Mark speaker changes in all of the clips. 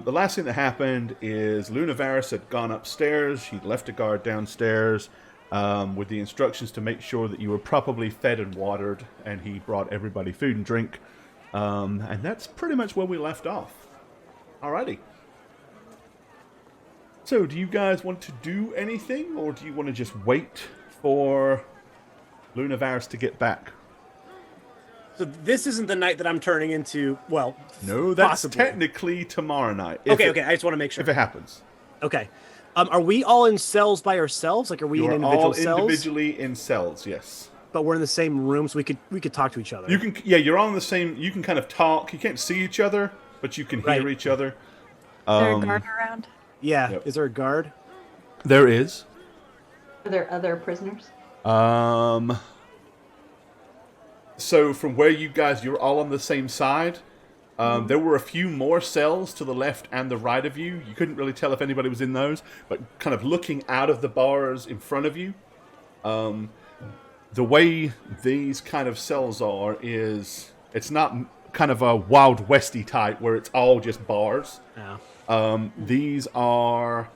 Speaker 1: the last thing that happened is Luna Varus had gone upstairs. She'd left a guard downstairs with the instructions to make sure that you were properly fed and watered, and he brought everybody food and drink. And that's pretty much where we left off. Alrighty. So, do you guys want to do anything, or do you want to just wait for Luna Varus to get back?
Speaker 2: So this isn't the night that I'm turning into, well,
Speaker 1: no, that's
Speaker 2: possibly.
Speaker 1: Technically tomorrow night.
Speaker 2: Okay, I just want to make sure.
Speaker 1: If it happens.
Speaker 2: Okay. Are we all in cells by ourselves? Like, are we in individual cells?
Speaker 1: All individually in cells, yes.
Speaker 2: But we're in the same room, so we could talk to each other.
Speaker 1: You can, yeah, you're all in the same, you can kind of talk. You can't see each other, but you can hear each other.
Speaker 3: Is there a guard around?
Speaker 2: Yeah, yep. Is there a guard?
Speaker 1: There is.
Speaker 4: Are there other prisoners?
Speaker 1: So from where you guys, you're all on the same side. There were a few more cells to the left and the right of you. You couldn't really tell if anybody was in those, but kind of looking out of the bars in front of you, the way these kind of cells are is it's not kind of a Wild Westy type where it's all just bars.
Speaker 2: Yeah.
Speaker 1: These are,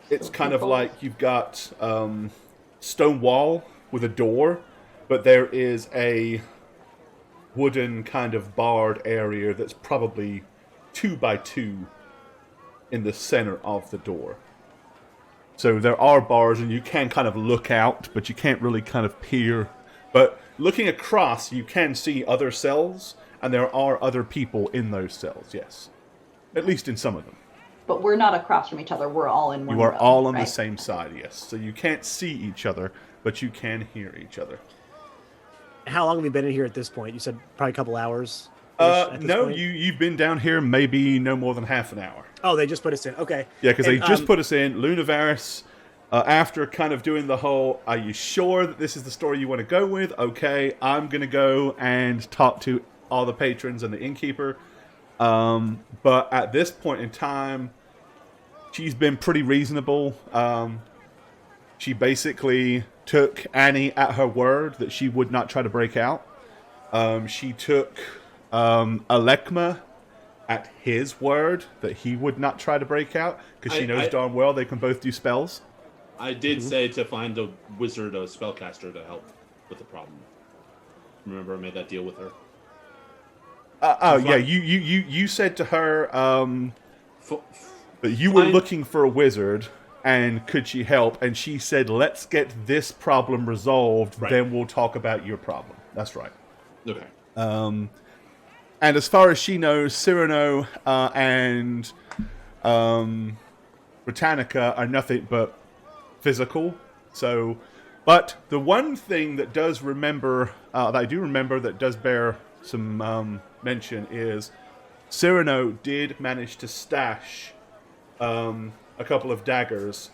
Speaker 1: it's kind of like you've got stone wall with a door, but there is a wooden kind of barred area that's probably 2 by 2 in the center of the door. So there are bars and you can kind of look out, but you can't really kind of peer. But looking across, you can see other cells, and there are other people in those cells, yes. At least in some of them.
Speaker 4: But we're not across from each other. We're all in one room.
Speaker 1: You are all on the same side, yes. So you can't see each other, but you can hear each other.
Speaker 2: How long have you been in here at this point? You said probably a couple hours?
Speaker 1: No, you've been down here maybe no more than half an hour.
Speaker 2: Oh, they just put us in. Okay.
Speaker 1: Yeah, because they just put us in. Luna Varus, after kind of doing the whole, are you sure that this is the story you want to go with? Okay, I'm going to go and talk to all the patrons and the innkeeper. But at this point in time, she's been pretty reasonable. She basically took Annie at her word that she would not try to break out. She took Alekma at his word that he would not try to break out, because she knows darn well they can both do spells.
Speaker 5: I did say to find a wizard, a spellcaster, to help with the problem. Remember I made that deal with her?
Speaker 1: Yeah, you said to her that you were looking for a wizard, and could she help? And she said, let's get this problem resolved, then we'll talk about your problem. That's right.
Speaker 5: Okay.
Speaker 1: And as far as she knows, Cyrano and Britannica are nothing but physical. So, but the one thing that does remember, that I do remember that does bear some mention is Cyrano did manage to stash a couple of daggers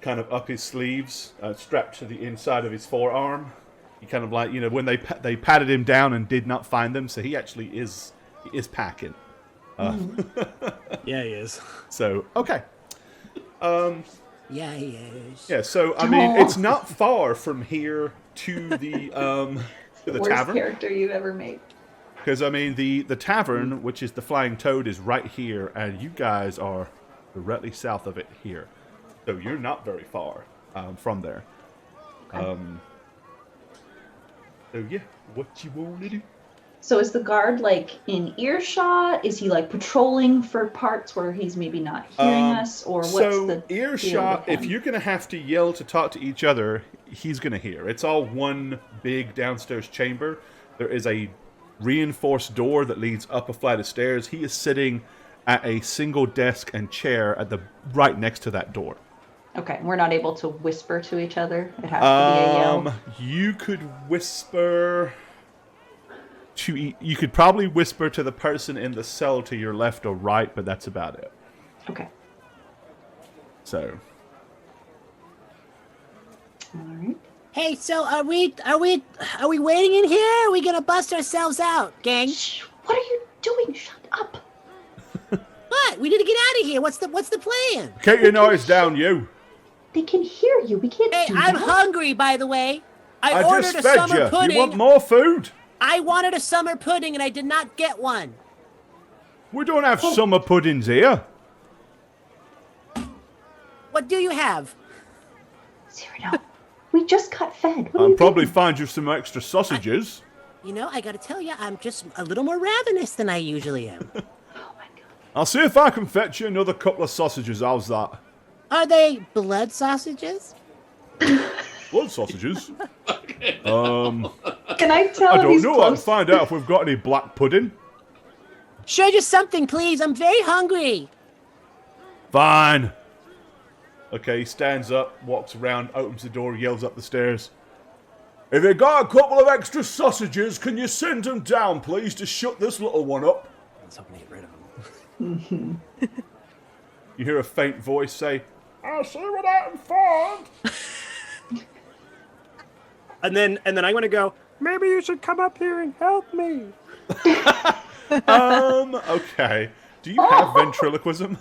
Speaker 1: kind of up his sleeves, strapped to the inside of his forearm. He kind of like, when they patted him down and did not find them, so he actually is packing.
Speaker 2: Yeah, he is.
Speaker 1: So, okay.
Speaker 2: Yeah, he is.
Speaker 1: Yeah, so, I mean, it's not far from here to the
Speaker 4: worst
Speaker 1: tavern.
Speaker 4: Character you ever made.
Speaker 1: Because, I mean, the tavern, which is the Flying Toad, is right here, and you guys are directly south of it here. So you're not very far from there.
Speaker 4: Okay.
Speaker 1: So, yeah, what you want to do?
Speaker 4: So is the guard, like, in earshot? Is he, like, patrolling for parts where he's maybe not hearing us? Or what's the
Speaker 1: earshot, if you're going to have to yell to talk to each other, he's going to hear. It's all one big downstairs chamber. There is a reinforced door that leads up a flight of stairs. He is sitting at a single desk and chair at the right next to that door.
Speaker 4: Okay, we're not able to whisper to each other. It has to be a yell.
Speaker 1: You could whisper to. You could probably whisper to the person in the cell to your left or right, but that's about it.
Speaker 4: Okay.
Speaker 1: So.
Speaker 4: All right.
Speaker 6: Hey, so are we waiting in here? Or are we gonna bust ourselves out, gang?
Speaker 4: Shh, what are you doing? Shut up.
Speaker 6: What? We need to get out of here. What's the plan?
Speaker 1: Keep your noise down, you.
Speaker 4: They can hear you. We can't
Speaker 6: Hey,
Speaker 4: do
Speaker 6: I'm
Speaker 4: that.
Speaker 6: hungry, by the way. I
Speaker 1: just
Speaker 6: ordered a
Speaker 1: fed
Speaker 6: summer
Speaker 1: you.
Speaker 6: pudding.
Speaker 1: You want more food?
Speaker 6: I wanted a summer pudding and I did not get one.
Speaker 1: We don't have summer puddings here.
Speaker 6: What do you have?
Speaker 4: Cyrano, we just got fed. What
Speaker 1: I'll
Speaker 4: are you
Speaker 1: probably
Speaker 4: doing?
Speaker 1: find you some extra sausages.
Speaker 6: You know, I gotta tell you, I'm just a little more ravenous than I usually am.
Speaker 4: Oh my god.
Speaker 1: I'll see if I can fetch you another couple of sausages. How's that?
Speaker 6: Are they blood sausages?
Speaker 1: Blood sausages?
Speaker 4: Can I tell
Speaker 1: I
Speaker 4: if
Speaker 1: don't
Speaker 4: he's
Speaker 1: know. I'll
Speaker 4: close?
Speaker 1: find out if we've got any black pudding.
Speaker 6: Sure, just something, please. I'm very hungry.
Speaker 1: Fine. Okay, he stands up, walks around, opens the door, yells up the stairs. If you got a couple of extra sausages, can you send them down, please, to shut this little one up?
Speaker 2: I was hoping to get rid of him.
Speaker 1: You hear a faint voice say, I'll see what I can find.
Speaker 2: And then I'm gonna go, maybe you should come up here and help me.
Speaker 1: Okay. Do you have ventriloquism?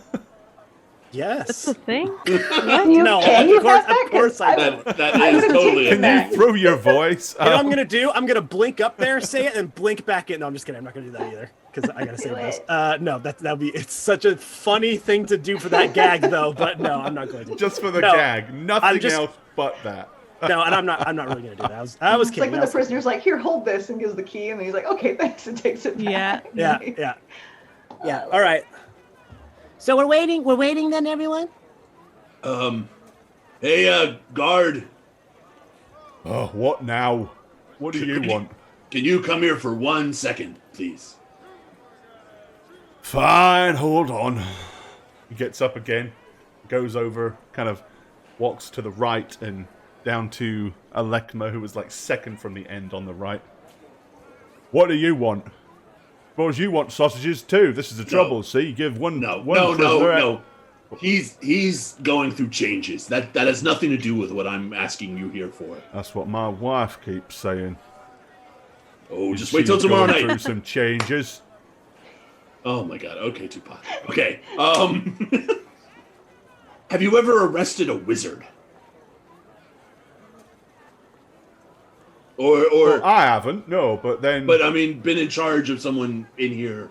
Speaker 2: Yes.
Speaker 3: That's a thing?
Speaker 4: You
Speaker 2: No,
Speaker 4: can
Speaker 2: of
Speaker 4: you
Speaker 2: course,
Speaker 4: have that?
Speaker 2: of course I do.
Speaker 5: That
Speaker 4: I
Speaker 5: is
Speaker 4: would've
Speaker 5: totally
Speaker 4: taken
Speaker 5: a
Speaker 4: that.
Speaker 5: thing.
Speaker 1: Through your voice.
Speaker 2: You know what I'm gonna do? I'm gonna blink up there, say it, and blink back in. No, I'm just kidding. I'm not gonna do that either because I gotta save
Speaker 4: Do
Speaker 2: this.
Speaker 4: it.
Speaker 2: No, that'll be. It's such a funny thing to do for that gag, though. But no, I'm not going to.
Speaker 1: Just for the
Speaker 2: No,
Speaker 1: gag. Nothing
Speaker 2: just-
Speaker 1: else but that.
Speaker 2: No, and I'm not really gonna do that. I was
Speaker 4: It's
Speaker 2: kidding.
Speaker 4: like when
Speaker 2: I
Speaker 4: the
Speaker 2: was
Speaker 4: prisoner's like, here, hold this, and gives the key, and then he's like, okay, thanks, and takes it
Speaker 3: Yeah.
Speaker 4: back.
Speaker 2: yeah. All right.
Speaker 6: So we're waiting. We're waiting then, everyone?
Speaker 5: Hey, guard,
Speaker 1: Oh, what now? What do you want?
Speaker 5: can you come here for 1 second, please?
Speaker 1: Fine, hold on. He gets up again, goes over, kind of walks to the right and down to Alekma, who was like second from the end on the right. What do you want? Suppose you want sausages too. This is the trouble. See, you give one
Speaker 5: No,
Speaker 1: one
Speaker 5: no,
Speaker 1: prisoner
Speaker 5: no. He's going through changes. That has nothing to do with what I'm asking you here for.
Speaker 1: That's what my wife keeps saying.
Speaker 5: Oh, just wait till
Speaker 1: She's
Speaker 5: tomorrow
Speaker 1: going
Speaker 5: night.
Speaker 1: through some changes.
Speaker 5: Oh my god. Okay, Tupac. Okay. Have you ever arrested a wizard? Or
Speaker 1: Well, I haven't, no, but then...
Speaker 5: but I mean, been in charge of someone in here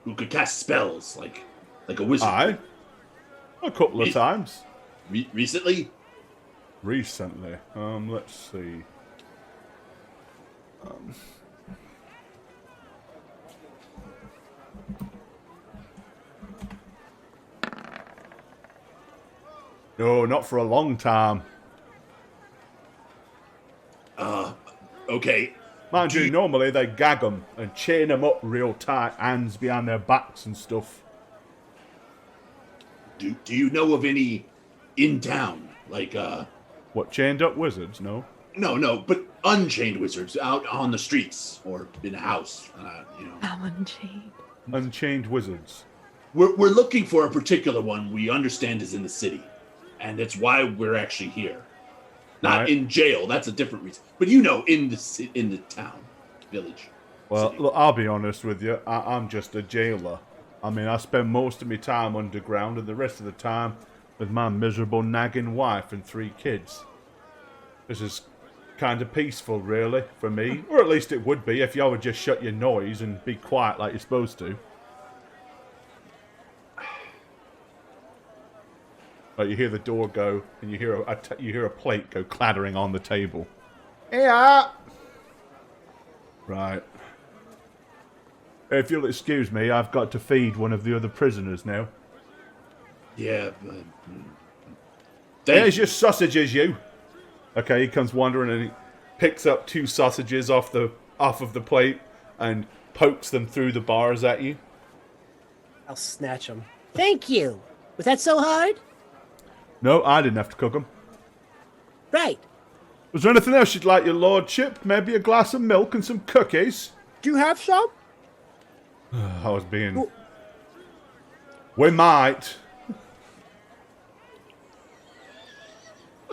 Speaker 5: who could cast spells like a wizard.
Speaker 1: Aye. A couple of times.
Speaker 5: Recently?
Speaker 1: Recently. Let's see. No, not for a long time.
Speaker 5: Okay.
Speaker 1: Mind you, normally they gag them and chain them up real tight, hands behind their backs and stuff.
Speaker 5: Do you know of any in town? Like
Speaker 1: What, chained up wizards? No.
Speaker 5: no, but unchained wizards out on the streets or in a house, you know.
Speaker 3: I'm unchained.
Speaker 1: Unchained wizards.
Speaker 5: We're looking for a particular one we understand is in the city, and it's why we're actually here. Not
Speaker 1: Right.
Speaker 5: in jail. That's a different reason. But you know, in the town, village.
Speaker 1: Well,
Speaker 5: city.
Speaker 1: look, I'll be honest with you. I'm just a jailer. I mean, I spend most of my time underground and the rest of the time with my miserable nagging wife and 3 kids. This is kind of peaceful, really, for me. Or at least it would be if y'all would just shut your noise and be quiet like you're supposed to. But you hear the door go, and you hear a plate go clattering on the table. Yeah. Right. If you'll excuse me, I've got to feed one of the other prisoners now.
Speaker 5: Yeah, but
Speaker 1: There's your sausages, you. Okay, he comes wandering and he picks up 2 sausages off of the plate and pokes them through the bars at you.
Speaker 2: I'll snatch him.
Speaker 6: Thank you. Was that so hard?
Speaker 1: No, I didn't have to cook them.
Speaker 6: Right.
Speaker 1: Was there anything else you'd like, your lordship? Maybe a glass of milk and some cookies?
Speaker 2: Do you have some?
Speaker 1: I was being... We might.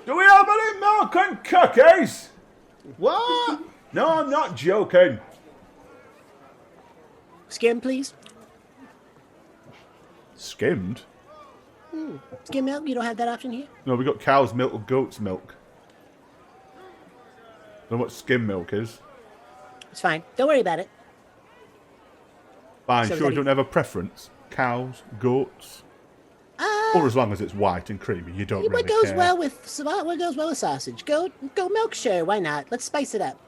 Speaker 1: Do we have any milk and cookies? What? No, I'm not joking.
Speaker 6: Skim, please.
Speaker 1: Skimmed?
Speaker 6: Skim milk. You don't have that option here.
Speaker 1: No, we got cow's milk or goat's milk. Don't know what skim milk is.
Speaker 6: It's fine. Don't worry about it.
Speaker 1: Fine,
Speaker 6: So
Speaker 1: sure you
Speaker 6: then-
Speaker 1: don't have a preference. Cows, goats, or as long as it's white and creamy, you don't really
Speaker 6: What goes
Speaker 1: care.
Speaker 6: well with sausage? Goat milk, sure. Why not? Let's spice it up.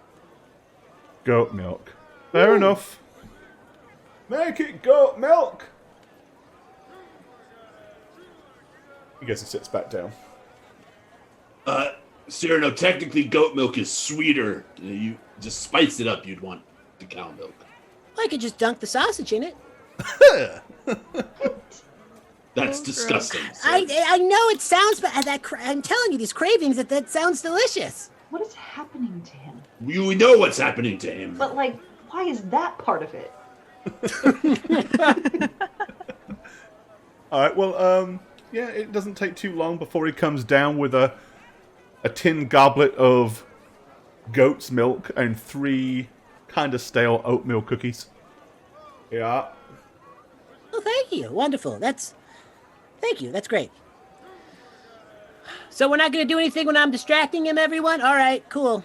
Speaker 1: Goat milk. Fair enough. Make it goat milk. He gets and sits back down.
Speaker 5: Cyrano, technically goat milk is sweeter. You just spice it up, you'd want the cow milk.
Speaker 6: I could just dunk the sausage in it.
Speaker 5: That's disgusting. sir.
Speaker 6: I know it sounds, but I'm telling you, these cravings, that sounds delicious.
Speaker 4: What is happening to him?
Speaker 5: We know what's happening to him.
Speaker 4: But like, why is that part of it?
Speaker 1: All right. Well, yeah, it doesn't take too long before he comes down with a tin goblet of goat's milk and 3 kind of stale oatmeal cookies. Yeah.
Speaker 6: Oh, thank you. Wonderful. Thank you. That's great. So we're not going to do anything when I'm distracting him, everyone? All right, cool.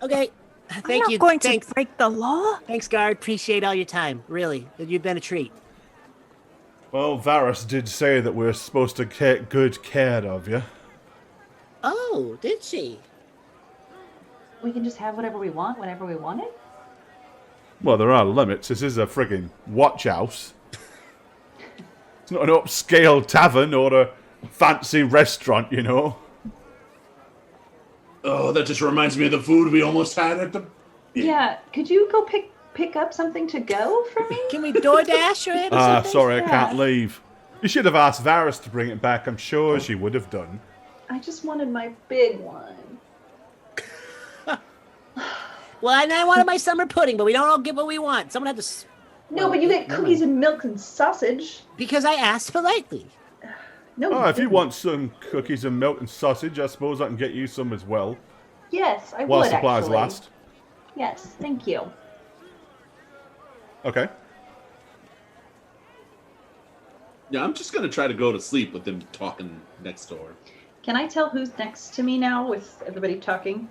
Speaker 6: Okay. Thank
Speaker 3: I'm
Speaker 6: you.
Speaker 3: not going
Speaker 6: Thanks.
Speaker 3: to break the law.
Speaker 6: Thanks, guard. Appreciate all your time. Really. You've been a treat.
Speaker 1: Well, Varus did say that we're supposed to take good care of you.
Speaker 6: Oh, did she?
Speaker 4: We can just have whatever we want whenever we want it?
Speaker 1: Well, there are limits. This is a friggin' watch house. It's not an upscale tavern or a fancy restaurant, you know.
Speaker 5: Oh, that just reminds me of the food we almost had at the...
Speaker 4: Yeah, could you go pick up something to go for me?
Speaker 6: Can we DoorDash or it or
Speaker 1: Ah,
Speaker 6: something?
Speaker 1: sorry, I
Speaker 4: Yeah.
Speaker 1: can't leave. You should have asked Varus to bring it back. I'm sure she would have done.
Speaker 4: I just wanted my big one.
Speaker 6: Well, I wanted my summer pudding, but we don't all get what we want. Someone had to...
Speaker 4: No, but you get cookies and milk and sausage.
Speaker 6: Because I asked politely.
Speaker 4: No,
Speaker 1: Oh, if you
Speaker 4: didn't.
Speaker 1: want some cookies and milk and sausage, I suppose I can get you some as well.
Speaker 4: Yes, I
Speaker 1: While
Speaker 4: would
Speaker 1: supplies
Speaker 4: actually.
Speaker 1: last.
Speaker 4: Yes, thank you.
Speaker 1: Okay.
Speaker 5: Yeah, I'm just going to try to go to sleep with them talking next door.
Speaker 4: Can I tell who's next to me now with everybody talking?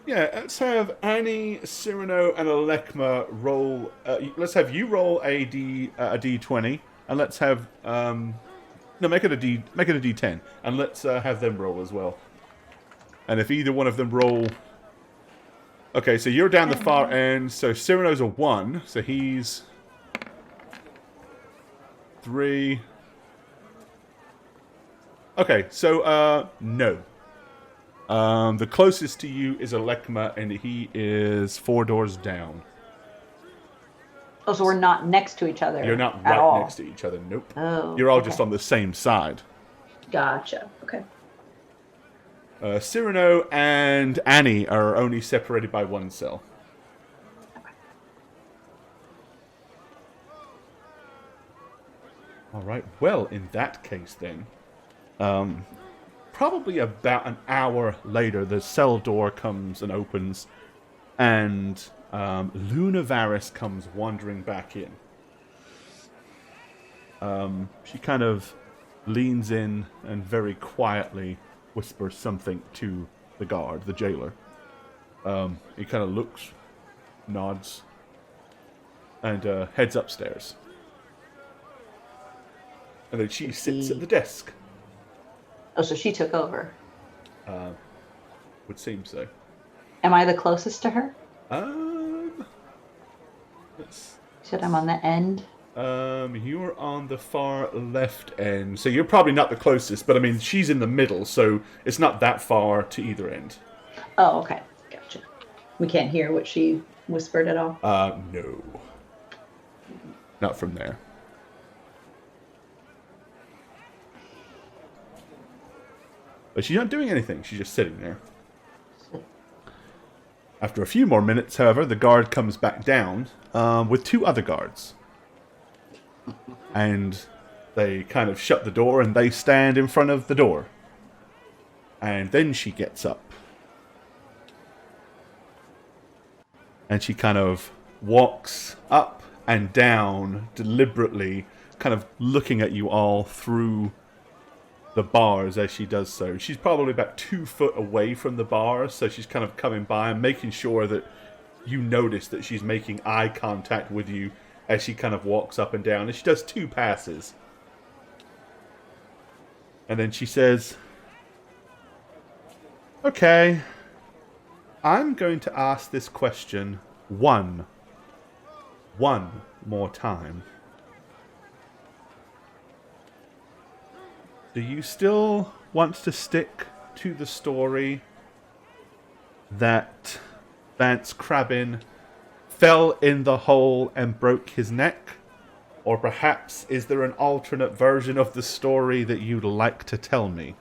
Speaker 1: Yeah, let's have Annie, Cyrano, and Alekma roll. Let's have you roll a d20, and let's have make it a d10, and let's have them roll as well. And if either one of them roll, okay, so you're down the far end. So Cyrano's a 1, so he's 3. Okay, so no. The closest to you is Alekma, and he is 4 doors down.
Speaker 4: Oh, so we're not next to each other.
Speaker 1: You're not
Speaker 4: at
Speaker 1: right
Speaker 4: all.
Speaker 1: next to each other. Nope.
Speaker 4: Oh,
Speaker 1: You're all
Speaker 4: okay.
Speaker 1: just on the same side.
Speaker 4: Gotcha. Okay.
Speaker 1: Cyrano and Annie are only separated by 1 cell. All right. Well, in that case, then, probably about an hour later, the cell door comes and opens, and Luna Varus comes wandering back in. She kind of leans in and very quietly whispers something to the guard, the jailer. He kind of looks, nods, and heads upstairs. And then she sits at the desk.
Speaker 4: Oh, so she took over.
Speaker 1: Would seem so.
Speaker 4: Am I the closest to her?
Speaker 1: Let's,
Speaker 4: Said I'm on the end.
Speaker 1: you're on the far left end, so you're probably not the closest, but I mean, she's in the middle, so it's not that far to either end.
Speaker 4: Oh, okay. Gotcha. We can't hear what she whispered at all.
Speaker 1: No. Not from there. But she's not doing anything, she's just sitting there. After a few more minutes, however, the guard comes back down with 2 other guards. And they kind of shut the door and they stand in front of the door. And then she gets up. And she kind of walks up and down deliberately, kind of looking at you all through the bars as she does so. She's probably about 2 foot away from the bars, so she's kind of coming by and making sure that you notice that she's making eye contact with you as she kind of walks up and down. And she does 2 passes. And then she says, okay, I'm going to ask this question one more time. Do you still want to stick to the story that Vance Crabbin fell in the hole and broke his neck? Or perhaps is there an alternate version of the story that you'd like to tell me?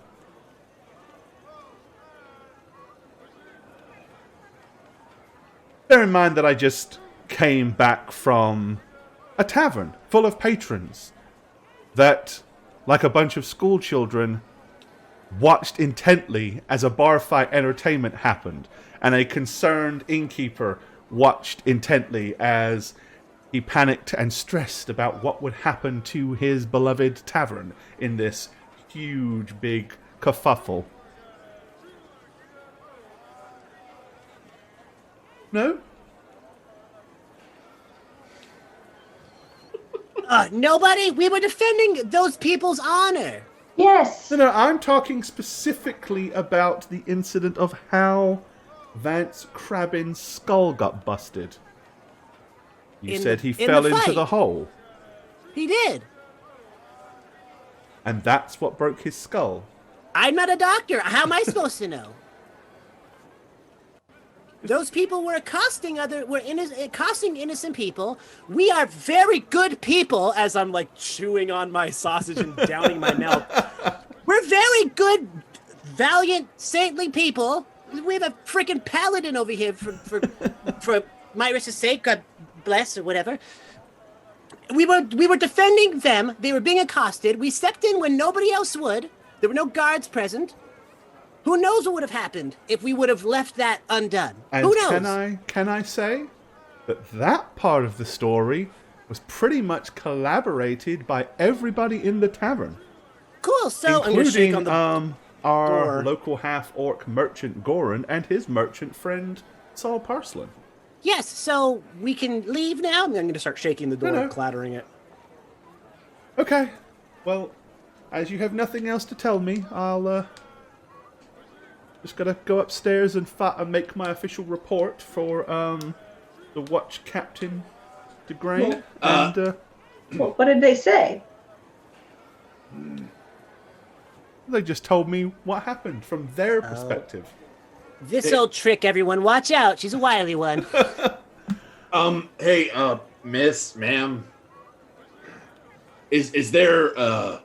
Speaker 1: Bear in mind that I just came back from a tavern full of patrons that, like a bunch of school children, watched intently as a bar fight entertainment happened, and a concerned innkeeper watched intently as he panicked and stressed about what would happen to his beloved tavern in this huge, big kerfuffle. No?
Speaker 6: Nobody? We were defending those people's honor.
Speaker 4: Yes.
Speaker 1: No, I'm talking specifically about the incident of how Vance Crabbin's skull got busted. You said he fell into the hole.
Speaker 6: He did.
Speaker 1: And that's what broke his skull.
Speaker 6: I'm not a doctor. How am I supposed to know? Those people were accosting innocent people. We are very good people, as I'm like chewing on my sausage and downing my milk. We're very good, valiant, saintly people. We have a freaking paladin over here for Myris' sake, God bless, or whatever. We were defending them. They were being accosted. We stepped in when nobody else would. There were no guards present. Who knows what would have happened if we would have left that undone?
Speaker 1: And
Speaker 6: who knows?
Speaker 1: Can I say that part of the story was pretty much collaborated by everybody in the tavern.
Speaker 6: Cool. So
Speaker 1: including
Speaker 6: I'm gonna shake on the
Speaker 1: our
Speaker 6: door.
Speaker 1: local half-orc merchant Goran and his merchant friend Saul Parslin.
Speaker 6: Yes, so we can leave now? I'm going to start shaking the door,
Speaker 1: No.
Speaker 6: clattering it.
Speaker 1: Okay. Well, as you have nothing else to tell me, I'll just gotta go upstairs and make my official report for the watch captain DeGray.
Speaker 4: Well, what did they say?
Speaker 1: They just told me what happened from their perspective.
Speaker 6: This old trick, everyone. Watch out. She's a wily one.
Speaker 5: Hey, miss, ma'am. Is there a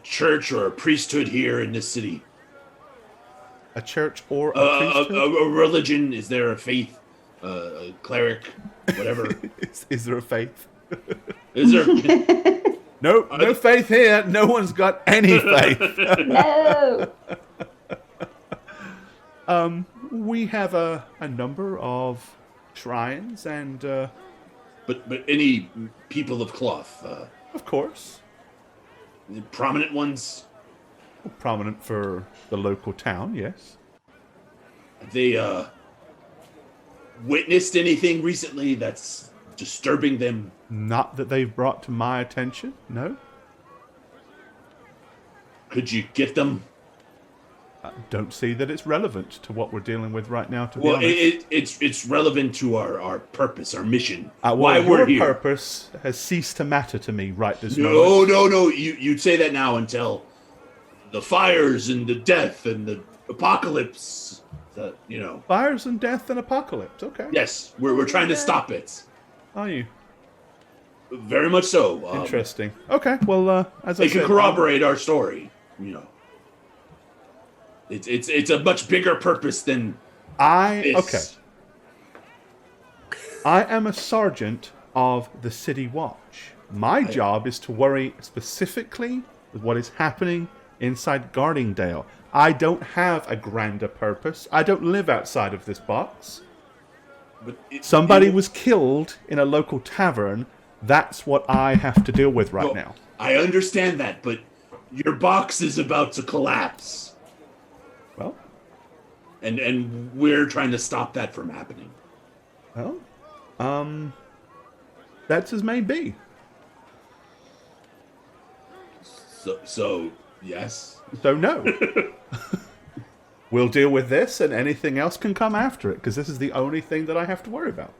Speaker 5: church or a priesthood here in this city?
Speaker 1: A church or a priesthood?
Speaker 5: A religion? Is there a faith? A cleric? Whatever.
Speaker 1: Is there a faith?
Speaker 5: Is there?
Speaker 1: No faith here. No one's got any faith.
Speaker 4: No.
Speaker 1: We have a number of shrines and...
Speaker 5: But any people of cloth?
Speaker 1: Of course.
Speaker 5: Prominent ones?
Speaker 1: Prominent for the local town, yes.
Speaker 5: Have they witnessed anything recently that's disturbing them?
Speaker 1: Not that they've brought to my attention, no.
Speaker 5: Could you get them?
Speaker 1: I don't see that it's relevant to what we're dealing with right now, to be
Speaker 5: Well,
Speaker 1: honest.
Speaker 5: it's relevant to our purpose, our mission.
Speaker 1: Why
Speaker 5: why we're
Speaker 1: your
Speaker 5: here.
Speaker 1: purpose has ceased to matter to me right this moment.
Speaker 5: No. You'd say that now until the fires and the death and the apocalypse.
Speaker 1: Fires and death and apocalypse, okay.
Speaker 5: Yes, we're trying to stop it.
Speaker 1: Are you?
Speaker 5: Very much so.
Speaker 1: Interesting. Okay, well, as I
Speaker 5: They
Speaker 1: said...
Speaker 5: can corroborate our story. It's a much bigger purpose than this.
Speaker 1: Okay. I am a sergeant of the City Watch. My job is to worry specifically with what is happening inside Gardingdale. I don't have a grander purpose. I don't live outside of this box.
Speaker 5: But
Speaker 1: Somebody was killed in a local tavern. That's what I have to deal with right now.
Speaker 5: I understand that, but Your box is about to collapse.
Speaker 1: Well,
Speaker 5: And we're trying to stop that from happening.
Speaker 1: well, that's as may be.
Speaker 5: So yes.
Speaker 1: So no. We'll deal with this, and anything else can come after it, because this is the only thing that I have to worry about.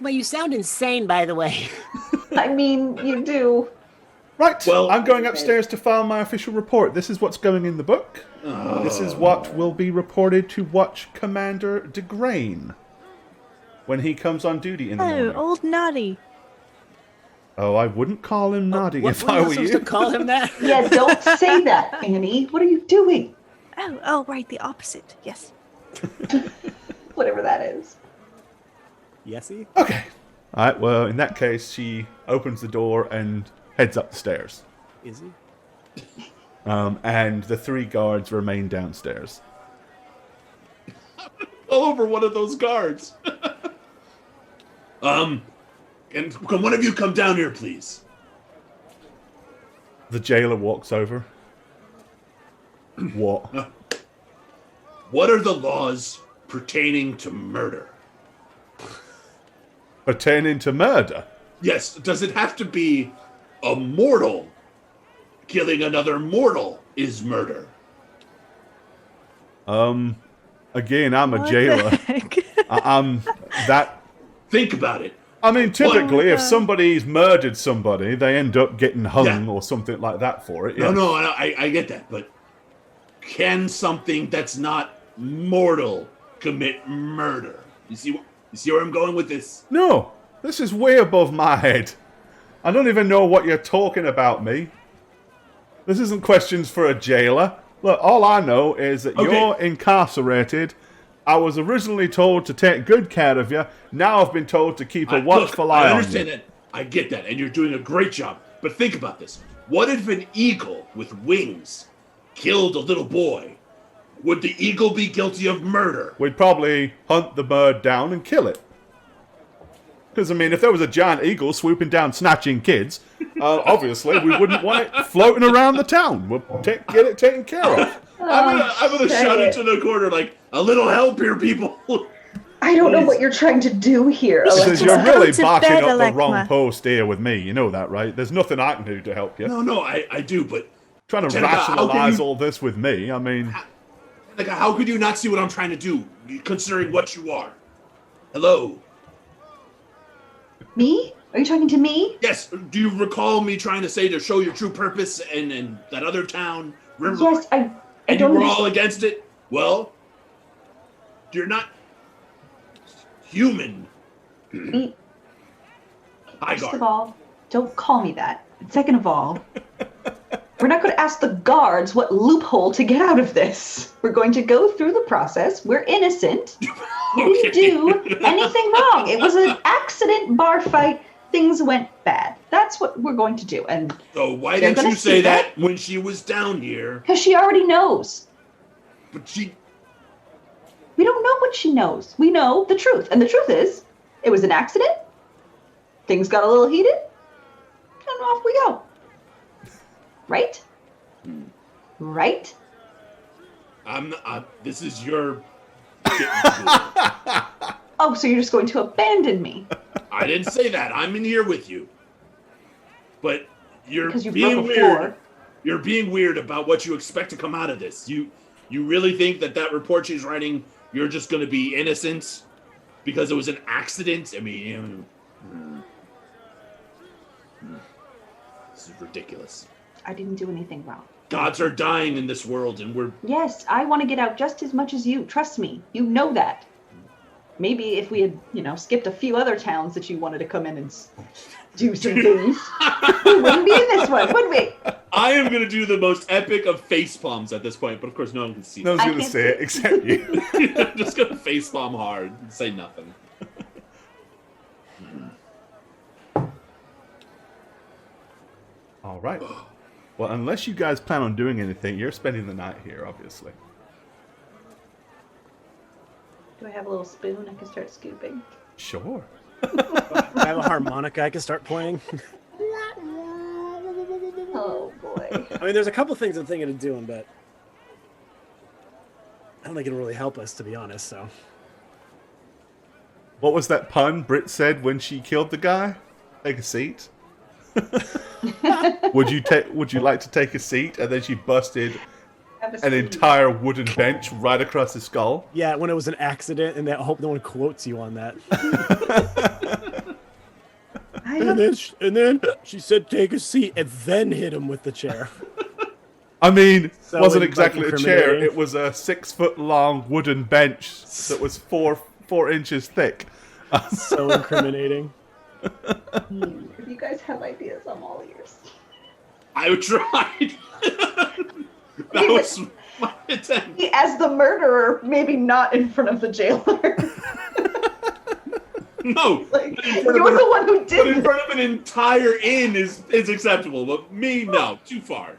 Speaker 6: You sound insane, by the way.
Speaker 4: I mean, you do.
Speaker 1: Right,
Speaker 5: Well-
Speaker 1: I'm going upstairs to file my official report. This is what's going in the book. This is what will be reported to Watch Commander DeGrain when he comes on duty in the
Speaker 3: Oh,
Speaker 1: morning.
Speaker 3: old naughty.
Speaker 1: Oh, I wouldn't call him naughty
Speaker 6: What
Speaker 1: if
Speaker 6: were
Speaker 1: I
Speaker 6: you
Speaker 1: were
Speaker 6: supposed
Speaker 1: you.
Speaker 6: to call him that?
Speaker 4: Yeah, don't say that, Annie. What are you doing?
Speaker 3: Oh, right, the opposite. Yes.
Speaker 4: Whatever that is.
Speaker 2: Yesy?
Speaker 1: Okay. All right, well, in that case, she opens the door and heads up the stairs.
Speaker 2: Is he?
Speaker 1: And the 3 guards remain downstairs.
Speaker 5: All over one of those guards. And can one of you come down here, please?
Speaker 1: The jailer walks over. What?
Speaker 5: What are the laws pertaining to murder?
Speaker 1: Pertaining to murder?
Speaker 5: Yes, does it have to be a mortal killing another mortal is murder?
Speaker 1: Again, I'm a
Speaker 3: What
Speaker 1: jailer.
Speaker 3: the heck?
Speaker 1: I'm that.
Speaker 5: Think about it.
Speaker 1: I mean, typically, if
Speaker 3: God.
Speaker 1: somebody's murdered somebody, they end up getting hung
Speaker 5: Yeah.
Speaker 1: or something like that for it.
Speaker 5: No,
Speaker 1: yes.
Speaker 5: no, I get that, but can something that's not mortal commit murder? You see where I'm going with this?
Speaker 1: No, this is way above my head. I don't even know what you're talking about, me. This isn't questions for a jailer. Look, all I know is that
Speaker 5: Okay.
Speaker 1: you're incarcerated. I was originally told to take good care of you. Now I've been told to keep a watchful
Speaker 5: Look,
Speaker 1: eye
Speaker 5: I
Speaker 1: on you.
Speaker 5: understand that. I get that, and you're doing a great job. But think about this. What if an eagle with wings killed a little boy? Would the eagle be guilty of murder?
Speaker 1: We'd probably hunt the bird down and kill it. Because, I mean, if there was a giant eagle swooping down snatching kids, obviously we wouldn't want it floating around the town. We'll get it taken care of.
Speaker 5: I'm gonna
Speaker 4: dang
Speaker 5: shout
Speaker 4: it.
Speaker 5: into the corner like, a little help here, people.
Speaker 4: I don't know what you're trying to do here,
Speaker 1: Because
Speaker 4: Alexis.
Speaker 1: you're really
Speaker 3: to
Speaker 1: barking
Speaker 3: bed,
Speaker 1: up the
Speaker 3: Alekma.
Speaker 1: wrong post here with me. You know that, right? There's nothing I can do to help you.
Speaker 5: No, I do, but
Speaker 1: Trying to
Speaker 5: Jenica, how can
Speaker 1: rationalize
Speaker 5: you-
Speaker 1: all this with me. I mean,
Speaker 5: like, how could you not see what I'm trying to do, considering what you are? Hello.
Speaker 4: Me? Are you talking to me?
Speaker 5: Yes. Do you recall me trying to say to show your true purpose in that other town? Remember?
Speaker 4: Yes, I
Speaker 5: And you
Speaker 4: don't
Speaker 5: were
Speaker 4: understand.
Speaker 5: all against it? Well, you're not human.
Speaker 4: Me-
Speaker 5: High
Speaker 4: First
Speaker 5: guard.
Speaker 4: of all, don't call me that. And second of all, we're not going to ask the guards what loophole to get out of this. We're going to go through the process. We're innocent. We didn't do anything wrong. It was an accident bar fight. Things went bad. That's what we're going to do. And
Speaker 5: So why
Speaker 4: They're
Speaker 5: didn't
Speaker 4: gonna
Speaker 5: you say
Speaker 4: see
Speaker 5: that when she was down here?
Speaker 4: because she already knows.
Speaker 5: But she.
Speaker 4: We don't know what she knows. We know the truth. And the truth is, it was an accident. Things got a little heated. And off we go. Right? Right?
Speaker 5: I'm not. This is your.
Speaker 4: Oh, so you're just going to abandon me
Speaker 5: I didn't say that. I'm in here with you. But you're
Speaker 4: because you
Speaker 5: being
Speaker 4: broke a
Speaker 5: weird.
Speaker 4: floor.
Speaker 5: You're being weird about what you expect to come out of this. You really think that report she's writing, you're just going to be innocent because it was an accident? I mean, this is ridiculous.
Speaker 4: I didn't do anything wrong.
Speaker 5: Gods are dying in this world, and we're.
Speaker 4: Yes, I want to get out just as much as you. Trust me. You know that. Maybe if we had, skipped a few other towns that you wanted to come in and do some things, we wouldn't be in this one, would we?
Speaker 5: I am going to do the most epic of face palms at this point, but of course, no one can see.
Speaker 1: no one's
Speaker 4: I
Speaker 1: going to
Speaker 4: can't
Speaker 1: say it except you.
Speaker 5: I'm just going to face palm hard and say nothing.
Speaker 1: All right. Well, unless you guys plan on doing anything, you're spending the night here, obviously.
Speaker 4: Do I have a little spoon I can start scooping?
Speaker 1: Sure.
Speaker 2: I have a harmonica I can start playing.
Speaker 4: Oh boy.
Speaker 2: I mean, there's a couple things I'm thinking of doing, but I don't think it'll really help us, to be honest. So,
Speaker 1: What was that pun Britt said when she killed the guy? Take a seat. Would you like to take a seat? And then she busted an entire wooden bench right across his skull.
Speaker 2: yeah, when it was an accident, and I hope no one quotes you on that. And then she said, "Take a seat," and then hit him with the chair.
Speaker 1: I mean,
Speaker 2: So
Speaker 1: wasn't
Speaker 2: like
Speaker 1: exactly a chair.
Speaker 2: incriminating.
Speaker 1: It was a 6-foot-long wooden bench that was 4 inches thick.
Speaker 2: So incriminating.
Speaker 4: If you guys have ideas, I'm all ears.
Speaker 5: I tried. That was my attempt.
Speaker 4: As the murderer, maybe not in front of the jailer.
Speaker 5: No,
Speaker 4: Like,
Speaker 5: but in
Speaker 4: you're
Speaker 5: front of
Speaker 4: the one who
Speaker 5: but
Speaker 4: did
Speaker 5: in
Speaker 4: it.
Speaker 5: front of an entire inn is acceptable. But me, no, too far.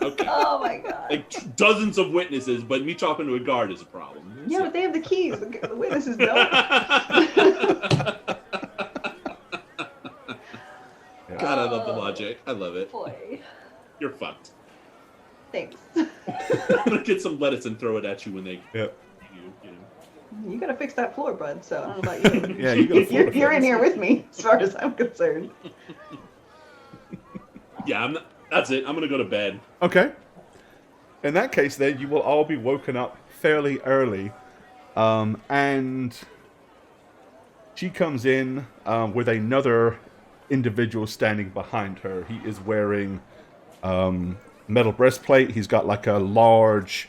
Speaker 5: Okay,
Speaker 4: Oh my god.
Speaker 5: like dozens of witnesses, but me talking to a guard is a problem.
Speaker 4: Yeah, but they have the keys. The witnesses don't.
Speaker 5: God, I love the logic. I love it.
Speaker 4: Boy.
Speaker 5: You're fucked.
Speaker 4: Thanks.
Speaker 5: I'm gonna get some lettuce and throw it at you when they
Speaker 1: Yep.
Speaker 5: you know.
Speaker 4: You gotta fix that floor, bud, so I don't know about you.
Speaker 1: Yeah, you got a floor to
Speaker 4: You're in
Speaker 1: fix.
Speaker 4: here with me, as far as I'm concerned.
Speaker 5: Yeah, I'm not, that's it. I'm gonna go to bed.
Speaker 1: Okay. In that case, then, you will all be woken up fairly early. And she comes in with another individual standing behind her. He is wearing metal breastplate. He's got like a large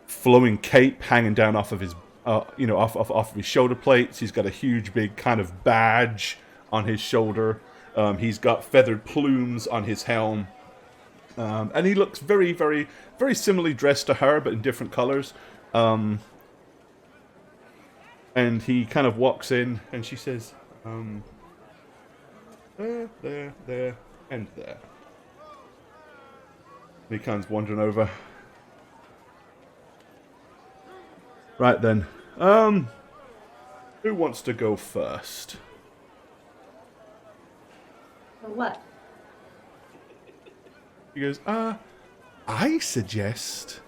Speaker 1: flowing cape hanging down off of his, off of his shoulder plates. He's got a huge, big kind of badge on his shoulder. He's got feathered plumes on his helm. And he looks very, very, very similarly dressed to her, but in different colors. And he kind of walks in, and she says, there, and there. And he comes wandering over. Right then. Who wants to go first?
Speaker 4: For what?
Speaker 1: He goes, I suggest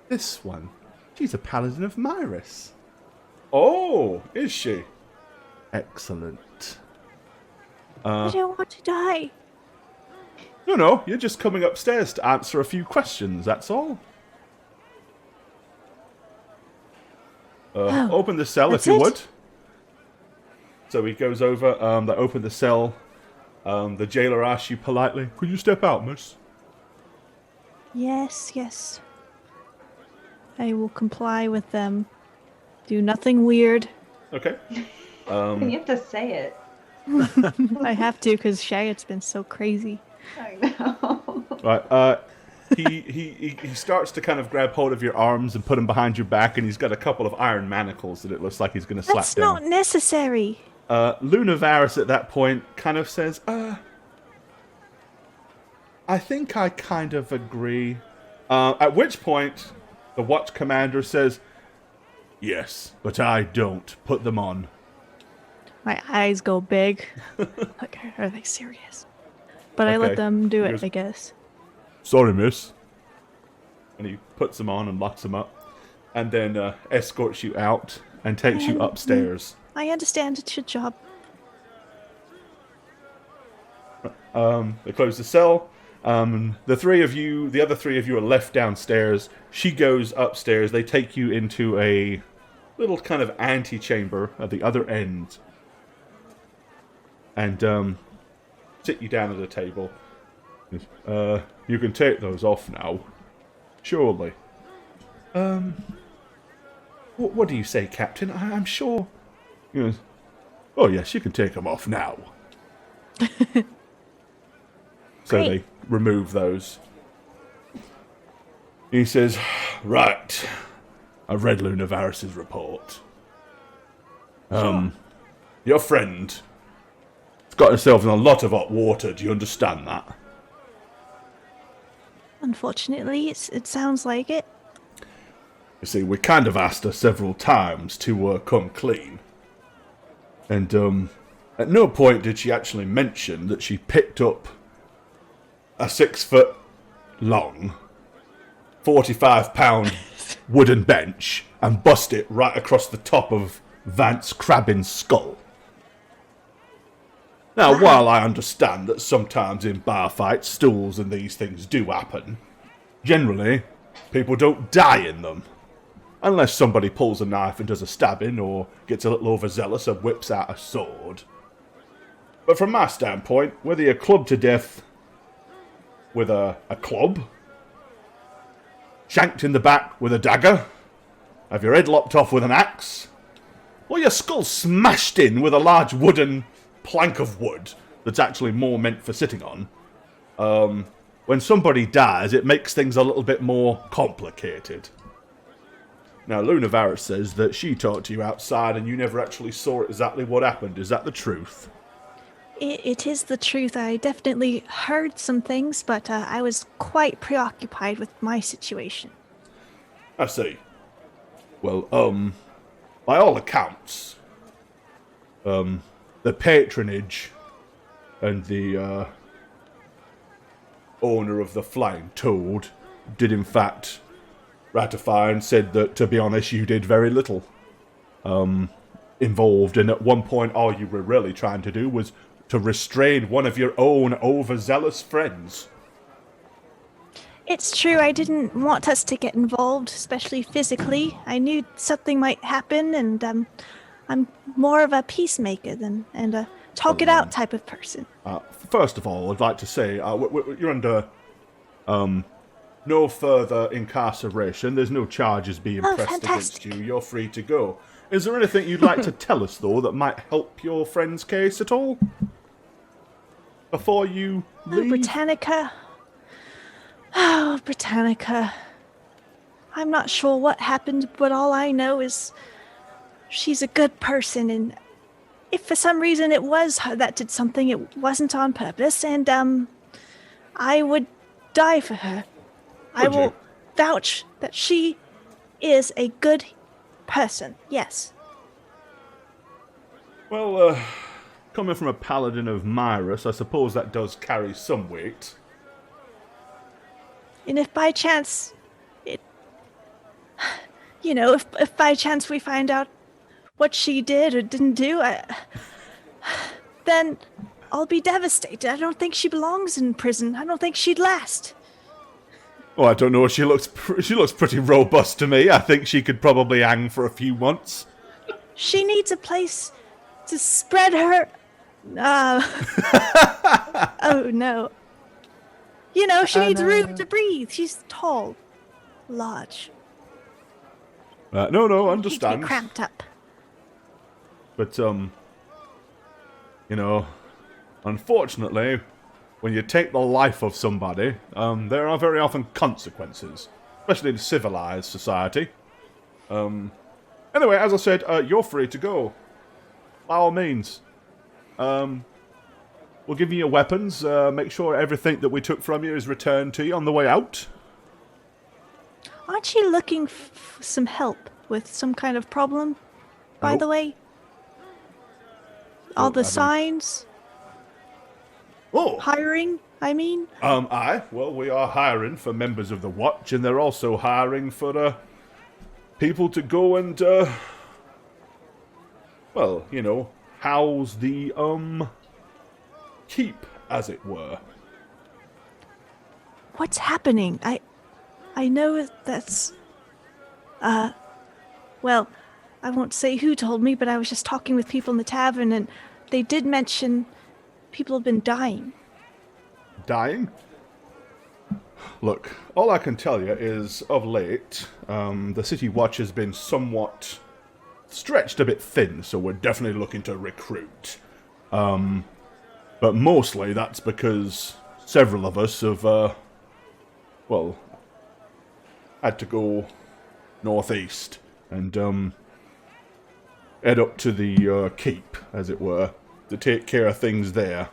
Speaker 1: this one. She's a paladin of Myris. Oh, is she? Excellent.
Speaker 3: I don't want to die.
Speaker 1: No, you're just coming upstairs to answer a few questions, that's all. Open the cell if
Speaker 3: that's
Speaker 1: you
Speaker 3: it?
Speaker 1: would. So he goes over, they open the cell. The jailer asks you politely, could you step out, miss?
Speaker 3: Yes. I will comply with them. Do nothing weird.
Speaker 1: Okay.
Speaker 4: And you have to say it.
Speaker 3: I have to because Shagget's been so crazy.
Speaker 4: I know.
Speaker 1: Right, he starts to kind of grab hold of your arms and put them behind your back, and he's got a couple of iron manacles that it looks like he's going to slap
Speaker 3: That's
Speaker 1: down.
Speaker 3: not necessary.
Speaker 1: Luna Varys at that point kind of says, I think I kind of agree. At which point, the watch commander says, yes, but I don't. Put them on.
Speaker 3: My eyes go big. Like, are they serious? But I
Speaker 1: Okay.
Speaker 3: let them do it,
Speaker 1: Here's-
Speaker 3: I guess.
Speaker 1: Sorry, miss. And he puts them on and locks them up. And then escorts you out and takes you upstairs.
Speaker 3: I understand it's your job.
Speaker 1: They close the cell. The other three of you are left downstairs. She goes upstairs. They take you into a little kind of antechamber at the other end. And sit you down at a table. You can take those off now. Surely. What do you say, Captain? I'm sure. He goes, oh yes, you can take them off now. So
Speaker 3: Great.
Speaker 1: they remove those. He says, right, I've read Luna Varys' report. Your friend has got herself in a lot of hot water, do you understand that?
Speaker 3: Unfortunately, it sounds like it.
Speaker 1: You see, we kind of asked her several times to come clean. And at no point did she actually mention that she picked up a 6-foot long, 45-pound wooden bench and bust it right across the top of Vance Crabbin's skull. Now, while I understand that sometimes in bar fights, stools and these things do happen, generally, people don't die in them. Unless somebody pulls a knife and does a stabbing, or gets a little overzealous and whips out a sword. But from my standpoint, whether you're clubbed to death with a club, shanked in the back with a dagger, have your head lopped off with an axe, or your skull smashed in with a large wooden plank of wood that's actually more meant for sitting on, when somebody dies, it makes things a little bit more complicated. Now, Wererats says that she talked to you outside and you never actually saw exactly what happened. Is that the truth?
Speaker 3: It is the truth. I definitely heard some things, but I was quite preoccupied with my situation.
Speaker 1: I see. Well, by all accounts, the patronage and the owner of the Flying Toad did in fact ratify and said that, to be honest, you did very little involved, and at one point all you were really trying to do was to restrain one of your own overzealous friends.
Speaker 3: It's true, I didn't want us to get involved, especially physically. I knew something might happen, and I'm more of a peacemaker and a talk-it-out type of person.
Speaker 1: First of all, I'd like to say, you're under no further incarceration. There's no charges being pressed against you. You're free to go. Is there anything you'd like to tell us, though, that might help your friend's case at all? Before you leave?
Speaker 3: Britannica. Oh, Britannica. I'm not sure what happened, but all I know is she's a good person, and if for some reason it was her that did something, it wasn't on purpose, and I would die for her. I will vouch that she is a good person, yes.
Speaker 1: Well, coming from a paladin of Myrus, I suppose that does carry some weight.
Speaker 3: And if by chance if by chance we find out what she did or didn't do, then I'll be devastated. I don't think she belongs in prison. I don't think she'd last.
Speaker 1: Oh, I don't know. She looks pretty robust to me. I think she could probably hang for a few months.
Speaker 3: She needs a place to spread her... oh, no. She needs room to breathe. She's tall, large.
Speaker 1: No, understand.
Speaker 3: Keep cramped up.
Speaker 1: But, unfortunately, when you take the life of somebody, there are very often consequences, especially in civilized society. Anyway, as I said, you're free to go. By all means. We'll give you your weapons, make sure everything that we took from you is returned to you on the way out.
Speaker 3: Aren't you looking for some help with some kind of problem, by the way? All the signs?
Speaker 1: Oh!
Speaker 3: Hiring, I mean?
Speaker 1: Aye. Well, we are hiring for members of the Watch, and they're also hiring for, people to go and, house the, keep, as it were.
Speaker 3: What's happening? I know that's... well, I won't say who told me, but I was just talking with people in the tavern, and they did mention people have been dying.
Speaker 1: Dying? Look, all I can tell you is, of late, the City Watch has been somewhat stretched a bit thin, so we're definitely looking to recruit. But mostly that's because several of us have, had to go northeast and, head up to the, keep, as it were, to take care of things there.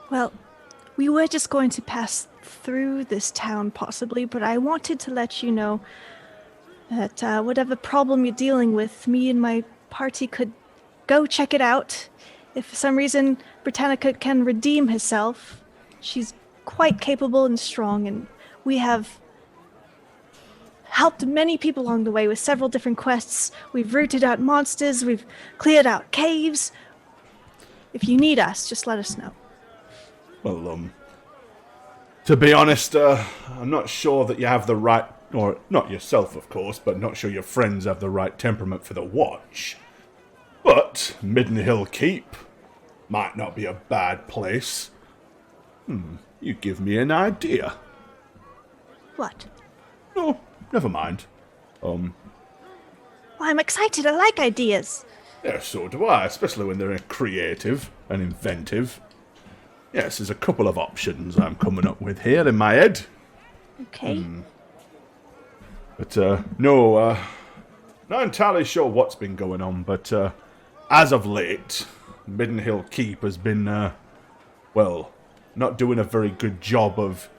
Speaker 3: Well, we were just going to pass through this town, possibly, but I wanted to let you know that whatever problem you're dealing with, me and my party could go check it out. If for some reason Britannica can redeem herself, she's quite capable and strong, and we have helped many people along the way with several different quests. We've rooted out monsters, we've cleared out caves. If you need us, just let us know.
Speaker 1: Well, to be honest, I'm not sure that you have the right, or not yourself, of course, but not sure your friends have the right temperament for the watch. But Middenhill Keep might not be a bad place. You give me an idea.
Speaker 3: What?
Speaker 1: Oh, never mind.
Speaker 3: Well, I'm excited. I like ideas.
Speaker 1: Yeah, so do I, especially when they're creative and inventive. Yes, there's a couple of options I'm coming up with here in my head.
Speaker 3: Okay.
Speaker 1: But, no, not entirely sure what's been going on, but, as of late, Middenhill Keep has been, well, not doing a very good job of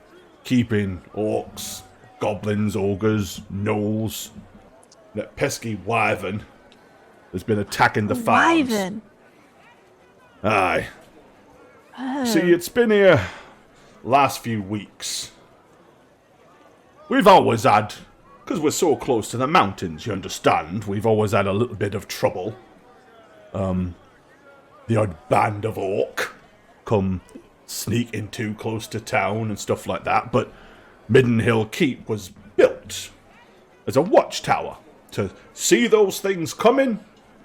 Speaker 1: keeping orcs, goblins, ogres, gnolls. That pesky wyvern has been attacking the farms.
Speaker 3: Wyvern.
Speaker 1: Aye.
Speaker 3: Oh.
Speaker 1: See, it's been here last few weeks. We've always had, because we're so close to the mountains, you understand, we've always had a little bit of trouble. The odd band of orc come sneaking too close to town and stuff like that, but Middenhill Keep was built as a watchtower to see those things coming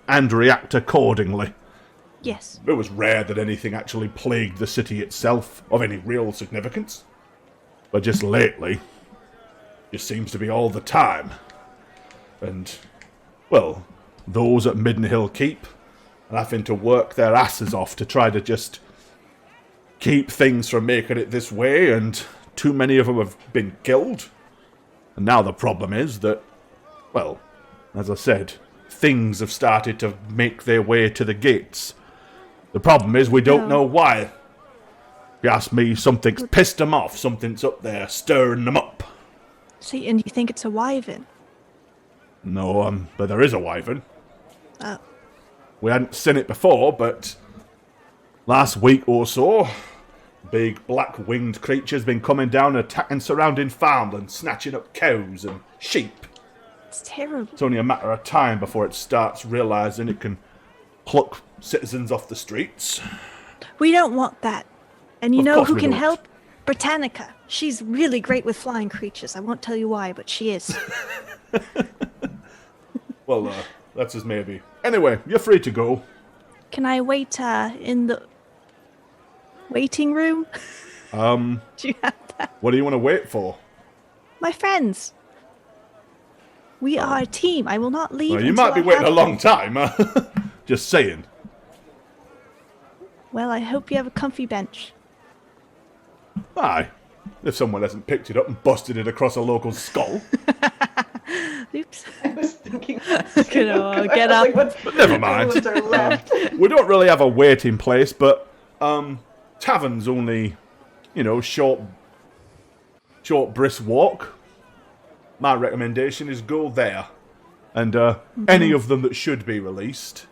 Speaker 1: and react accordingly.
Speaker 3: Yes.
Speaker 1: It was rare that anything actually plagued the city itself of any real significance. But just lately, it seems to be all the time. And, well, those at Middenhill Keep are having to work their asses off to try to just keep things from making it this way, and too many of them have been killed. And now the problem is that, well, as I said, things have started to make their way to the gates. The problem is we don't know why. If you ask me, something's pissed them off. Something's up there stirring them up.
Speaker 3: See, and you think it's a wyvern?
Speaker 1: No, but there is a wyvern.
Speaker 3: Oh.
Speaker 1: We hadn't seen it before, but last week or so, big black-winged creature's been coming down and attacking surrounding farmland, snatching up cows and sheep.
Speaker 3: It's terrible.
Speaker 1: It's only a matter of time before it starts realising it can pluck citizens off the streets.
Speaker 3: We don't want that. And you
Speaker 1: Of
Speaker 3: know
Speaker 1: course
Speaker 3: who
Speaker 1: we
Speaker 3: can
Speaker 1: don't.
Speaker 3: help? Britannica. She's really great with flying creatures. I won't tell you why, but she is.
Speaker 1: Well, that's as maybe. Anyway, you're free to go.
Speaker 3: Can I wait in the waiting room? Do you have that?
Speaker 1: What do you want to wait for?
Speaker 3: My friends. We are a team. I will not leave.
Speaker 1: Well, you
Speaker 3: until
Speaker 1: might be
Speaker 3: I
Speaker 1: waiting a
Speaker 3: have-
Speaker 1: long time. Just saying.
Speaker 3: Well, I hope you have a comfy bench.
Speaker 1: Aye. If someone hasn't picked it up and busted it across a local skull.
Speaker 3: Oops.
Speaker 4: I was thinking.
Speaker 3: Gonna get up.
Speaker 1: But never mind.
Speaker 4: Are left.
Speaker 1: We don't really have a waiting place, but tavern's only, short brisk walk. My recommendation is go there. And any of them that should be released,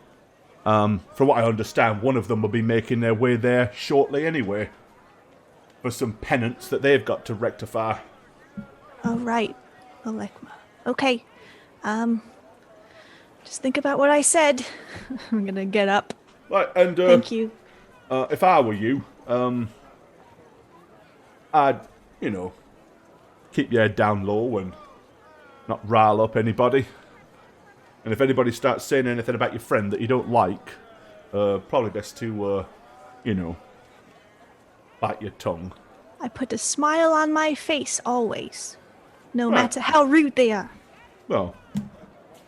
Speaker 1: from what I understand, one of them will be making their way there shortly anyway. For some penance that they've got to rectify.
Speaker 3: Oh, right. Alekma. Okay. Just think about what I said. I'm gonna get up.
Speaker 1: Right, and
Speaker 3: Thank you.
Speaker 1: if I were you, I'd, keep your head down low and not rile up anybody. And if anybody starts saying anything about your friend that you don't like, probably best to, bite your tongue.
Speaker 3: I put a smile on my face always, no
Speaker 1: Right.
Speaker 3: matter how rude they are.
Speaker 1: Well,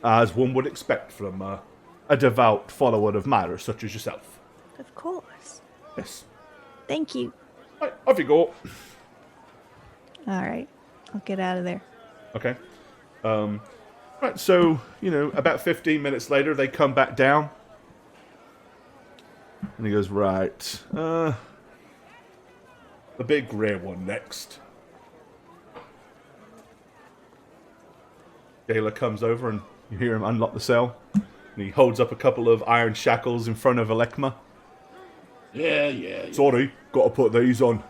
Speaker 1: as one would expect from a devout follower of Myra such as yourself.
Speaker 3: Of course.
Speaker 1: Yes.
Speaker 3: Thank you.
Speaker 1: Right, off you go.
Speaker 3: All right. I'll get out of there.
Speaker 1: Okay. Right, so, about 15 minutes later, they come back down. And he goes, right, the big grey one next. Gala comes over and you hear him unlock the cell. And he holds up a couple of iron shackles in front of Alekma.
Speaker 5: Yeah.
Speaker 1: Sorry, got to put these on.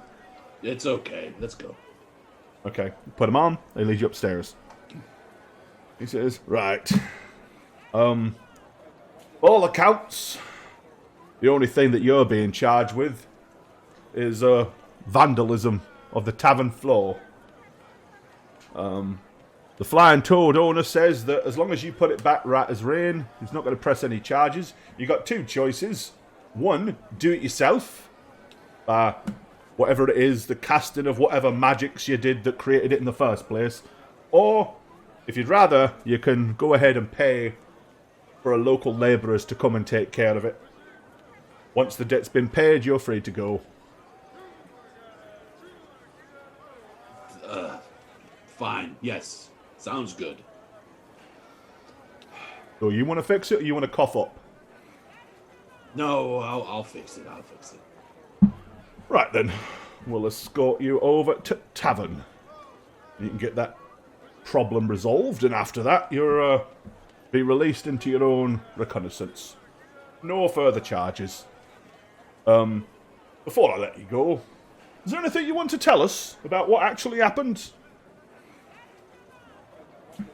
Speaker 5: It's okay. Let's go.
Speaker 1: Okay, put him on. They lead you upstairs. He says, right. All accounts, the only thing that you're being charged with is vandalism of the tavern floor. The Flying Toad owner says that as long as you put it back right as rain, he's not going to press any charges. You got two choices. One, do it yourself. Whatever it is, the casting of whatever magics you did that created it in the first place. Or, if you'd rather, you can go ahead and pay for a local labourers to come and take care of it. Once the debt's been paid, you're free to go.
Speaker 5: Fine. Yes. Sounds good.
Speaker 1: So you want to fix it, or you want to cough up?
Speaker 5: No, I'll fix it. I'll fix it.
Speaker 1: Right then, we'll escort you over to tavern. You can get that problem resolved, and after that, you'll be released into your own reconnaissance. No further charges. Before I let you go, is there anything you want to tell us about what actually happened?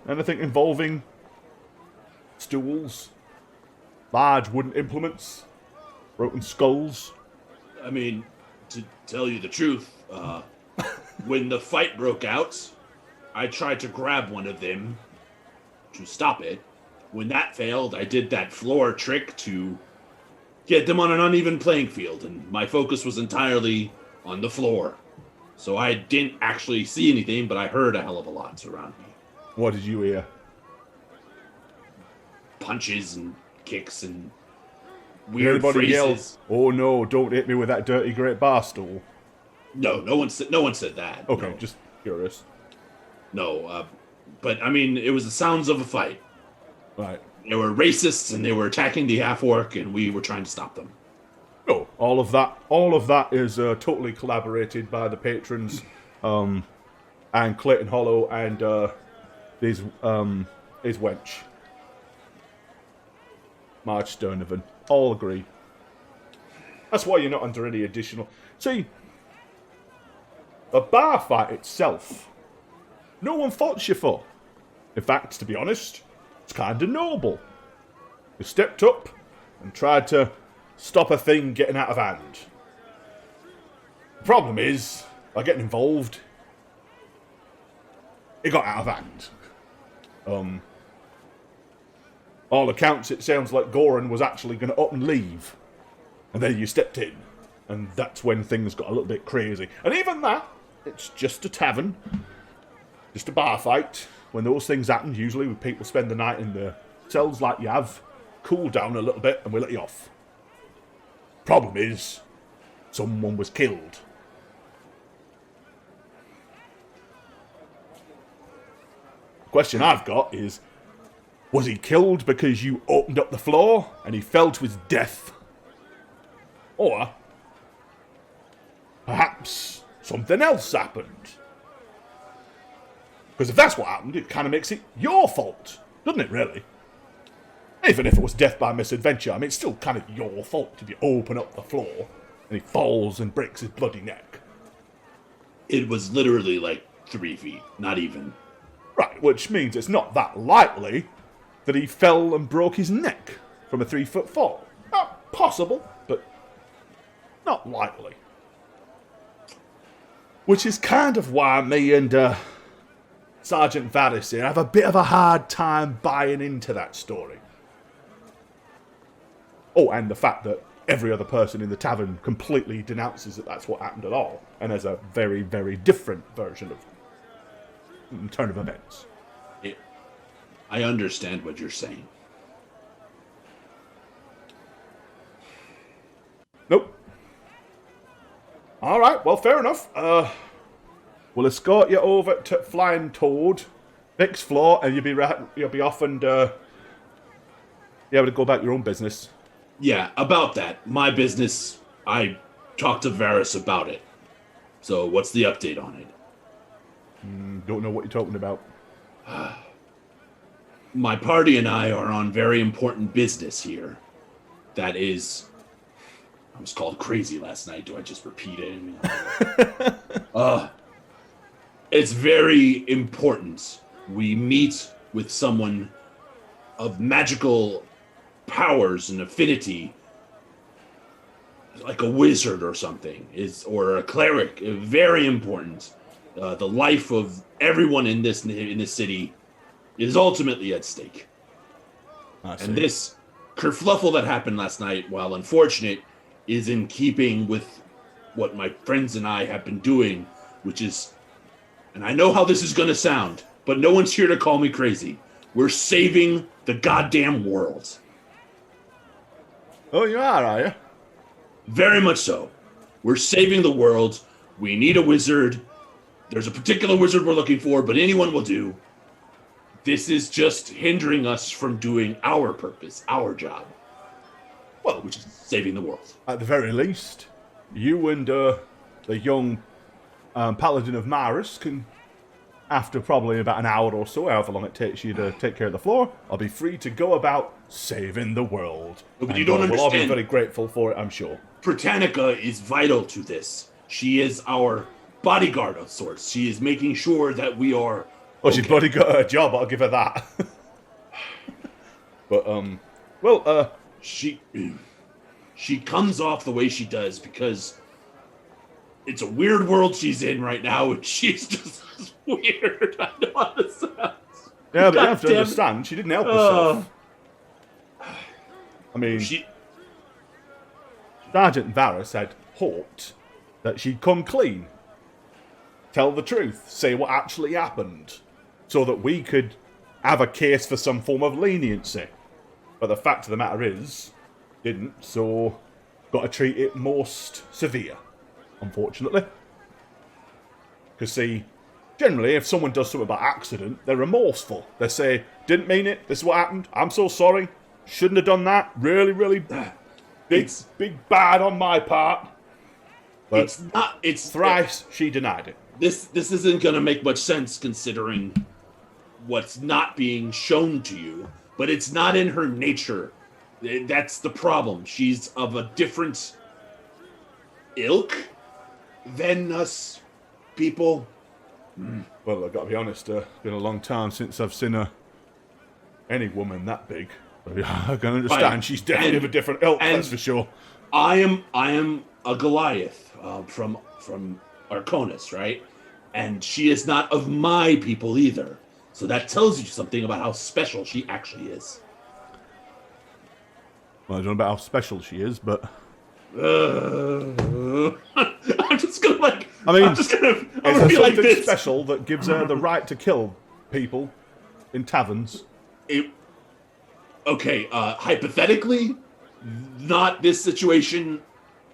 Speaker 1: Anything involving stools, large wooden implements, broken skulls?
Speaker 5: I mean, to tell you the truth, when the fight broke out, I tried to grab one of them to stop it. When that failed, I did that floor trick to get them on an uneven playing field, and my focus was entirely on the floor. So I didn't actually see anything, but I heard a hell of a lot around me.
Speaker 1: What did you hear?
Speaker 5: Punches and kicks and weird
Speaker 1: Everybody
Speaker 5: phrases.
Speaker 1: yelled, "Oh no, don't hit me with that dirty great bar stool."
Speaker 5: No one said that.
Speaker 1: Okay,
Speaker 5: No.
Speaker 1: just curious.
Speaker 5: No, but I mean, it was the sounds of a fight.
Speaker 1: Right.
Speaker 5: They were racists and they were attacking the half-orc, and we were trying to stop them.
Speaker 1: No, all of that is totally collaborated by the patrons, and Clayton Hollow and his wench, Marge Sturnivan. All agree. That's why you're not under any additional. See, the bar fight itself, no one faults you for. In fact, to be honest, it's kind of noble. You stepped up and tried to stop a thing getting out of hand. The problem is, by getting involved, it got out of hand. All accounts, it sounds like Goran was actually going to up and leave. And then you stepped in. And that's when things got a little bit crazy. And even that, it's just a tavern. Just a bar fight. When those things happen, usually people spend the night in the cells like you have, cool down a little bit, and we let you off. Problem is, someone was killed. The question I've got is, was he killed because you opened up the floor and he fell to his death? Or perhaps something else happened? Because if that's what happened, it kind of makes it your fault, doesn't it, really? Even if it was death by misadventure, I mean, it's still kind of your fault if you open up the floor and he falls and breaks his bloody neck.
Speaker 5: It was literally like 3 feet, not even.
Speaker 1: Right, which means it's not that likely that he fell and broke his neck from a 3-foot fall. Not possible, but not likely. Which is kind of why me and Sergeant Varys here have a bit of a hard time buying into that story. Oh, and the fact that every other person in the tavern completely denounces that that's what happened at all, and has a very, very different version of turn of events.
Speaker 5: I understand what you're saying.
Speaker 1: Nope. All right, well, fair enough. We'll escort you over to Flying Toad, next floor, and you'll be off and be able to go about your own business.
Speaker 5: Yeah, about that. My business, I talked to Varys about it. So what's the update on it?
Speaker 1: Don't know what you're talking about.
Speaker 5: My party and I are on very important business here. That is, I was called crazy last night. Do I just repeat it? It's very important. We meet with someone of magical powers and affinity, like a wizard or something, or a cleric. Very important. The life of everyone in this city is ultimately at stake. And this kerfluffle that happened last night, while unfortunate, is in keeping with what my friends and I have been doing, which is, and I know how this is going to sound, but no one's here to call me crazy. We're saving the goddamn world.
Speaker 1: Oh, you are you?
Speaker 5: Very much so. We're saving the world. We need a wizard. There's a particular wizard we're looking for, but anyone will do. This is just hindering us from doing our purpose, our job. Well, which is saving the world.
Speaker 1: At the very least, you and the young paladin of Maris can, after probably about an hour or so, however long it takes you to take care of the floor, I'll be free to go about saving the world.
Speaker 5: But you don't
Speaker 1: We'll all be
Speaker 5: understand.
Speaker 1: very grateful for it, I'm sure.
Speaker 5: Britannica is vital to this. She is our bodyguard of sorts. She is making sure that we are...
Speaker 1: Oh, she's bloody got her job, I'll give her that. But,
Speaker 5: She comes off the way she does because it's a weird world she's in right now, and she's just weird. I know how this sounds.
Speaker 1: yeah, but you have to understand, she didn't help herself. I mean, Sergeant Varus had hoped that she'd come clean, tell the truth, say what actually happened, so that we could have a case for some form of leniency. But the fact of the matter is, didn't, so got to treat it most severe, unfortunately. Because, see, generally, if someone does something by accident, they're remorseful. They say, didn't mean it, this is what happened, I'm so sorry, shouldn't have done that, really, really big bad on my part. But
Speaker 5: it's
Speaker 1: thrice she denied it.
Speaker 5: This isn't going to make much sense considering what's not being shown to you, but it's not in her nature. That's the problem. She's of a different ilk than us people.
Speaker 1: Well, I've got to be honest, it's been a long time since I've seen any woman that big. I can understand
Speaker 5: Right.
Speaker 1: she's definitely of a different ilk, that's for sure.
Speaker 5: I am a Goliath from Arconis, right? And she is not of my people either. So that tells you something about how special she actually is.
Speaker 1: Well, I don't know about how special she is, but...
Speaker 5: I'm just gonna like...
Speaker 1: I mean,
Speaker 5: I'm
Speaker 1: is
Speaker 5: gonna
Speaker 1: there
Speaker 5: be
Speaker 1: something
Speaker 5: like this.
Speaker 1: special that gives her the right to kill people in taverns?
Speaker 5: Hypothetically, not this situation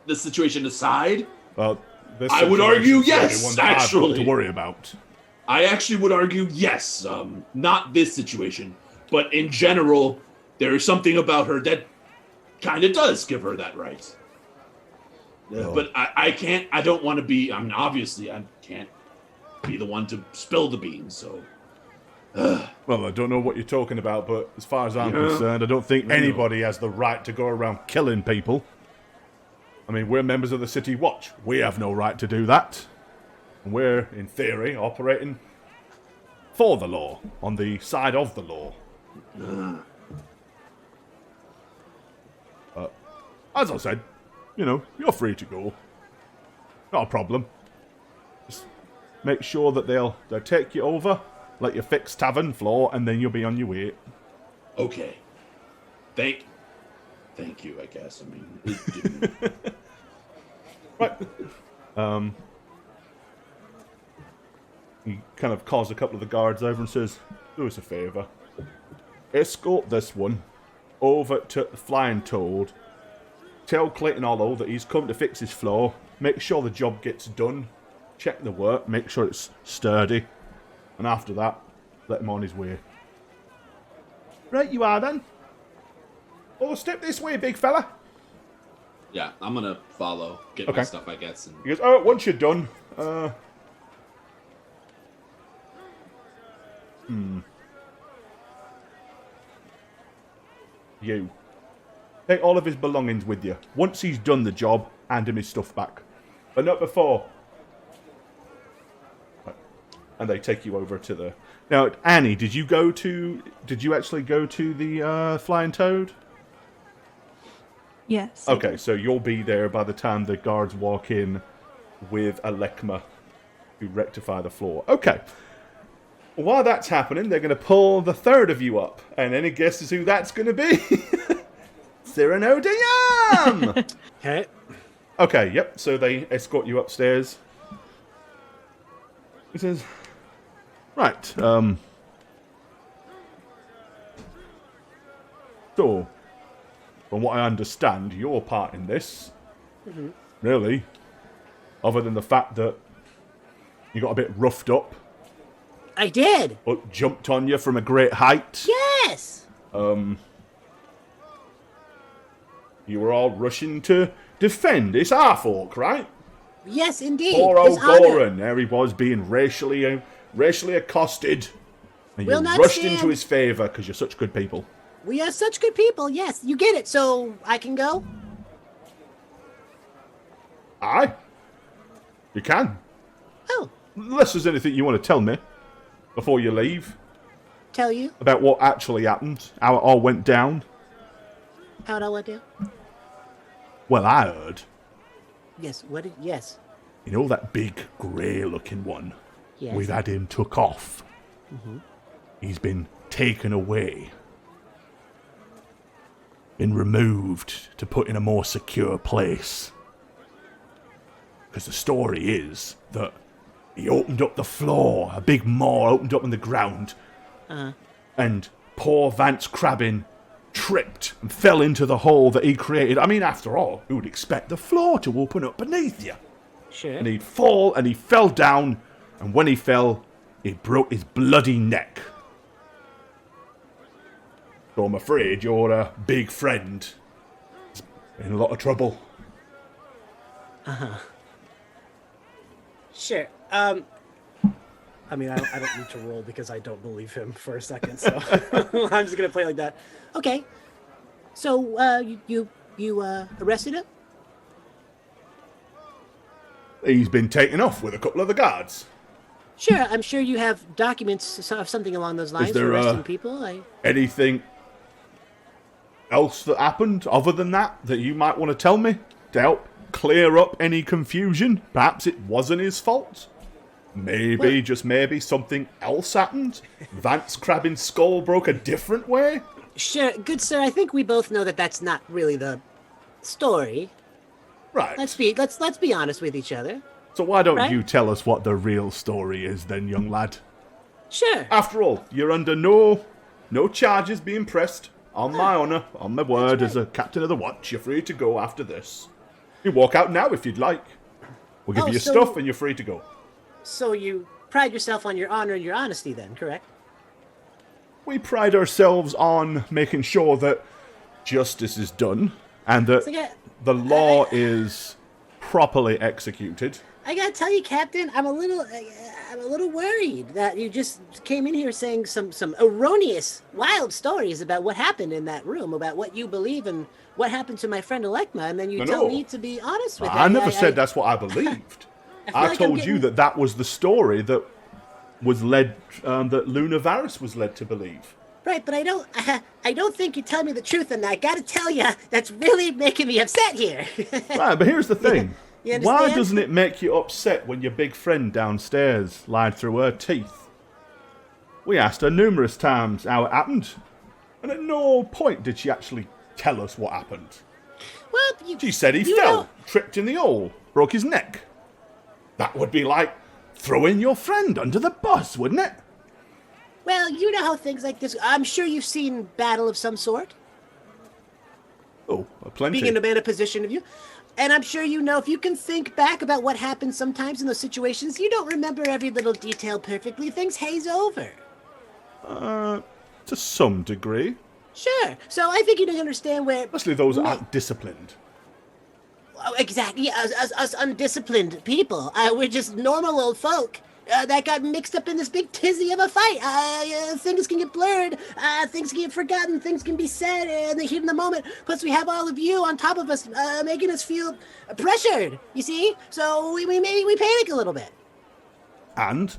Speaker 5: aside,
Speaker 1: Well, this
Speaker 5: I would argue
Speaker 1: situation's the only
Speaker 5: yes,
Speaker 1: one that I've got
Speaker 5: actually.
Speaker 1: to worry about.
Speaker 5: I actually would argue yes. Not this situation, but in general, there is something about her that kind of does give her that right. But I can't. I don't want to be. I mean, obviously, I can't be the one to spill the beans. So.
Speaker 1: Well, I don't know what you're talking about, but as far as I'm concerned, I don't think anybody has the right to go around killing people. I mean, we're members of the City Watch. We have no right to do that. And we're, in theory, operating for the law, on the side of the law. As I said, you're free to go. Not a problem. Just make sure that they'll take you over, let you fix tavern floor, and then you'll be on your way.
Speaker 5: Okay. Thank you, I guess. I mean, it didn't...
Speaker 1: Right. He kind of calls a couple of the guards over and says, do us a favour. Escort this one over to the Flying Toad. Tell Clayton Hollow that he's come to fix his floor. Make sure the job gets done. Check the work. Make sure it's sturdy. And after that, let him on his way. Right, you are then. Oh, step this way, big fella.
Speaker 5: Yeah, I'm gonna follow, get my
Speaker 1: Okay.
Speaker 5: stuff, I guess. And...
Speaker 1: He goes, oh, once you're done, You. Take all of his belongings with you. Once he's done the job, hand him his stuff back. But not before. Right. And they take you over to the... Now, Annie, did you actually go to the Flying Toad?
Speaker 3: Yes.
Speaker 1: Okay, so you'll be there by the time the guards walk in with Alekma to rectify the floor. Okay. While that's happening, they're going to pull the third of you up. And any guesses who that's going to be? Cyrano Diam!
Speaker 2: Okay.
Speaker 1: Okay, yep. So they escort you upstairs. He says, right, so, from what I understand, your part in this, really, other than the fact that you got a bit roughed up,
Speaker 6: I did.
Speaker 1: but jumped on you from a great height.
Speaker 6: Yes.
Speaker 1: You were all rushing to defend this Arfolk, right?
Speaker 6: Yes, indeed.
Speaker 1: Poor old
Speaker 6: His honor.
Speaker 1: Goran, there he was being racially accosted. And
Speaker 6: Will
Speaker 1: you
Speaker 6: not
Speaker 1: rushed
Speaker 6: stand.
Speaker 1: into his favour because you're such good people.
Speaker 6: We are such good people. Yes, you get it. So I can go.
Speaker 1: Aye. You can.
Speaker 6: Oh,
Speaker 1: Unless there's anything you want to tell me before you leave
Speaker 6: tell you
Speaker 1: about what actually happened, how it all went down.
Speaker 6: how it all went down.
Speaker 1: Well, I heard,
Speaker 6: Yes. What did? Yes.
Speaker 1: you know, that big grey-looking one.
Speaker 6: Yes.
Speaker 1: We've had him took off. He's been taken away. Been removed to put in a more secure place. Because the story is that he opened up the floor, a big maw opened up in the ground, and poor Vance Crabbin tripped and fell into the hole that he created. I mean, after all, who would expect the floor to open up beneath you?
Speaker 6: Sure.
Speaker 1: And he'd fall, and he fell down, and when he fell, he broke his bloody neck. So I'm afraid your big friend is in a lot of trouble.
Speaker 6: Sure. I mean, I don't need to roll because I don't believe him for a second, so I'm just gonna play like that. Okay. So, you arrested him?
Speaker 1: He's been taken off with a couple of the guards.
Speaker 6: Sure. I'm sure you have documents of something along those lines
Speaker 1: there,
Speaker 6: for arresting people.
Speaker 1: Anything else that happened other than that you might want to tell me to help clear up any confusion? Perhaps it wasn't his fault. Maybe, just maybe, something else happened. Vance Crabbin's skull broke a different way.
Speaker 6: Sure, good sir. I think we both know that that's not really the story.
Speaker 1: Right.
Speaker 6: Let's be honest with each other.
Speaker 1: So why don't
Speaker 6: right?
Speaker 1: you tell us what the real story is then, young lad?
Speaker 6: Sure.
Speaker 1: After all, you're under no charges being pressed. On my honour, on my word,
Speaker 6: right.
Speaker 1: as a captain of the watch, you're free to go after this. You walk out now if you'd like. We'll give you your stuff and you're free to go.
Speaker 6: So you pride yourself on your honor and your honesty then, correct?
Speaker 1: We pride ourselves on making sure that justice is done and that the law is properly executed.
Speaker 6: I gotta tell you, Captain, I'm a little worried that you just came in here saying some erroneous, wild stories about what happened in that room, about what you believe and what happened to my friend Alekma, and then you tell me to be honest with you.
Speaker 1: I never said that's what I believed. I
Speaker 6: like
Speaker 1: told you that was the story that was led, that Luna Varys was led to believe.
Speaker 6: Right, but I don't think you're telling me the truth, and I gotta tell you, that's really making me upset here.
Speaker 1: Right, but here's the thing.
Speaker 6: You
Speaker 1: Why
Speaker 6: understand?
Speaker 1: doesn't it make you upset when your big friend downstairs lied through her teeth? We asked her numerous times how it happened, and at no point did she actually tell us what happened.
Speaker 6: Well,
Speaker 1: She said he fell, tripped in the hole, broke his neck. That would be like throwing your friend under the bus, wouldn't it?
Speaker 6: Well, you know how things like this. I'm sure you've seen battle of some sort.
Speaker 1: Oh, plenty.
Speaker 6: Being in a man of position of you. And I'm sure you know if you can think back about what happens sometimes in those situations, you don't remember every little detail perfectly. Things haze over.
Speaker 1: To some degree.
Speaker 6: Sure. So I think you don't understand where.
Speaker 1: Especially those that aren't disciplined.
Speaker 6: Oh, exactly. Us undisciplined people. We're just normal old folk. that got mixed up in this big tizzy of a fight. Things can get blurred, things can get forgotten, things can be said in the heat of the moment. Plus, we have all of you on top of us, making us feel pressured. You see, so we panic a little bit.
Speaker 1: And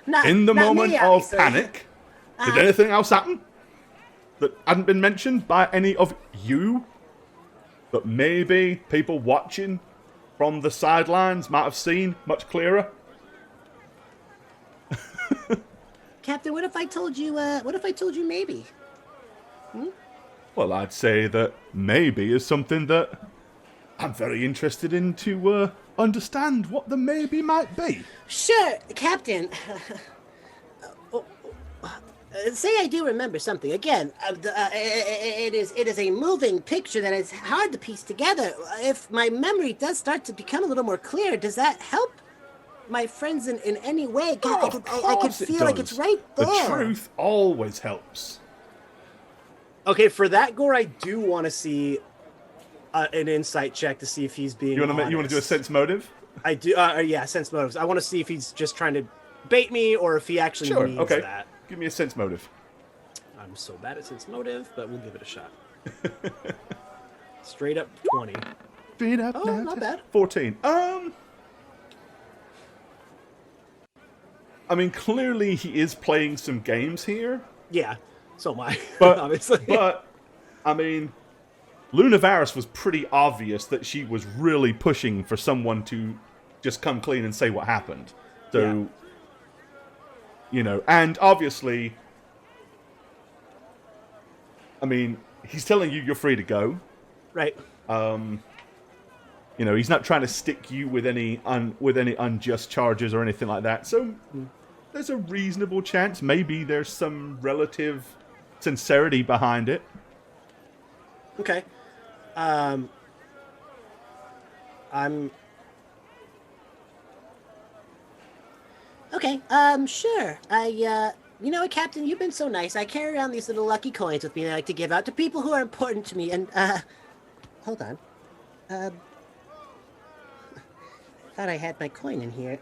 Speaker 6: Not
Speaker 1: in the
Speaker 6: not
Speaker 1: moment
Speaker 6: me,
Speaker 1: of
Speaker 6: obviously.
Speaker 1: panic, did anything else happen that hadn't been mentioned by any of you? That maybe people watching from the sidelines might have seen much clearer?
Speaker 6: Captain, what if I told you? What if I told you maybe?
Speaker 1: Well, I'd say that maybe is something that I'm very interested in to understand what the maybe might be.
Speaker 6: Sure, Captain. Say I do remember something. Again, it is a moving picture that is hard to piece together. If my memory does start to become a little more clear, does that help my friends in any way?
Speaker 1: Oh,
Speaker 6: I could feel like it's right there.
Speaker 1: The truth always helps.
Speaker 2: Okay, for that gore, I do want to see an insight check to see if he's being.
Speaker 1: You want to do a sense motive?
Speaker 2: I do. Yeah, sense motives. I want to see if he's just trying to bait me or if he actually
Speaker 1: Sure.
Speaker 2: means
Speaker 1: Okay.
Speaker 2: that.
Speaker 1: Give me a sense motive.
Speaker 2: I'm so bad at sense motive, but we'll give it a shot. Straight up 20.
Speaker 1: Straight up.
Speaker 2: Oh, not bad.
Speaker 1: 14. I mean, clearly he is playing some games here.
Speaker 2: Yeah, so am I.
Speaker 1: But,
Speaker 2: obviously.
Speaker 1: But, I mean, Luna Varys was pretty obvious that she was really pushing for someone to just come clean and say what happened. So,
Speaker 2: Yeah.
Speaker 1: you know, and obviously, I mean, he's telling you you're free to go.
Speaker 2: Right.
Speaker 1: You know, he's not trying to stick you with any unjust charges or anything like that. So, there's a reasonable chance maybe there's some relative sincerity behind it.
Speaker 2: Okay. I'm.
Speaker 6: Okay, sure. You know what, Captain, you've been so nice. I carry around these little lucky coins with me that I like to give out to people who are important to me. And, hold on. Thought I had my coin in here.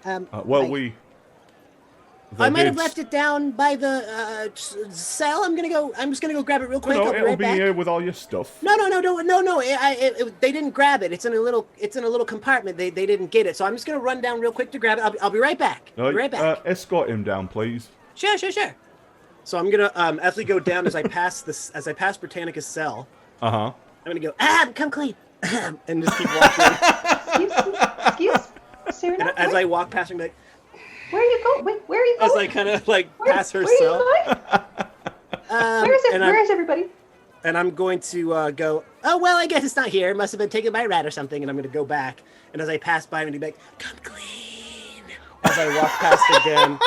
Speaker 6: I might have left it down by the cell. I'm just gonna go grab it real quick.
Speaker 1: No,
Speaker 6: I'll be
Speaker 1: it'll
Speaker 6: right
Speaker 1: be
Speaker 6: back.
Speaker 1: here with all your stuff.
Speaker 6: No. They didn't grab it. It's in a little compartment. They didn't get it. So I'm just gonna run down real quick to grab it. I'll be right back. Be right back.
Speaker 1: Escort him down, please.
Speaker 6: Sure.
Speaker 2: So I'm gonna actually go down as I pass Britannica's cell.
Speaker 1: Uh-huh.
Speaker 2: I'm gonna go
Speaker 6: Come clean.
Speaker 2: and just keep walking.
Speaker 4: Excuse, Serena.
Speaker 2: And as I walk past her, I'm like,
Speaker 4: Where are you going? Wait, where are you going?
Speaker 2: as I kind of like pass her
Speaker 4: where
Speaker 2: cell.
Speaker 4: Are you going? Where is everybody?
Speaker 2: And I'm going to go,
Speaker 6: Oh well, I guess it's not here. It must have been taken by a rat or something. And I'm gonna go back.
Speaker 2: and as I pass by, I'm gonna be like,
Speaker 6: Come clean.
Speaker 2: as I walk past again,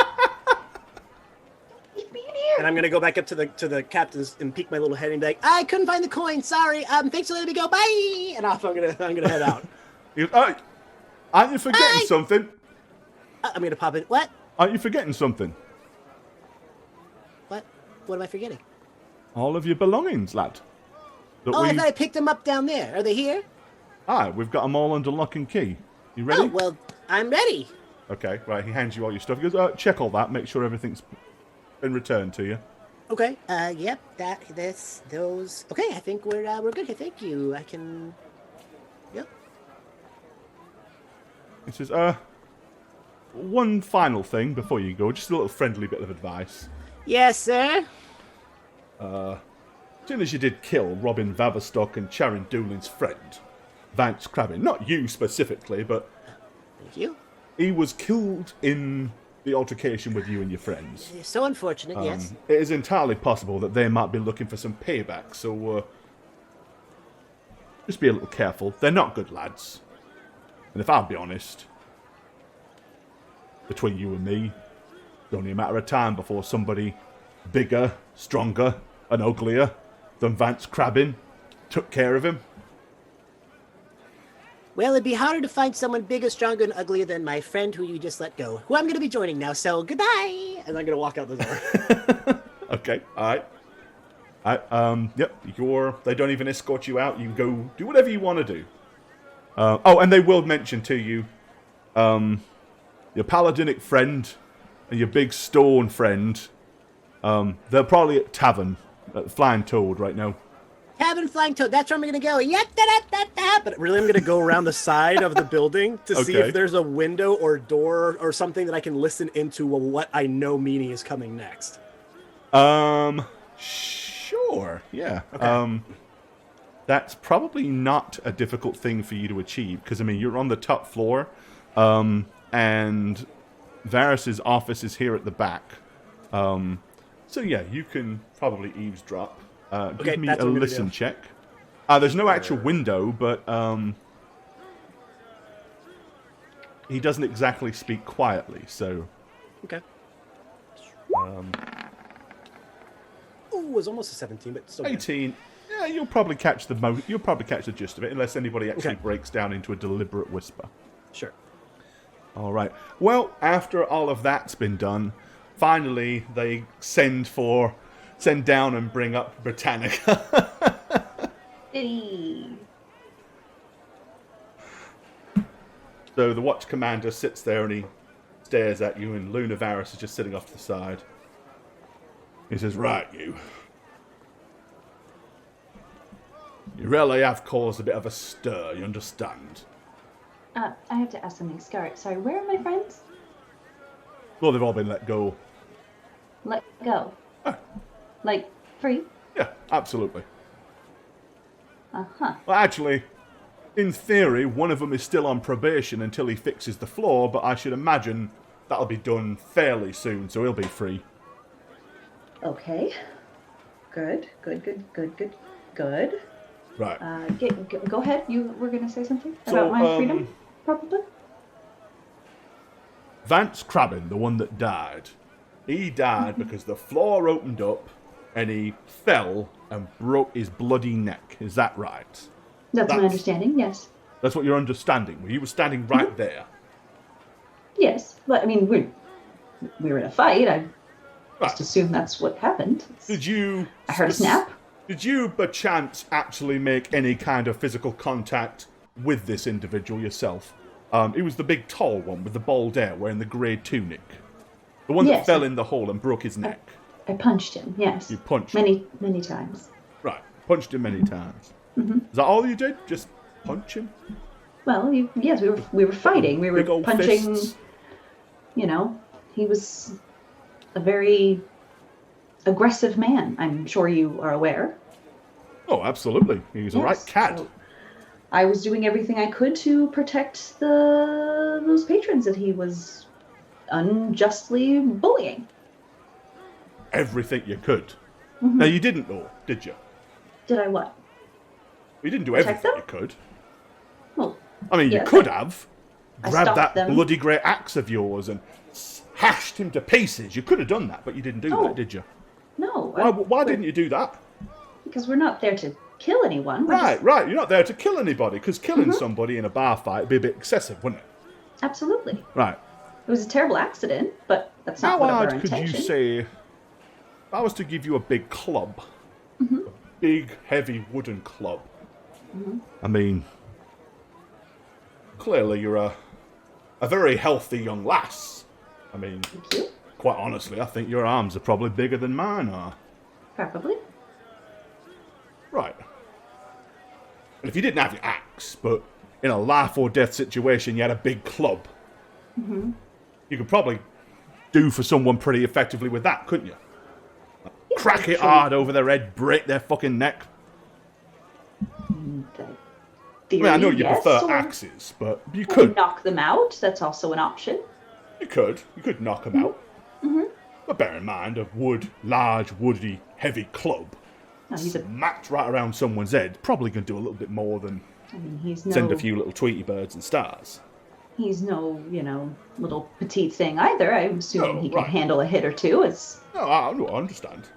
Speaker 4: Leave me in here.
Speaker 2: and I'm gonna go back up to the captains and peek my little head and be like,
Speaker 6: I couldn't find the coin. Sorry. Thanks for letting me go. Bye.
Speaker 2: and off I'm gonna head out.
Speaker 1: He goes, oh, aren't you forgetting
Speaker 6: Bye.
Speaker 1: something?
Speaker 6: I'm gonna pop in. What?
Speaker 1: Aren't you forgetting something?
Speaker 6: What? What am I forgetting?
Speaker 1: All of your belongings, lad. That
Speaker 6: Oh, I thought I picked them up down there. Are they here?
Speaker 1: we've got them all under lock and key. You ready?
Speaker 6: Oh well, I'm ready.
Speaker 1: Okay, right, he hands you all your stuff. He goes, check all that, make sure everything's been returned to you.
Speaker 6: Okay. Yep. Those. Okay. I think we're good here. Thank you. I can. Yep.
Speaker 1: He says, one final thing before you go, just a little friendly bit of advice.
Speaker 6: Yes, sir.
Speaker 1: As soon as you did kill Robin Vaverstock and Charon Doolin's friend, Vance Crabbin, not you specifically, but
Speaker 6: Thank you.
Speaker 1: he was killed in the altercation with you and your friends.
Speaker 6: It's so unfortunate. Yes.
Speaker 1: It is entirely possible that they might be looking for some payback, so just be a little careful. They're not good lads. And if I'll be honest, between you and me, it's only a matter of time before somebody bigger, stronger, and uglier than Vance Crabbin took care of him.
Speaker 6: Well, it'd be harder to find someone bigger, stronger, and uglier than my friend who you just let go, who I'm going to be joining now. So goodbye.
Speaker 2: and I'm gonna walk out the door.
Speaker 1: Okay, alright. Yep, they don't even escort you out. You can go do whatever you want to do. And they will mention to you, your paladinic friend and your big stone friend, they're probably at Tavern, at Flying Toad right now.
Speaker 6: Cabin Flying Toad, that's where I'm going to go. But really, I'm going to go around the side of the building to see
Speaker 1: Okay.
Speaker 6: if there's a window or door or something that I can listen into what I know meaning is coming next.
Speaker 1: Sure, yeah.
Speaker 6: Okay.
Speaker 1: That's probably not a difficult thing for you to achieve, because, I mean, you're on the top floor, and Varys's office is here at the back. So, yeah, you can probably eavesdrop. Give me
Speaker 6: that's
Speaker 1: a
Speaker 6: what I'm gonna
Speaker 1: listen
Speaker 6: do.
Speaker 1: check. There's no actual window, but he doesn't exactly speak quietly, so...
Speaker 6: Okay. Ooh, it was almost a 17, but still.
Speaker 1: 18. Yeah, you'll probably catch the gist of it, unless anybody actually breaks down into a deliberate whisper.
Speaker 6: Sure.
Speaker 1: All right. Well, after all of that's been done, finally they send down and bring up Britannica.
Speaker 4: Hey.
Speaker 1: So the watch commander sits there and he stares at you, and Luna Varys is just sitting off to the side. He says, "Right, you really have caused a bit of a stir, you understand?"
Speaker 4: I have to ask something. Sorry, where are my friends?
Speaker 1: Well, they've all been let go.
Speaker 4: Let go.
Speaker 1: Oh.
Speaker 4: Like, free?
Speaker 1: Yeah, absolutely.
Speaker 4: Uh-huh.
Speaker 1: Well, actually, in theory, one of them is still on probation until he fixes the floor, but I should imagine that'll be done fairly soon, so he'll be free.
Speaker 4: Okay. Good.
Speaker 1: Right.
Speaker 4: Go ahead. You were going to say something
Speaker 1: So,
Speaker 4: about my freedom, probably?
Speaker 1: Vance Crabbin, the one that died, he died because the floor opened up and he fell and broke his bloody neck. Is that right?
Speaker 4: That's my understanding, yes.
Speaker 1: That's what you're understanding. He was standing right there.
Speaker 4: Yes, but I mean, we were in a fight. I
Speaker 1: Right.
Speaker 4: just assume that's what happened.
Speaker 1: Did you...
Speaker 4: I heard a snap.
Speaker 1: Did you, perchance, actually make any kind of physical contact with this individual yourself? He was the big tall one with the bald hair wearing the grey tunic. The one that
Speaker 4: Yes.
Speaker 1: fell in the hole and broke his neck.
Speaker 4: I punched him, yes.
Speaker 1: You punched him.
Speaker 4: Many times.
Speaker 1: Right. Punched him many times. Is that all you did? Just punch him?
Speaker 4: Well, yes, we were fighting. We were
Speaker 1: Big old
Speaker 4: punching.
Speaker 1: fists?
Speaker 4: You know, he was a very aggressive man. I'm sure you are aware.
Speaker 1: Oh, absolutely. He was a right
Speaker 4: Yes,
Speaker 1: cat.
Speaker 4: so I was doing everything I could to protect those patrons that he was unjustly bullying.
Speaker 1: Everything you could. Now, you didn't know, did you?
Speaker 4: Did I what?
Speaker 1: You didn't do
Speaker 4: Protect
Speaker 1: everything
Speaker 4: them?
Speaker 1: you could.
Speaker 4: Well,
Speaker 1: I mean,
Speaker 4: yes,
Speaker 1: you could have.
Speaker 4: I
Speaker 1: Grabbed
Speaker 4: stopped
Speaker 1: that
Speaker 4: them.
Speaker 1: bloody great axe of yours and hashed him to pieces. You could have done that, but you didn't do
Speaker 4: No.
Speaker 1: that, did you?
Speaker 4: No.
Speaker 1: Why didn't you do that?
Speaker 4: Because we're not there to kill anyone. We're
Speaker 1: Right,
Speaker 4: just-
Speaker 1: right. You're not there to kill anybody, because killing somebody in a bar fight would be a bit excessive, wouldn't it?
Speaker 4: Absolutely.
Speaker 1: Right.
Speaker 4: It was a terrible accident, but that's not
Speaker 1: How
Speaker 4: what our
Speaker 1: hard could
Speaker 4: intention.
Speaker 1: you say, if I was to give you a big club, a big, heavy wooden club, I mean, clearly you're a very healthy young lass. I mean,
Speaker 4: Thank you.
Speaker 1: quite honestly, I think your arms are probably bigger than mine are.
Speaker 4: Probably.
Speaker 1: Right. And if you didn't have your axe, but in a life or death situation you had a big club, you could probably do for someone pretty effectively with that, couldn't you?
Speaker 4: Yeah,
Speaker 1: Crack it
Speaker 4: sure.
Speaker 1: hard over their head, break their fucking neck. I mean, I know you
Speaker 4: Theory, yes,
Speaker 1: prefer
Speaker 4: or
Speaker 1: axes, but you
Speaker 4: we
Speaker 1: could.
Speaker 4: knock them out. That's also an option.
Speaker 1: You could knock them out. But bear in mind, a large, woody, heavy club
Speaker 4: No, he's a.
Speaker 1: smacked right around someone's head probably can do a little bit more than
Speaker 4: I mean, he's no.
Speaker 1: send a few little Tweety birds and stars.
Speaker 4: He's no, little petite thing either. I'm assuming
Speaker 1: No,
Speaker 4: he can
Speaker 1: right.
Speaker 4: handle a hit or two. It's.
Speaker 1: No, I understand.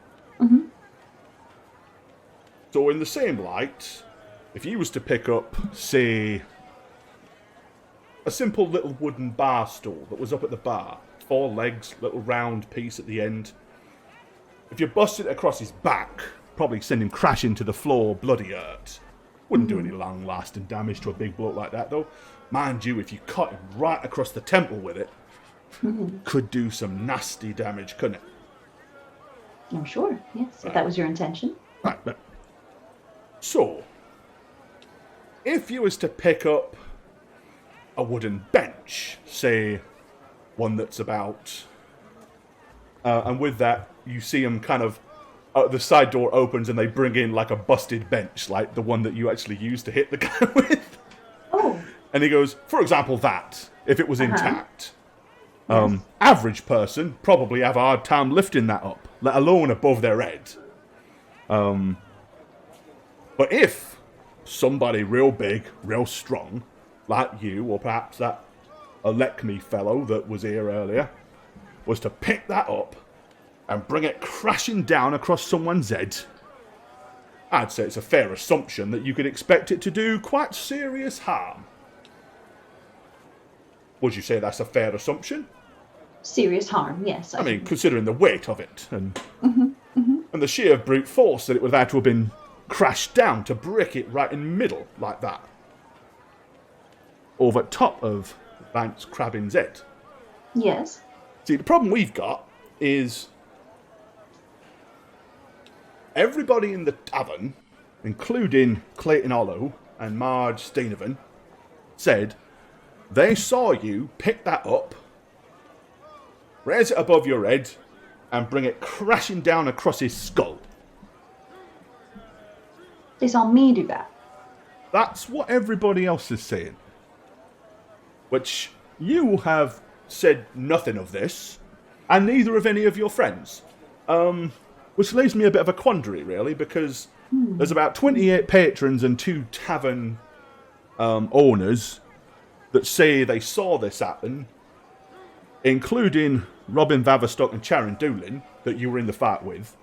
Speaker 1: So in the same light, if you was to pick up, say, a simple little wooden bar stool that was up at the bar, 4 legs, little round piece at the end, if you busted it across his back, probably send him crashing to the floor, bloody hurt. Wouldn't do any long-lasting damage to a big bloke like that, though. Mind you, if you cut him right across the temple with it, could do some nasty damage, couldn't it?
Speaker 4: I'm sure, yes, if that was your intention.
Speaker 1: Right, but so if you was to pick up a wooden bench, say one that's about, and with that you see them kind of, the side door opens and they bring in like a busted bench, like the one that you actually used to hit the guy with.
Speaker 4: Oh.
Speaker 1: And he goes, for example, that, if it was intact,
Speaker 4: Yes.
Speaker 1: average person probably have a hard time lifting that up, let alone above their head. But if somebody real big, real strong, like you, or perhaps that Alekmi fellow that was here earlier, was to pick that up and bring it crashing down across someone's head, I'd say it's a fair assumption that you could expect it to do quite serious harm. Would you say that's a fair assumption?
Speaker 4: Serious harm, yes.
Speaker 1: I mean, considering the weight of it, and the sheer brute force that it would have had to have been crashed down to brick it right in the middle, like that. Over top of Vance Crabbin's head.
Speaker 4: Yes.
Speaker 1: See, the problem we've got is everybody in the tavern, including Clayton Hollow and Marge Steenavan, said they saw you pick that up, raise it above your head, and bring it crashing down across his skull.
Speaker 4: They saw me do that.
Speaker 1: That's what everybody else is saying. Which you have said nothing of this, and neither have any of your friends. Which leaves me a bit of a quandary, really, because there's about 28 patrons and 2 tavern owners that say they saw this happen, including Robin Vaverstock and Charon Doolin, that you were in the fight with.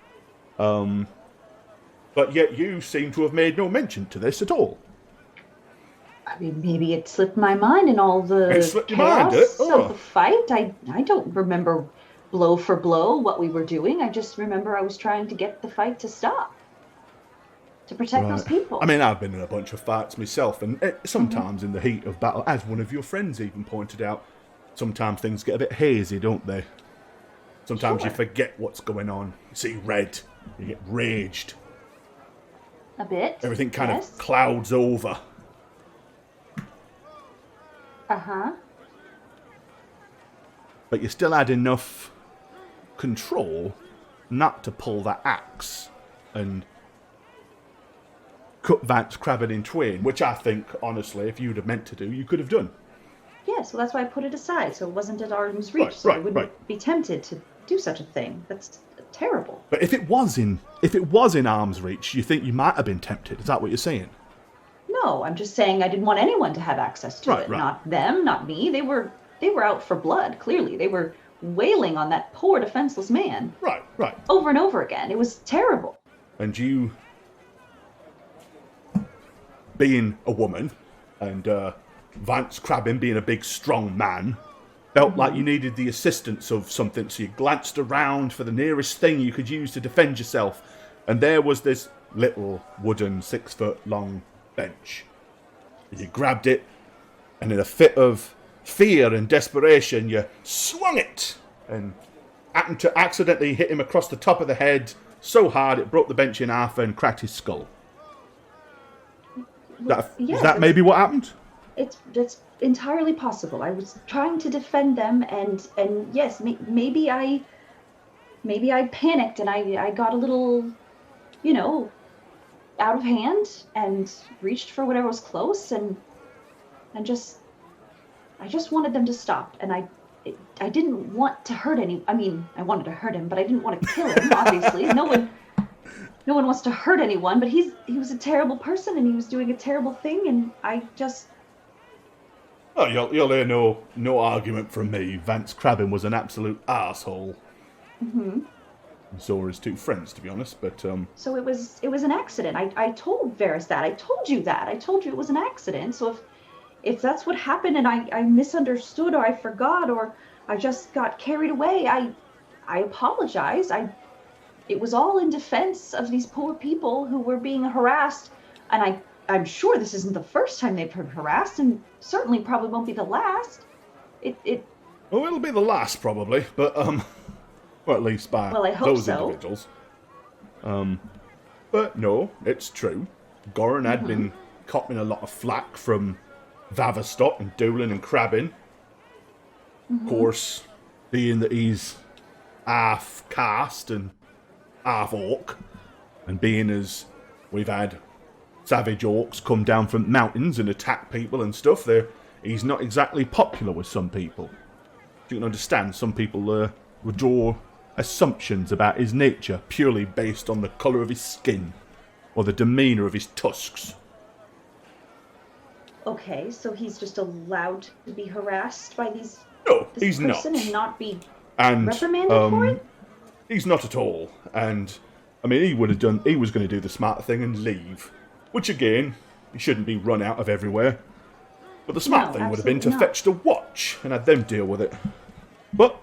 Speaker 1: But yet you seem to have made no mention to this at all.
Speaker 4: I mean, maybe it slipped my mind in all the
Speaker 1: It slipped your mind,
Speaker 4: chaos
Speaker 1: Oh.
Speaker 4: of the fight. I don't remember blow for blow what we were doing. I just remember I was trying to get the fight to stop. To protect those people.
Speaker 1: I mean, I've been in a bunch of fights myself, and sometimes in the heat of battle, as one of your friends even pointed out, sometimes things get a bit hazy, don't they? Sometimes you
Speaker 4: Sure.
Speaker 1: forget what's going on. You see red, you get raged.
Speaker 4: A bit.
Speaker 1: Everything kind
Speaker 4: yes.
Speaker 1: of clouds over.
Speaker 4: Uh-huh.
Speaker 1: But you still had enough control not to pull that axe and cut Vance Crabbin in twain, which I think, honestly, if you'd have meant to do, you could have done.
Speaker 4: Yes, well, that's why I put it aside, so it wasn't at arm's reach,
Speaker 1: Right,
Speaker 4: so I
Speaker 1: right,
Speaker 4: wouldn't
Speaker 1: right.
Speaker 4: be tempted to do such a thing. That's terrible.
Speaker 1: But if it was in arm's reach, you think you might have been tempted. Is that what you're saying?
Speaker 4: No, I'm just saying I didn't want anyone to have access to
Speaker 1: Right,
Speaker 4: it.
Speaker 1: right.
Speaker 4: Not them, not me. They were out for blood, clearly. They were wailing on that poor defenseless man
Speaker 1: Right, right.
Speaker 4: over and over again. It was terrible.
Speaker 1: And you, being a woman, and Vance Crabbin being a big, strong man, felt like you needed the assistance of something, so you glanced around for the nearest thing you could use to defend yourself, and there was this little wooden 6-foot-long bench. And you grabbed it, and in a fit of fear and desperation, you swung it, and happened to accidentally hit him across the top of the head so hard it broke the bench in half and cracked his skull.
Speaker 4: Yes,
Speaker 1: Is that maybe what happened?
Speaker 4: It's entirely possible. I was trying to defend them, and yes, maybe I panicked and I got a little, out of hand and reached for whatever was close, and I just wanted them to stop, and I didn't want to hurt any. I mean, I wanted to hurt him, but I didn't want to kill him. Obviously, no one wants to hurt anyone, but he was a terrible person and he was doing a terrible thing, and I just.
Speaker 1: Oh, you'll hear no argument from me. Vance Crabbin was an absolute arsehole.
Speaker 4: Mm-hmm.
Speaker 1: And so were his 2 friends, to be honest. But
Speaker 4: So it was an accident. I told Varys that. I told you that. I told you it was an accident. So if that's what happened and I misunderstood or I forgot or I just got carried away, I apologize. It was all in defense of these poor people who were being harassed, and I'm sure this isn't the first time they've been harassed, and certainly probably won't be the last.
Speaker 1: Well, it'll be the last, probably, but, or at least by
Speaker 4: Well, I hope
Speaker 1: those
Speaker 4: so.
Speaker 1: individuals. But no, it's true. Goran had been copping a lot of flack from Vaverstock and Doolin and Crabbin. Of course, being that he's half caste and half orc, and being as we've had savage orcs come down from mountains and attack people and stuff, he's not exactly popular with some people. You can understand some people would draw assumptions about his nature purely based on the colour of his skin or the demeanour of his tusks.
Speaker 4: Okay, so he's just allowed to be harassed by this
Speaker 1: he's
Speaker 4: person
Speaker 1: not.
Speaker 4: and not be
Speaker 1: And
Speaker 4: reprimanded for it?
Speaker 1: he's not at all. And I mean, he was going to do the smart thing and leave, which again, he shouldn't be run out of everywhere. But the smart thing would have been to
Speaker 4: absolutely
Speaker 1: fetch the watch and have them deal with it. But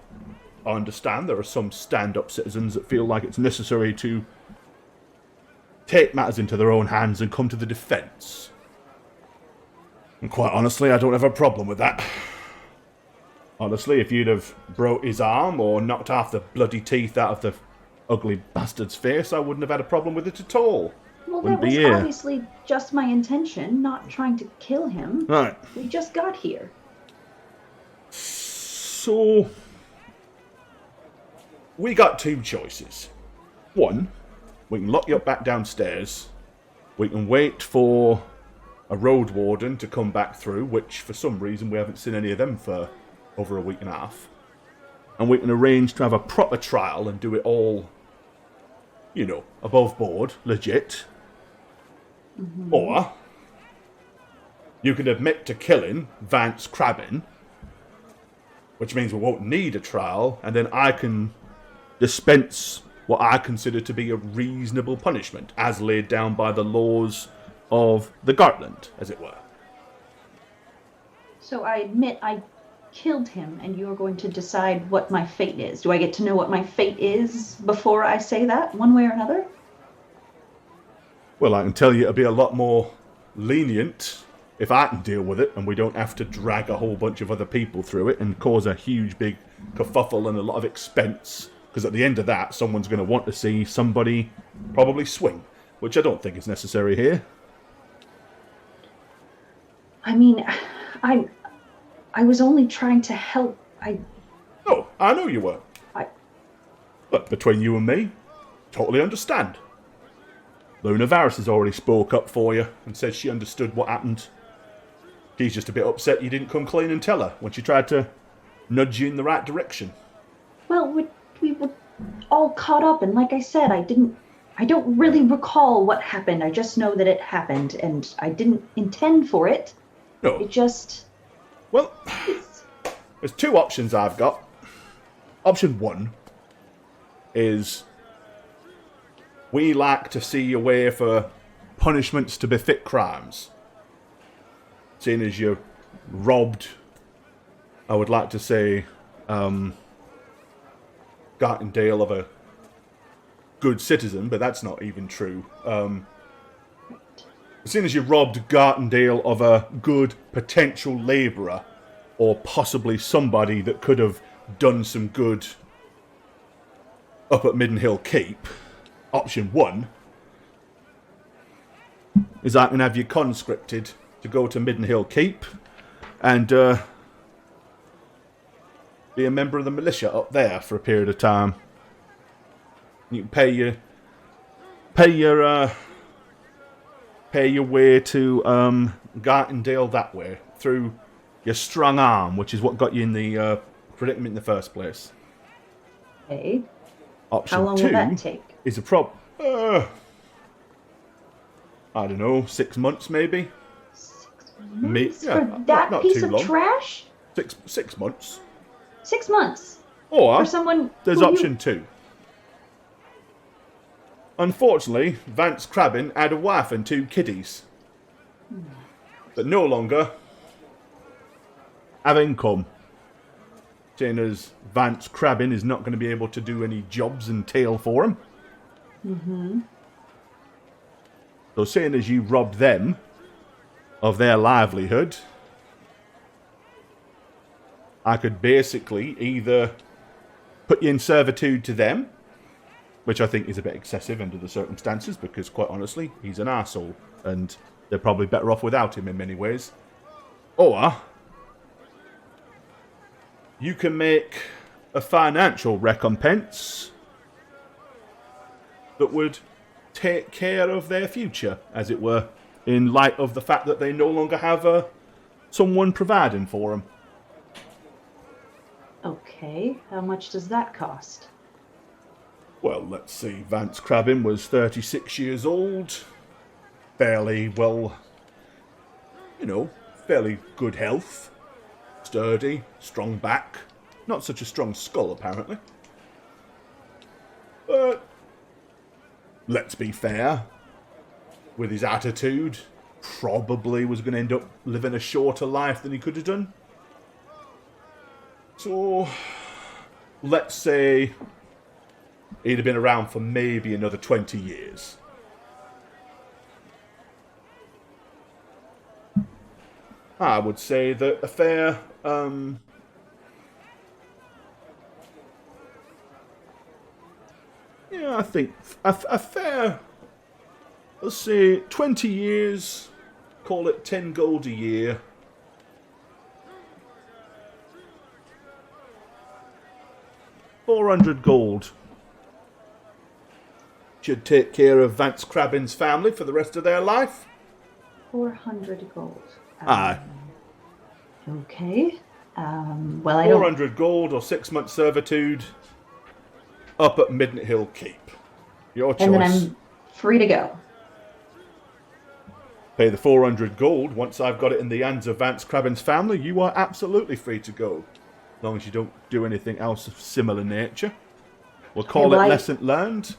Speaker 1: I understand there are some stand-up citizens that feel like it's necessary to take matters into their own hands and come to the defence. And quite honestly, I don't have a problem with that. Honestly, if you'd have broke his arm or knocked half the bloody teeth out of the ugly bastard's face, I wouldn't have had a problem with it at all.
Speaker 4: Well,
Speaker 1: Wouldn't
Speaker 4: that was
Speaker 1: be here.
Speaker 4: obviously just my intention, not trying to kill him.
Speaker 1: Right.
Speaker 4: We just got here.
Speaker 1: So, we got two choices. One, we can lock you up back downstairs. We can wait for a road warden to come back through, which for some reason we haven't seen any of them for over a week and a half. And we can arrange to have a proper trial and do it all, you know, above board, legit. Or you can admit to killing Vance Crabbin, which means we won't need a trial, and then I can dispense what I consider to be a reasonable punishment, as laid down by the laws of the Gartland, as it were.
Speaker 4: So I admit I killed him, and you're going to decide what my fate is. Do I get to know what my fate is before I say that, one way or another?
Speaker 1: Well, I can tell you it'll be a lot more lenient if I can deal with it, and we don't have to drag a whole bunch of other people through it and cause a huge big kerfuffle and a lot of expense, because at the end of that, someone's going to want to see somebody probably swing, which I don't think is necessary here.
Speaker 4: I mean, I was only trying to help.
Speaker 1: Oh, I know you were. But between you and me, totally understand. Luna Varys has already spoke up for you and said she understood what happened. She's just a bit upset you didn't come clean and tell her when she tried to nudge you in the right direction.
Speaker 4: Well, we were all caught up, and like I said, I don't really recall what happened. I just know that it happened, and I didn't intend for it.
Speaker 1: No.
Speaker 4: It just...
Speaker 1: Well, there's two options I've got. Option one is we like to see you away for punishments to befit crimes. Seeing as you robbed, I would like to say, Gartendale of a good citizen, but that's not even true. Seeing as you robbed Gartendale of a good potential labourer, or possibly somebody that could have done some good up at Middenhill Keep, option one is I can have you conscripted to go to Middenhill Keep and be a member of the militia up there for a period of time. You can pay your way to Gartendale that way through your strong arm, which is what got you in the predicament in the first place.
Speaker 4: Okay.
Speaker 1: Option
Speaker 4: How long
Speaker 1: two
Speaker 4: will that take?
Speaker 1: is a problem. I don't know, 6 months maybe.
Speaker 4: 6 months? For that
Speaker 1: not
Speaker 4: piece
Speaker 1: too
Speaker 4: of
Speaker 1: long.
Speaker 4: trash?
Speaker 1: 6 months.
Speaker 4: 6 months?
Speaker 1: Or
Speaker 4: For someone
Speaker 1: there's
Speaker 4: who you-
Speaker 1: option two. Unfortunately, Vance Crabbin had a wife and 2 kiddies that no longer have income. Seeing as Vance Crabbin is not going to be able to do any jobs and tail for him. So seeing as you robbed them of their livelihood, I could basically either put you in servitude to them, which I think is a bit excessive under the circumstances, because quite honestly, he's an arsehole, and they're probably better off without him in many ways. Or you can make a financial recompense that would take care of their future, as it were, in light of the fact that they no longer have someone providing for them.
Speaker 4: Okay, how much does that cost?
Speaker 1: Well, let's see. Vance Crabbin was 36 years old. Fairly, well, fairly good health. Sturdy, strong back. Not such a strong skull, apparently. But, let's be fair. With his attitude, probably was going to end up living a shorter life than he could have done. So, let's say he'd have been around for maybe another 20 years. I would say that a fair, I think a fair, let's say 20 years, call it 10 gold a year. $400 gold. Should take care of Vance Crabbin's family for the rest of their life.
Speaker 4: 400 gold.
Speaker 1: Aye.
Speaker 4: Okay. Well, I don't...
Speaker 1: 400 gold or 6 months servitude up at Midnight Hill Keep. Your choice.
Speaker 4: And then I'm free to go.
Speaker 1: Pay the 400 gold. Once I've got it in the hands of Vance Crabbin's family, you are absolutely free to go. As long as you don't do anything else of similar nature. We'll call it lesson learned,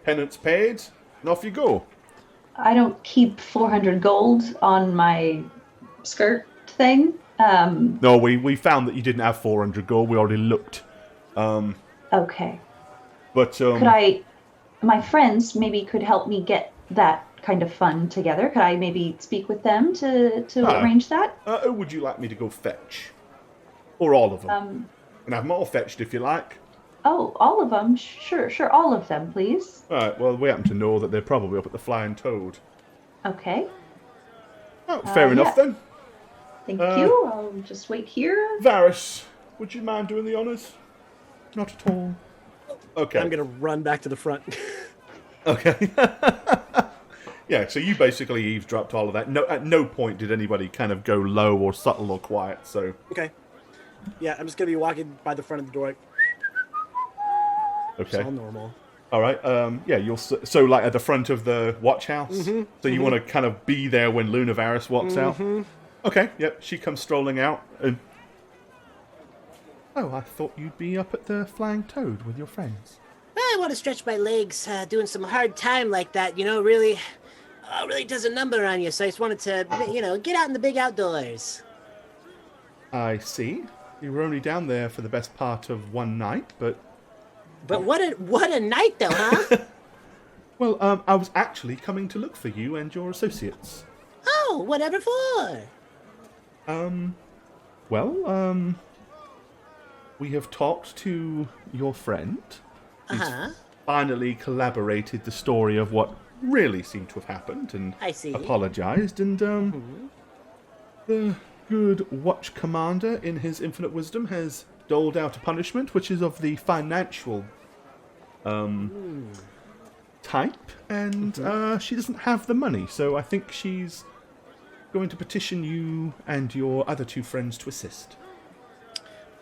Speaker 1: penance paid, and off you go.
Speaker 4: I don't keep 400 gold on my skirt thing.
Speaker 1: No, we found that you didn't have 400 gold. We already looked.
Speaker 4: Okay.
Speaker 1: But
Speaker 4: could my friends maybe could help me get that kind of fund together? Could I maybe speak with them to arrange that?
Speaker 1: Who would you like me to go fetch? Or all of them? And have them all fetched if you like.
Speaker 4: Oh, all of them? Sure, all of them, please.
Speaker 1: Right, well, we happen to know that they're probably up at the Flying Toad.
Speaker 4: Okay.
Speaker 1: Oh, fair enough then.
Speaker 4: Thank you. I'll just wait here.
Speaker 1: Varys, would you mind doing the honours? Not at all. Okay.
Speaker 2: I'm going to run back to the front.
Speaker 1: Okay. Yeah, so you basically eavesdropped all of that. No, at no point did anybody kind of go low or subtle or quiet, so...
Speaker 2: Okay. Yeah, I'm just going to be walking by the front of the door.
Speaker 1: Okay.
Speaker 2: It's all normal.
Speaker 1: All right. Yeah, you'll so like at the front of the watch house. So you want to kind of be there when Luna Varys walks out. Okay. Yep. She comes strolling out, and oh, I thought you'd be up at the Flying Toad with your friends.
Speaker 6: I want to stretch my legs. Doing some hard time like that, really does a number on you. So I just wanted to, get out in the big outdoors.
Speaker 1: I see. You were only down there for the best part of one night, but.
Speaker 6: But what a night, though, huh?
Speaker 1: Well, I was actually coming to look for you and your associates.
Speaker 6: Oh, whatever for?
Speaker 1: We have talked to your friend. He's finally collaborated the story of what really seemed to have happened and
Speaker 6: I see.
Speaker 1: Apologized, and the good watch commander, in his infinite wisdom, has doled out a punishment which is of the financial type, and she doesn't have the money, so I think she's going to petition you and your other two friends to assist.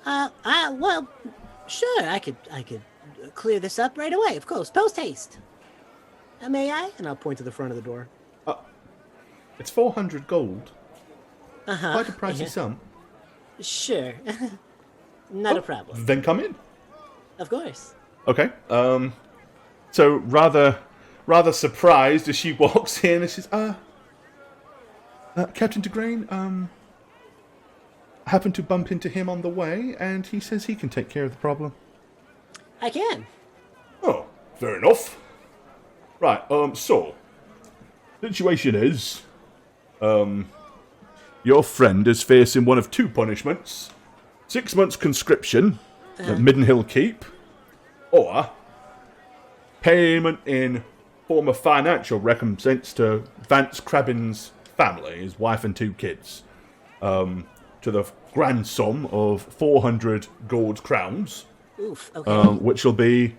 Speaker 6: Well, sure, I could clear this up right away, of course, post haste. May I?
Speaker 2: And I'll point to the front of the door.
Speaker 1: It's 400 gold. Quite a pricey sum.
Speaker 6: Sure. Not a problem.
Speaker 1: Then come in.
Speaker 6: Of course.
Speaker 1: Okay. So rather surprised as she walks in, and she's, Captain DeGrain, I happened to bump into him on the way, and he says he can take care of the problem.
Speaker 6: I can.
Speaker 1: Oh, fair enough. Right, so, situation is, your friend is facing one of two punishments. 6 months conscription at Middenhill Keep, or payment in form of financial recompense to Vance Crabbin's family, his wife and 2 kids, to the grand sum of 400 gold crowns,
Speaker 6: Oof. Okay.
Speaker 1: which will be,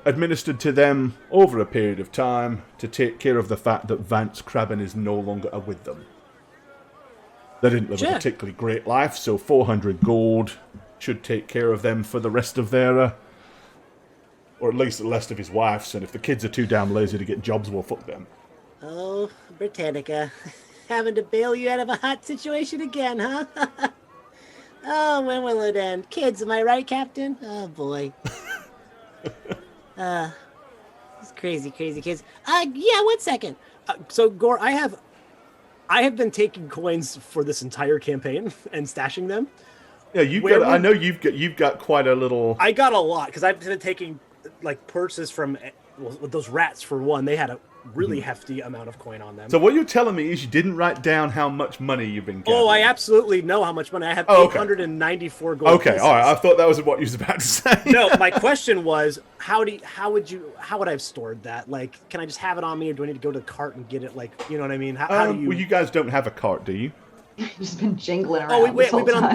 Speaker 1: administered to them over a period of time to take care of the fact that Vance Crabbin is no longer with them. They didn't live a particularly great life, so 400 gold should take care of them for the rest of their, or at least the rest of his wife's, and if the kids are too damn lazy to get jobs, well, fuck them.
Speaker 6: Oh, Britannica. Having to bail you out of a hot situation again, huh? Oh, when will it end? Kids, am I right, Captain? Oh, boy. These crazy kids. Yeah, 1 second.
Speaker 2: So, Gore, I have been taking coins for this entire campaign and stashing them.
Speaker 1: Yeah, I know you've got quite a little.
Speaker 2: I got a lot because I've been taking like purses from with those rats for one. They had a really hefty amount of coin on them.
Speaker 1: So what you're telling me is you didn't write down how much money you've been getting.
Speaker 2: Oh, I absolutely know how much money I have. 894 gold.
Speaker 1: Okay,
Speaker 2: pieces.
Speaker 1: all right. I thought that was what you was about to say.
Speaker 2: No, my question was, how would I have stored that? Like, can I just have it on me, or do I need to go to the cart and get it? Like, you know what I mean? How do you?
Speaker 1: Well, you guys don't have a cart, do you?
Speaker 4: You've just been jingling around.
Speaker 2: Oh,
Speaker 4: we've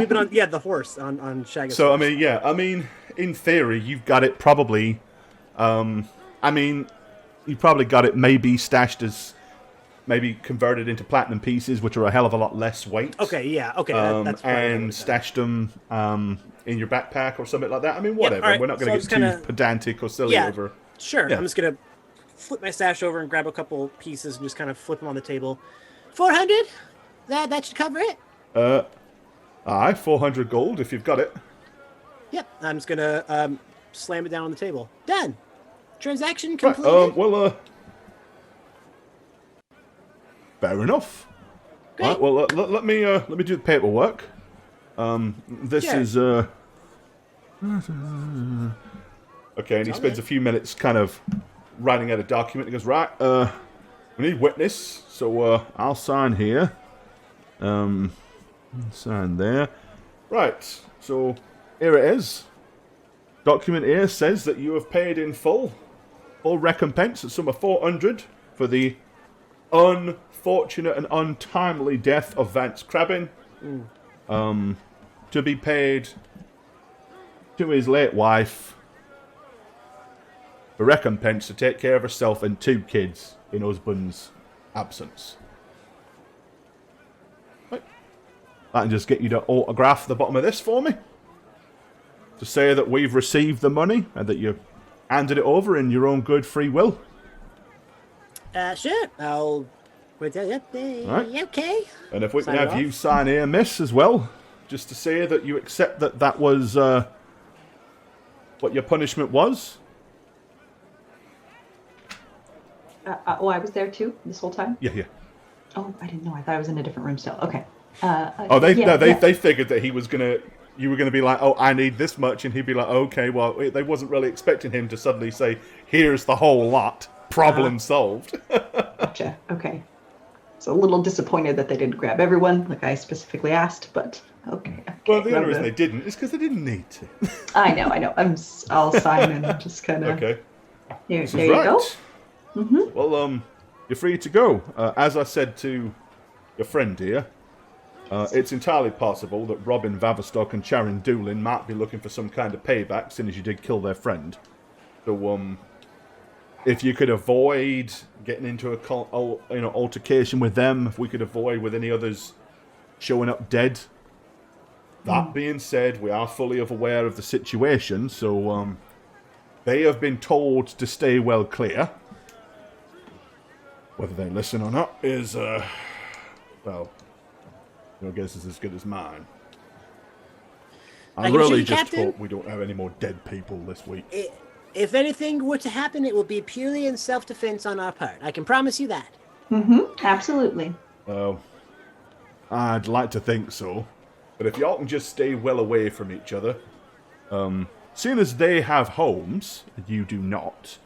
Speaker 4: been
Speaker 2: on the horse on Shaggy's.
Speaker 1: So
Speaker 2: horse.
Speaker 1: I mean, in theory, you've got it probably. You probably got it maybe stashed as maybe converted into platinum pieces, which are a hell of a lot less weight.
Speaker 2: Okay, yeah, okay. That's
Speaker 1: and stashed them in your backpack or something like that. I mean, whatever.
Speaker 2: All right,
Speaker 1: We're not going to
Speaker 2: so
Speaker 1: get too pedantic or silly over.
Speaker 2: Sure.
Speaker 1: Yeah.
Speaker 2: I'm just gonna flip my stash over and grab a couple pieces and just kind of flip them on the table. 400. That should cover it.
Speaker 1: Aye, 400 gold if you've got it.
Speaker 2: Yep. I'm just gonna slam it down on the table. Done. Transaction completed.
Speaker 1: Right, fair enough.
Speaker 2: Great.
Speaker 1: Right, well, let me do the paperwork. This is okay, and he spends a few minutes kind of writing out a document. He goes, right, we need witness, so I'll sign here. Sign there. Right, so here it is. Document here says that you have paid in full recompense, a sum of 400 for the unfortunate and untimely death of Vance Crabbin. To be paid to his late wife for recompense to take care of herself and 2 kids in husband's absence. Right. I can just get you to autograph the bottom of this for me, to say that we've received the money and that you handed it over in your own good free will.
Speaker 2: Sure. I'll put that up there.
Speaker 1: Right.
Speaker 2: Okay.
Speaker 1: And if we can
Speaker 2: Sign it
Speaker 1: have you
Speaker 2: off.
Speaker 1: sign here, miss, as well, just to say that you accept that was what your punishment was.
Speaker 4: I was there too this whole time.
Speaker 1: Yeah.
Speaker 4: Oh, I didn't know. I thought I was in a different room still. Okay.
Speaker 1: They figured that you were gonna be like, oh, I need this much, and he'd be like, okay, well, they wasn't really expecting him to suddenly say, here's the whole lot, problem solved.
Speaker 4: Gotcha. Okay. So a little disappointed that they didn't grab everyone, like I specifically asked, but okay.
Speaker 1: Well, the only reason they didn't is because they didn't need to.
Speaker 4: I know. I'll sign and just kind of.
Speaker 1: Okay.
Speaker 4: There
Speaker 1: This
Speaker 4: you
Speaker 1: is right.
Speaker 4: go. Mm-hmm.
Speaker 1: Well, you're free to go. As I said to your friend here, it's entirely possible that Robin Vaverstock and Charon Doolin might be looking for some kind of payback, since you did kill their friend. So, if you could avoid getting into a altercation with them, if we could avoid with any others showing up dead. That being said, we are fully aware of the situation, so they have been told to stay well clear. Whether they listen or not is, well, your guess is as good as mine. I
Speaker 6: can
Speaker 1: really
Speaker 6: shoot you,
Speaker 1: just
Speaker 6: Captain?
Speaker 1: hope we don't have any more dead people this week.
Speaker 6: If anything were to happen, it will be purely in self-defense on our part. I can promise you that.
Speaker 4: Mm-hmm. Absolutely.
Speaker 1: Well, I'd like to think so. But if y'all can just stay well away from each other, seeing as they have homes, and you do not,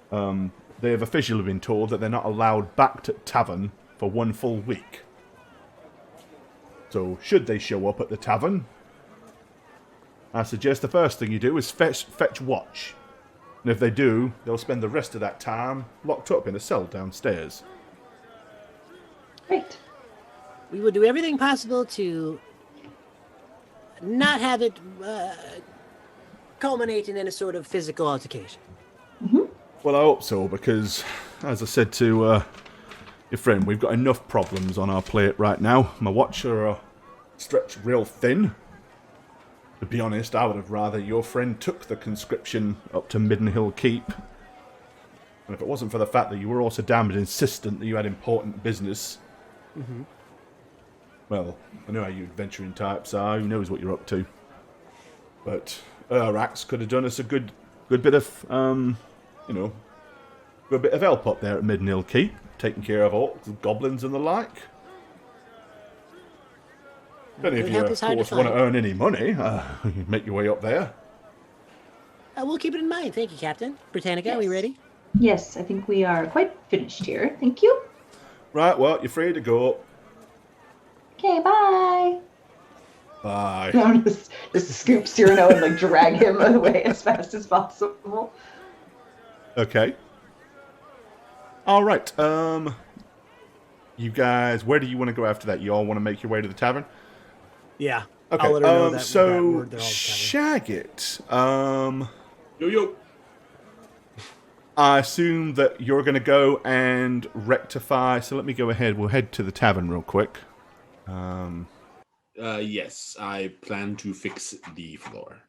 Speaker 1: they have officially been told that they're not allowed back to tavern for 1 full week. So, should they show up at the tavern, I suggest the first thing you do is fetch watch. And if they do, they'll spend the rest of that time locked up in a cell downstairs.
Speaker 4: Great.
Speaker 6: We will do everything possible to not have it culminate in any sort of physical altercation.
Speaker 1: Well, I hope so, because, as I said to your friend, we've got enough problems on our plate right now. My watch are stretched real thin. To be honest, I would have rather your friend took the conscription up to Middenhill Keep. And if it wasn't for the fact that you were also damned insistent that you had important business... Well, I know how you adventuring types are. Who knows what you're up to? But Wererats could have done us a good bit of, good bit of help up there at Middenhill Keep, taking care of orcs and goblins and the like. Then if you, of course, want to earn any money, you make your way up there.
Speaker 6: We'll keep it in mind. Thank you, Captain. Britannica,
Speaker 4: Yes.
Speaker 6: are we ready?
Speaker 4: Yes, I think we are quite finished here. Thank you.
Speaker 1: Right, well, you're free to go.
Speaker 4: Okay, bye.
Speaker 1: Bye.
Speaker 4: I'm just scoop Cyrano and like drag him away as fast as possible.
Speaker 1: Okay. All right. You guys, where do you want to go after that? You all want to make your way to the tavern?
Speaker 2: Yeah.
Speaker 1: Okay.
Speaker 2: I'll let her know that
Speaker 1: So
Speaker 2: word they're all together.
Speaker 1: Shagit,
Speaker 5: Yo.
Speaker 1: I assume that you're going to go and rectify. So let me go ahead. We'll head to the tavern real quick.
Speaker 5: Yes, I plan to fix the floor.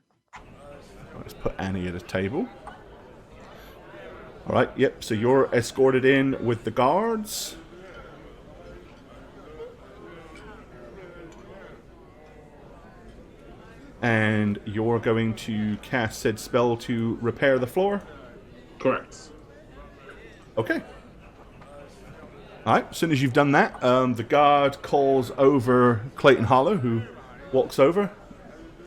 Speaker 1: Let's put Annie at a table. All right. Yep. So you're escorted in with the guards. And you're going to cast said spell to repair the floor?
Speaker 5: Correct.
Speaker 1: Okay. Alright, as soon as you've done that, the guard calls over Clayton Hollow, who walks over,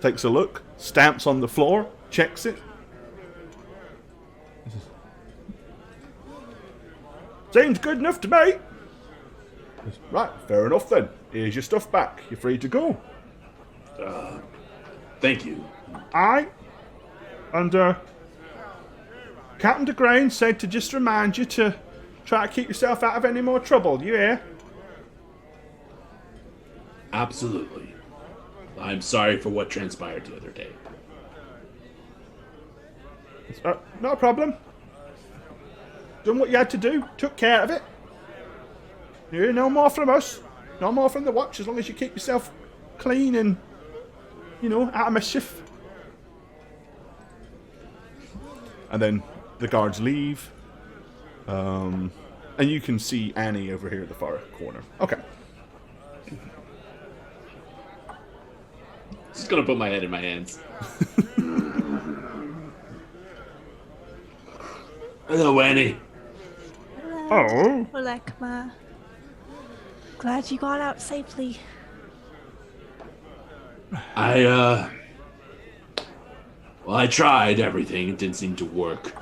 Speaker 1: takes a look, stamps on the floor, checks it. Seems good enough to me. Right, fair enough then. Here's your stuff back. You're free to go.
Speaker 5: Thank you.
Speaker 1: Aye. And, Captain de Grain said to just remind you to try to keep yourself out of any more trouble. You hear?
Speaker 5: Absolutely. I'm sorry for what transpired the other day.
Speaker 1: Not a problem. Done what you had to do. Took care of it. You hear? No more from us. No more from the watch, as long as you keep yourself clean and, out of mischief. And then the guards leave. And you can see Annie over here at the far corner. Okay.
Speaker 5: Just gonna put my head in my hands. Hello, Annie.
Speaker 1: Oh.
Speaker 3: Olekma. Glad you got out safely.
Speaker 5: I tried everything. It didn't seem to work.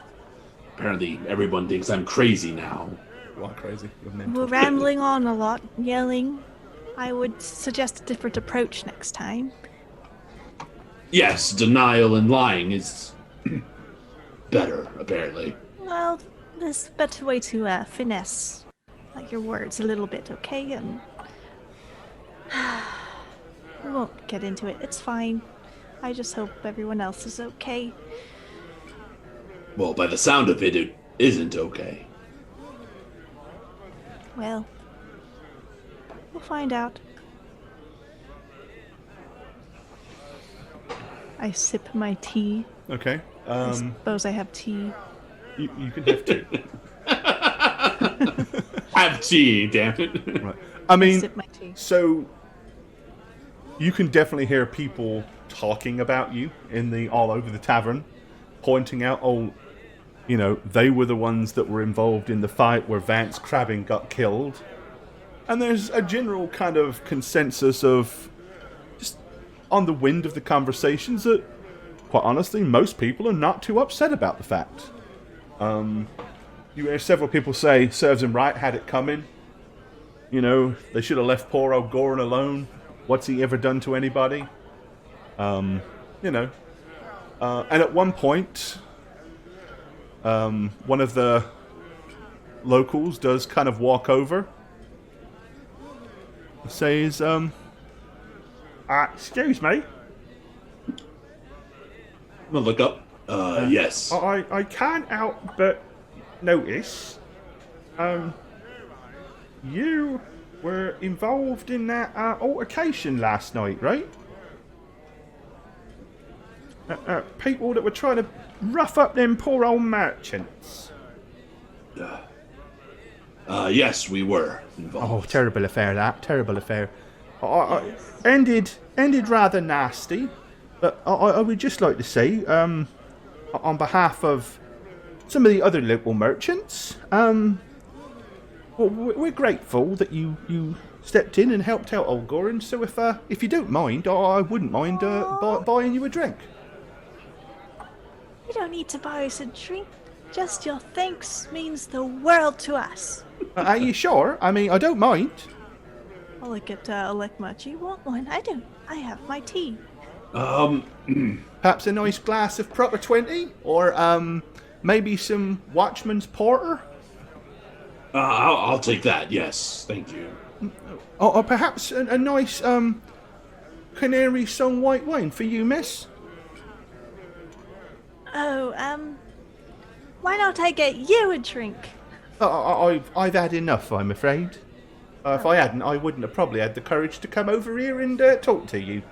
Speaker 5: Apparently, everyone thinks I'm crazy now.
Speaker 1: You are crazy. You're
Speaker 3: We're
Speaker 1: mental.
Speaker 3: rambling on a lot, yelling. I would suggest a different approach next time.
Speaker 5: Yes, denial and lying is better, apparently.
Speaker 3: Well, there's a better way to finesse your words a little bit, okay? And we won't get into it. It's fine. I just hope everyone else is okay.
Speaker 5: Well, by the sound of it, it isn't okay.
Speaker 3: Well, we'll find out. I sip my tea.
Speaker 1: Okay.
Speaker 3: I suppose I have tea.
Speaker 1: You can have two.
Speaker 5: Have tea, damn it.
Speaker 1: Right. I mean,
Speaker 3: Sip my tea.
Speaker 1: so you can definitely hear people talking about you all over the tavern, pointing out, they were the ones that were involved in the fight where Vance Crabbing got killed. And there's a general kind of consensus of just on the wind of the conversations that, quite honestly, most people are not too upset about the fact. You hear several people say, serves him right, had it coming. They should have left poor old Goran alone. What's he ever done to anybody? you know. And at one point, one of the locals does kind of walk over. Says, excuse me.
Speaker 5: I'm gonna look up. Yes.
Speaker 1: I can't help but notice, you were involved in that altercation last night, right? People that were trying to rough up them poor old merchants.
Speaker 5: Yes, we were involved.
Speaker 1: Oh, terrible affair that. Terrible affair. Ended rather nasty. But I would just like to say, on behalf of some of the other local merchants, well, we're grateful that you stepped in and helped out old Goran. So if you don't mind, I wouldn't mind buying you a drink.
Speaker 3: You don't need to buy us a drink. Just your thanks means the world to us.
Speaker 1: Are you sure? I mean, I don't mind.
Speaker 3: I'll look at Alekma. Do you want one? I don't. I have my tea.
Speaker 1: Perhaps a nice glass of proper 20? Or maybe some Watchman's Porter?
Speaker 5: I'll take that, yes. Thank you.
Speaker 1: Or perhaps a nice Canary Sun white wine for you, miss?
Speaker 3: Oh, why not I get you a drink?
Speaker 1: I've had enough, I'm afraid. If I hadn't, I wouldn't have probably had the courage to come over here and talk to you.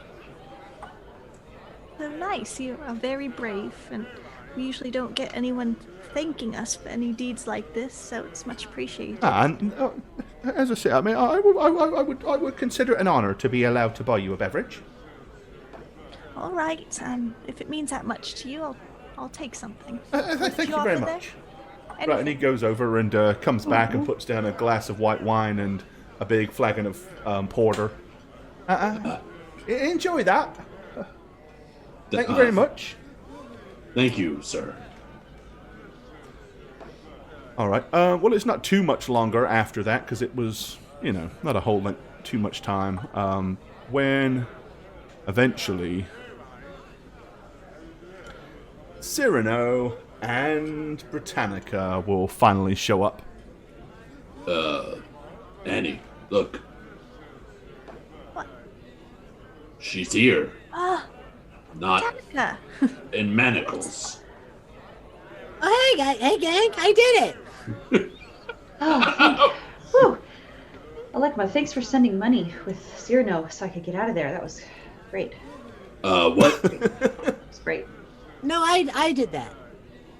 Speaker 3: So nice. You are very brave, and we usually don't get anyone thanking us for any deeds like this, so it's much appreciated.
Speaker 1: And as I say, I mean, I would consider it an honour to be allowed to buy you a beverage.
Speaker 3: All right. If it means that much to you, I'll take something.
Speaker 1: Thank you very much.
Speaker 3: Anything?
Speaker 1: Right, and he goes over and comes back and puts down a glass of white wine and a big flagon of porter. Enjoy that. Thank you very much.
Speaker 5: Thank you, sir.
Speaker 1: All right. Well, it's not too much longer after that because it was, not a whole lot too much time. When eventually Cyrano and Britannica will finally show up.
Speaker 5: Annie, look.
Speaker 3: What?
Speaker 5: She's here. Not
Speaker 3: Britannica.
Speaker 5: in manacles.
Speaker 6: Oh, hey gang, I did it.
Speaker 4: Whew. Alekma, thanks for sending money with Cyrano so I could get out of there. That was great.
Speaker 5: What?
Speaker 4: It was great.
Speaker 6: No, I did that.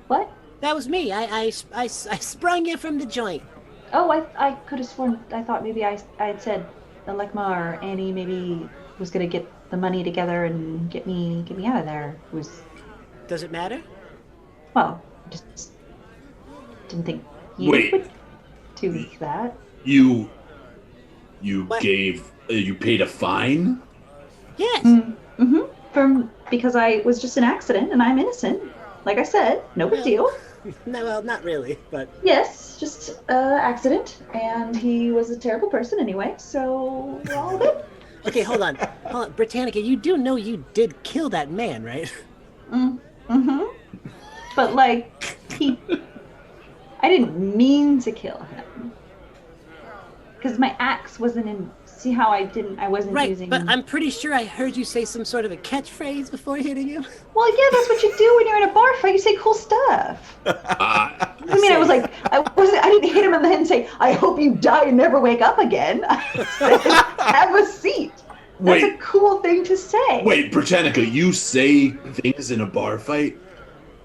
Speaker 4: What?
Speaker 6: That was me. I sprung you from the joint.
Speaker 4: Oh, I could have sworn, I thought maybe I had said Alekma or Annie maybe was going to get the money together and get me out of there.
Speaker 6: Does it matter?
Speaker 4: Well, just didn't think you would do that.
Speaker 5: You
Speaker 6: What?
Speaker 5: you paid a fine?
Speaker 6: Yes.
Speaker 4: Mm-hmm. Because I was just an accident and I'm innocent. Like I said, no big deal.
Speaker 6: No, well, not really, but
Speaker 4: Yes, just accident, and he was a terrible person anyway, so we're all good.
Speaker 6: okay. Hold on, Britannica. You do know you did kill that man, right?
Speaker 4: Mm-hmm. But like, I didn't mean to kill him. Because my axe wasn't in, see how I wasn't
Speaker 6: Right,
Speaker 4: using.
Speaker 6: but I'm pretty sure I heard you say some sort of a catchphrase before hitting him.
Speaker 4: Well, yeah, that's what you do when you're in a bar fight, you say cool stuff. I mean, I was like, I didn't hit him in the head and say, I hope you die and never wake up again. I said, have a seat. That's a cool thing to say.
Speaker 5: Wait, Britannica, you say things in a bar fight?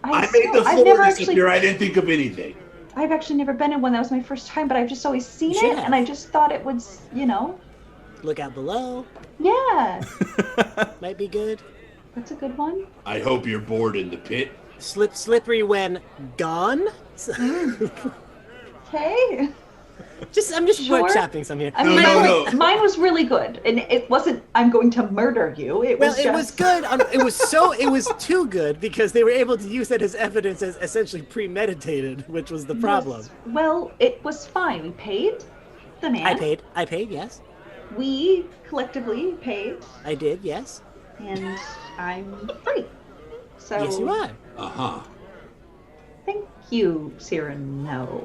Speaker 5: I made the
Speaker 4: I've never
Speaker 5: floor disappear. I didn't think of anything.
Speaker 4: I've actually never been in one. That was my first time, but I've just always seen
Speaker 6: You should
Speaker 4: it,
Speaker 6: have.
Speaker 4: and I just thought it was,
Speaker 6: Look out below.
Speaker 4: yeah,
Speaker 6: Might be good.
Speaker 4: that's a good one.
Speaker 5: I hope you're bored in the pit.
Speaker 6: Slippery when gone.
Speaker 4: Okay.
Speaker 6: I'm just
Speaker 4: Sure.
Speaker 6: workshopping some here.
Speaker 4: I mean,
Speaker 5: No.
Speaker 4: mine was really good, and it wasn't. I'm going to murder you. It
Speaker 6: Well,
Speaker 4: was
Speaker 6: it
Speaker 4: just.
Speaker 6: was good. It was too good because they were able to use that as evidence as essentially premeditated, which was the problem.
Speaker 4: Yes. Well, it was fine. We paid the man.
Speaker 6: I paid, yes.
Speaker 4: We collectively paid.
Speaker 6: I did, yes.
Speaker 4: and I'm free. So
Speaker 6: Yes, you are.
Speaker 5: Uh-huh.
Speaker 4: thank you, Cyrano.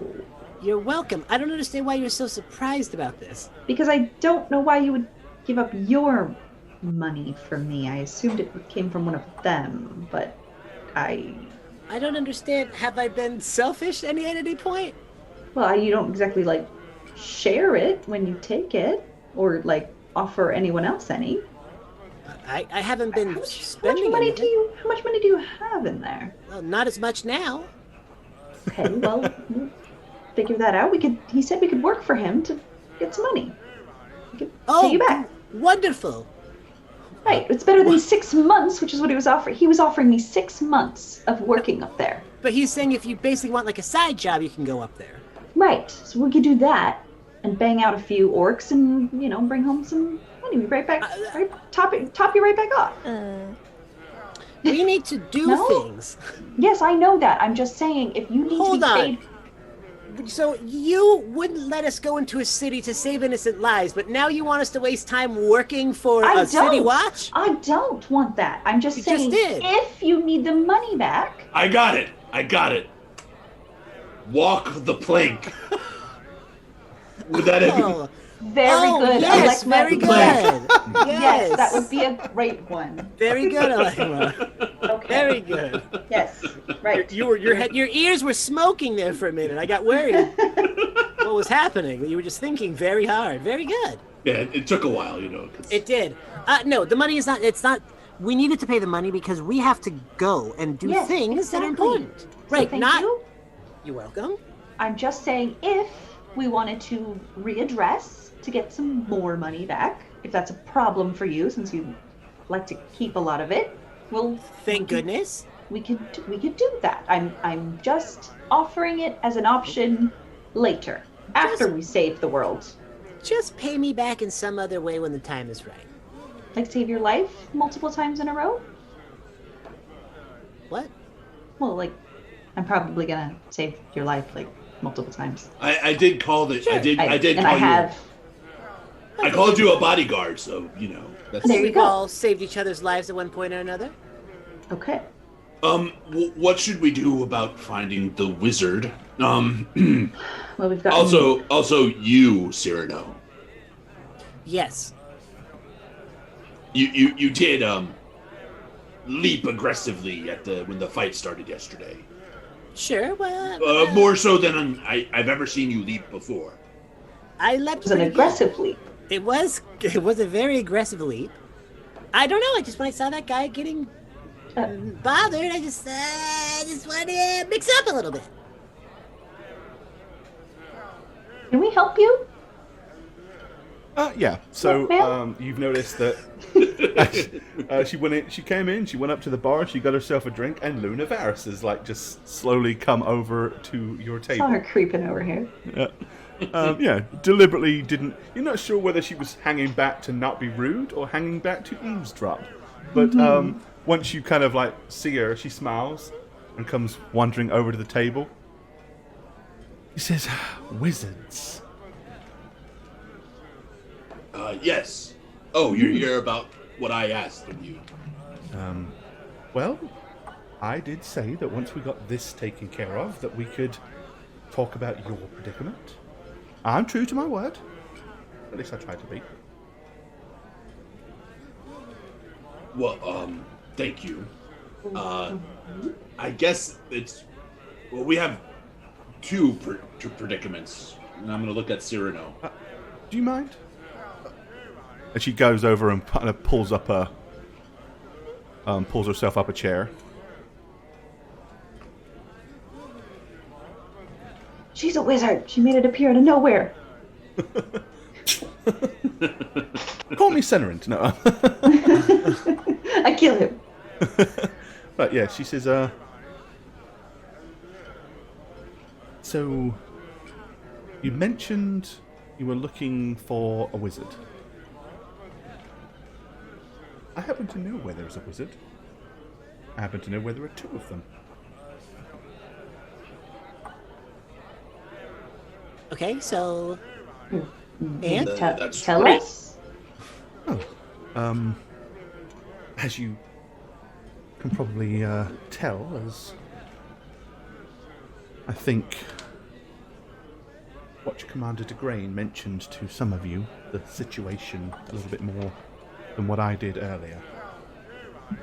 Speaker 6: You're welcome. I don't understand why you're so surprised about this.
Speaker 4: Because I don't know why you would give up your money for me. I assumed it came from one of them, but I
Speaker 6: don't understand. Have I been selfish at any point?
Speaker 4: well, you don't exactly like share it when you take it, or like offer anyone else any.
Speaker 6: I haven't been
Speaker 4: How much
Speaker 6: spending
Speaker 4: money
Speaker 6: anything.
Speaker 4: how much money do you have in there?
Speaker 6: Well, not as much now.
Speaker 4: Okay, well, we'll figure that out. He said we could work for him to get some money. We could pay you back.
Speaker 6: Wonderful.
Speaker 4: Right, it's better than 6 months, which is what he was offering. He was offering me 6 months of working up there.
Speaker 6: But he's saying if you basically want like a side job, you can go up there.
Speaker 4: Right, so we could do that and bang out a few orcs and, bring home some money. We right back, top you right back off.
Speaker 6: We need to do
Speaker 4: No?
Speaker 6: things.
Speaker 4: Yes, I know that. I'm just saying, if you need
Speaker 6: Hold
Speaker 4: to be
Speaker 6: on.
Speaker 4: paid...
Speaker 6: So you wouldn't let us go into a city to save innocent lives, but now you want us to waste time working for
Speaker 4: I
Speaker 6: a city
Speaker 4: don't.
Speaker 6: watch?
Speaker 4: I don't want that. I'm just
Speaker 6: You
Speaker 4: saying,
Speaker 6: just did.
Speaker 4: if you need the money back...
Speaker 5: I got it. Walk the plank. Would that
Speaker 6: Oh,
Speaker 4: Very good. I
Speaker 6: yes,
Speaker 4: like
Speaker 6: very
Speaker 4: that.
Speaker 6: good.
Speaker 4: Yes, that would be a great one.
Speaker 6: Very good, Alema.
Speaker 4: Okay.
Speaker 6: Very good.
Speaker 4: Yes, right.
Speaker 6: Your ears were smoking there for a minute. I got worried what was happening. You were just thinking very hard. Very good.
Speaker 5: Yeah, it took a while, 'cause-
Speaker 6: It did. No, the money is not. It's not. We needed to pay the money because we have to go and do
Speaker 4: Yes,
Speaker 6: things that are
Speaker 4: exactly.
Speaker 6: important.
Speaker 4: So
Speaker 6: Right.
Speaker 4: thank
Speaker 6: Not.
Speaker 4: you.
Speaker 6: You're welcome.
Speaker 4: I'm just saying, if we wanted to readdress to get some more money back, if that's a problem for you, since you like to keep a lot of it, well,
Speaker 6: Thank goodness.
Speaker 4: we could do that. I'm just offering it as an option later, after we save the world.
Speaker 6: Just pay me back in some other way when the time is right.
Speaker 4: Like save your life multiple times in a row?
Speaker 6: What?
Speaker 4: Well, like, I'm probably gonna save your life like multiple times.
Speaker 5: I did call it.
Speaker 6: Sure.
Speaker 5: I did
Speaker 4: And
Speaker 5: call
Speaker 4: I have.
Speaker 5: you. I called you a bodyguard, so that's.
Speaker 4: There you
Speaker 6: We've
Speaker 4: go.
Speaker 6: all saved each other's lives at one point or another.
Speaker 4: Okay.
Speaker 5: What should we do about finding the wizard?
Speaker 4: Well, we've got.
Speaker 5: Also you, Cyrano.
Speaker 6: Yes.
Speaker 5: You did leap aggressively when the fight started yesterday.
Speaker 6: Sure. Well,
Speaker 5: More so than I've ever seen you leap before.
Speaker 6: I leapt.
Speaker 4: It was an
Speaker 6: pretty good.
Speaker 4: aggressive leap.
Speaker 6: It was a very aggressive leap. I don't know. I just when I saw that guy getting bothered, I just wanted to mix it up a little bit.
Speaker 4: Can we help you?
Speaker 1: Yeah. So
Speaker 4: Ma'am?
Speaker 1: you've noticed that she went in. She came in. She went up to the bar. She got herself a drink, and Luna Varys has just slowly come over to your
Speaker 4: Saw
Speaker 1: table.
Speaker 4: her creeping over here.
Speaker 1: Yeah, deliberately didn't. You're not sure whether she was hanging back to not be rude or hanging back to eavesdrop. But once you kind of see her, she smiles and comes wandering over to the table. He says, "Wizards."
Speaker 5: Yes. Oh, you're here about what I asked of you.
Speaker 1: Well, I did say that once we got this taken care of, that we could talk about your predicament. I'm true to my word. At least I tried to be.
Speaker 5: Well, thank you. I guess we have two predicaments, and I'm gonna look at Cyrano.
Speaker 1: Do you mind? And she goes over and kind of pulls herself up a chair.
Speaker 4: She's a wizard. She made it appear out of nowhere.
Speaker 1: Call me Senerint. No.
Speaker 4: I kill him.
Speaker 1: But yeah, she says, so you mentioned you were looking for a wizard. I happen to know where there's a wizard. I happen to know where there are two of them.
Speaker 6: Okay, so and
Speaker 5: That's
Speaker 4: Tell
Speaker 5: great.
Speaker 4: us.
Speaker 1: as you can probably tell, as I think Watch Commander DeGrain mentioned to some of you the situation a little bit more than what I did earlier,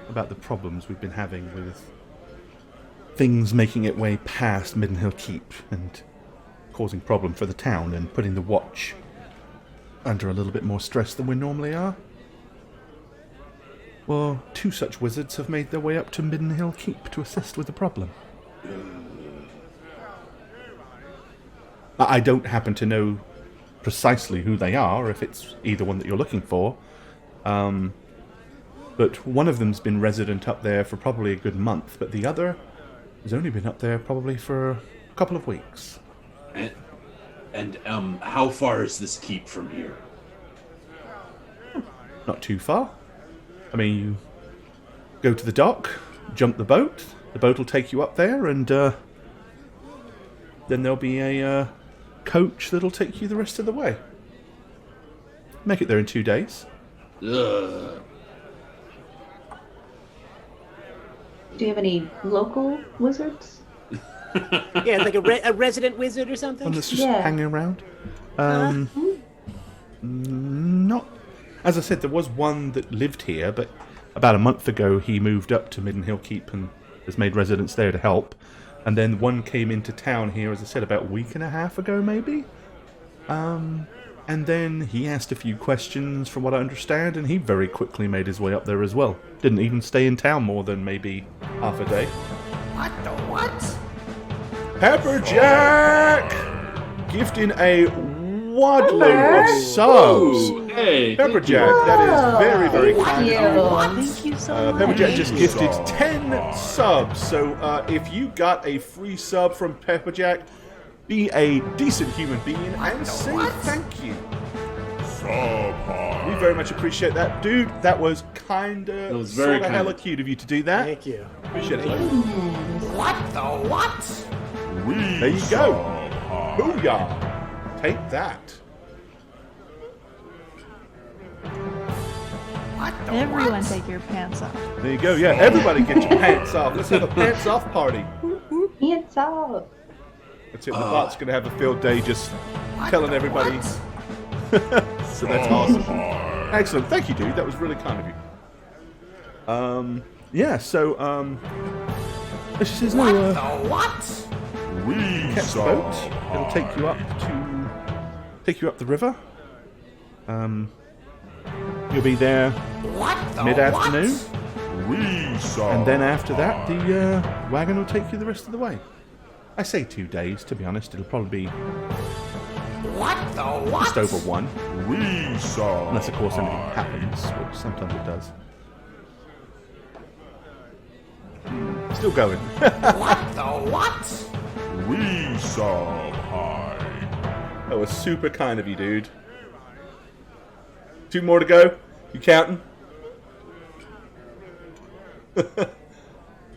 Speaker 1: about the problems we've been having with things making its way past Middenhill Keep and causing problem for the town and putting the Watch under a little bit more stress than we normally are. Well, 2 such wizards have made their way up to Middenhill Keep to assist with the problem. I don't happen to know precisely who they are, if it's either one that you're looking for. But one of them's been resident up there for probably a good month, but the other has only been up there probably for a couple of weeks.
Speaker 5: And how far is this keep from here?
Speaker 1: Not too far. I mean, you go to the dock, jump the boat will take you up there, and then there'll be a coach that'll take you the rest of the way. Make it there in 2 days.
Speaker 5: Ugh.
Speaker 4: Do you have any local wizards?
Speaker 6: Yeah, like a resident wizard or something.
Speaker 1: One that's just
Speaker 4: Yeah.
Speaker 1: hanging around. Not. As I said, there was one that lived here, but about a month ago he moved up to Middenhill Keep and has made residence there to help. And then one came into town here, as I said, about a week and a half ago, maybe. And then he asked a few questions, from what I understand, and he very quickly made his way up there as well. Didn't even stay in town more than maybe half a day.
Speaker 7: What the what?
Speaker 1: Pepperjack! Gifting a wadload of subs.
Speaker 5: Ooh, hey,
Speaker 1: Pepperjack, that is very, very
Speaker 4: Thank
Speaker 1: kind of you.
Speaker 4: you.
Speaker 3: Thank you so much.
Speaker 1: Pepperjack just gifted 10 subs, so if you got a free sub from Pepperjack, be a decent human being and say thank you. We very much appreciate that. Dude, that was kinda,
Speaker 5: was very
Speaker 1: sorta
Speaker 5: kind.
Speaker 1: hella cute of you to do that.
Speaker 6: Thank you.
Speaker 1: Appreciate it.
Speaker 7: What the what?
Speaker 1: There you go. Booyah. Take that.
Speaker 7: What the
Speaker 3: Everyone
Speaker 7: what?
Speaker 3: take your pants off.
Speaker 1: There you go. Yeah, everybody get your pants off. Let's have a pants off party.
Speaker 4: It's out.
Speaker 1: That's it. The bot's going to have a field day just
Speaker 7: What
Speaker 1: telling
Speaker 7: the
Speaker 1: everybody.
Speaker 7: what?
Speaker 1: So that's awesome. Excellent. Thank you, dude. That was really kind of you. Yeah, so, she says,
Speaker 7: What
Speaker 1: no,
Speaker 7: the what?
Speaker 1: catch the boat. It'll take you up the river. You'll be there
Speaker 7: What the
Speaker 1: mid-afternoon.
Speaker 7: what?
Speaker 1: And then after that, the wagon will take you the rest of the way. I say 2 days, to be honest. It'll probably be
Speaker 7: What the what?
Speaker 1: just over 1. Unless, of course, anything happens, which sometimes it does. Still going.
Speaker 7: What the what?
Speaker 1: That was super kind of you, dude. 2 more to go. You counting? Think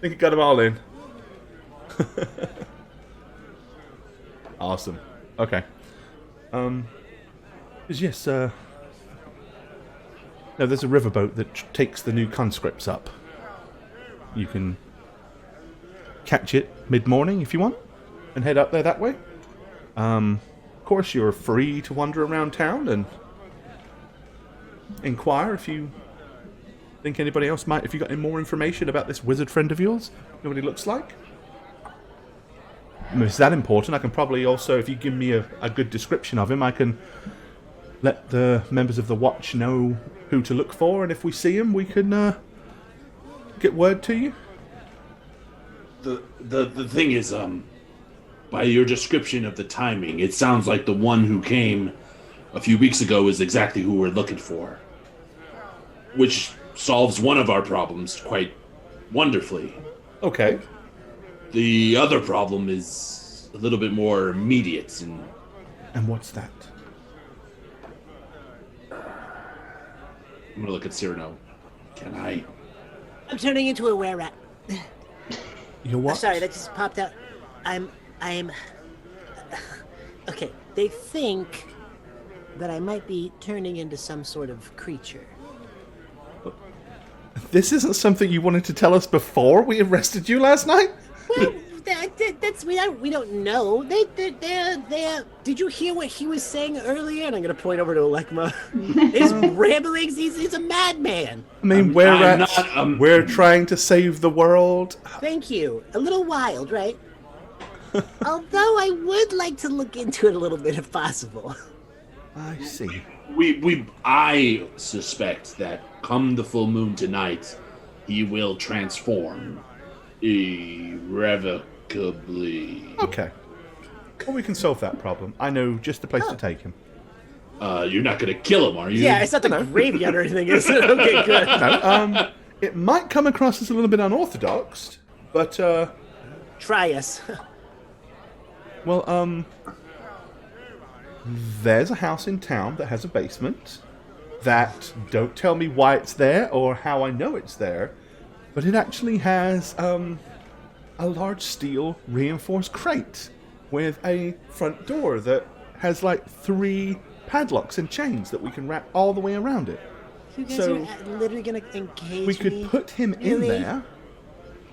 Speaker 1: you got them all in. Awesome. Okay. Yes, no, there's a riverboat that takes the new conscripts up. You can catch it mid-morning if you want, and head up there that way. Of course, you're free to wander around town and inquire if you think anybody else might. If you got any more information about this wizard friend of yours, know what he looks like. I mean, if it's that important, I can probably also, if you give me a good description of him, I can let the members of the watch know who to look for, and if we see him, we can get word to you.
Speaker 5: The thing is, by your description of the timing, it sounds like the one who came a few weeks ago is exactly who we're looking for, which solves one of our problems quite wonderfully.
Speaker 1: Okay.
Speaker 5: The other problem is a little bit more immediate,
Speaker 1: And what's that?
Speaker 5: I'm gonna look at Cyrano. Can I?
Speaker 6: I'm turning into a Wererat.
Speaker 1: You're what?
Speaker 6: Sorry, that just popped out. I'm. Okay, they think that I might be turning into some sort of creature.
Speaker 1: This isn't something you wanted to tell us before we arrested you last night?
Speaker 6: Well, that's we don't know. They did you hear what he was saying earlier? And I'm gonna point over to Alekma. His ramblings. He's a madman.
Speaker 1: I mean, we're trying to save the world.
Speaker 6: Thank you. A little wild, right? Although I would like to look into it a little bit if possible.
Speaker 1: I see.
Speaker 5: I suspect that come the full moon tonight, he will transform irrevocably.
Speaker 1: Okay. Well, we can solve that problem. I know just the place to take him.
Speaker 5: You're not gonna kill him, are you?
Speaker 6: Yeah, it's not the graveyard or anything, is it? Okay, good.
Speaker 1: No, it might come across as a little bit unorthodox, but,
Speaker 6: Try us.
Speaker 1: well, there's a house in town that has a basement that, don't tell me why it's there or how I know it's there, but it actually has, a large steel reinforced crate with a front door that has like 3 padlocks and chains that we can wrap all the way around it.
Speaker 6: You guys
Speaker 1: So,
Speaker 6: are literally gonna engage
Speaker 1: we could
Speaker 6: me?
Speaker 1: put him
Speaker 6: Really?
Speaker 1: in there.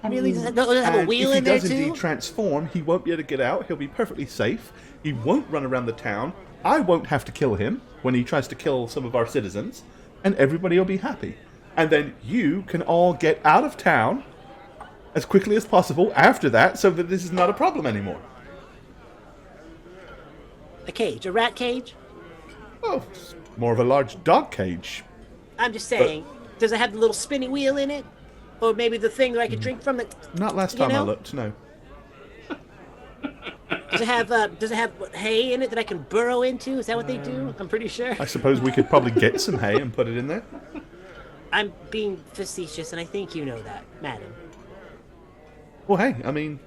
Speaker 6: Really? Does it have a
Speaker 1: And
Speaker 6: wheel
Speaker 1: if
Speaker 6: in
Speaker 1: he
Speaker 6: there
Speaker 1: does
Speaker 6: too?
Speaker 1: indeed transform, he won't be able to get out. He'll be perfectly safe. He won't run around the town. I won't have to kill him when he tries to kill some of our citizens, and everybody will be happy. And then you can all get out of town as quickly as possible after that, so that this is not a problem anymore.
Speaker 6: A cage, a rat cage.
Speaker 1: Oh, it's more of a large dog cage.
Speaker 6: I'm just saying. Does it have the little spinny wheel in it, or maybe the thing that I could drink from? That
Speaker 1: Not last
Speaker 6: You
Speaker 1: time I
Speaker 6: know?
Speaker 1: looked, no.
Speaker 6: does it have? Does it have hay in it that I can burrow into? Is that what they do? I'm pretty sure.
Speaker 1: I suppose we could probably get some hay and put it in there.
Speaker 6: I'm being facetious, and I think you know that, madam.
Speaker 1: Well, hey, I mean,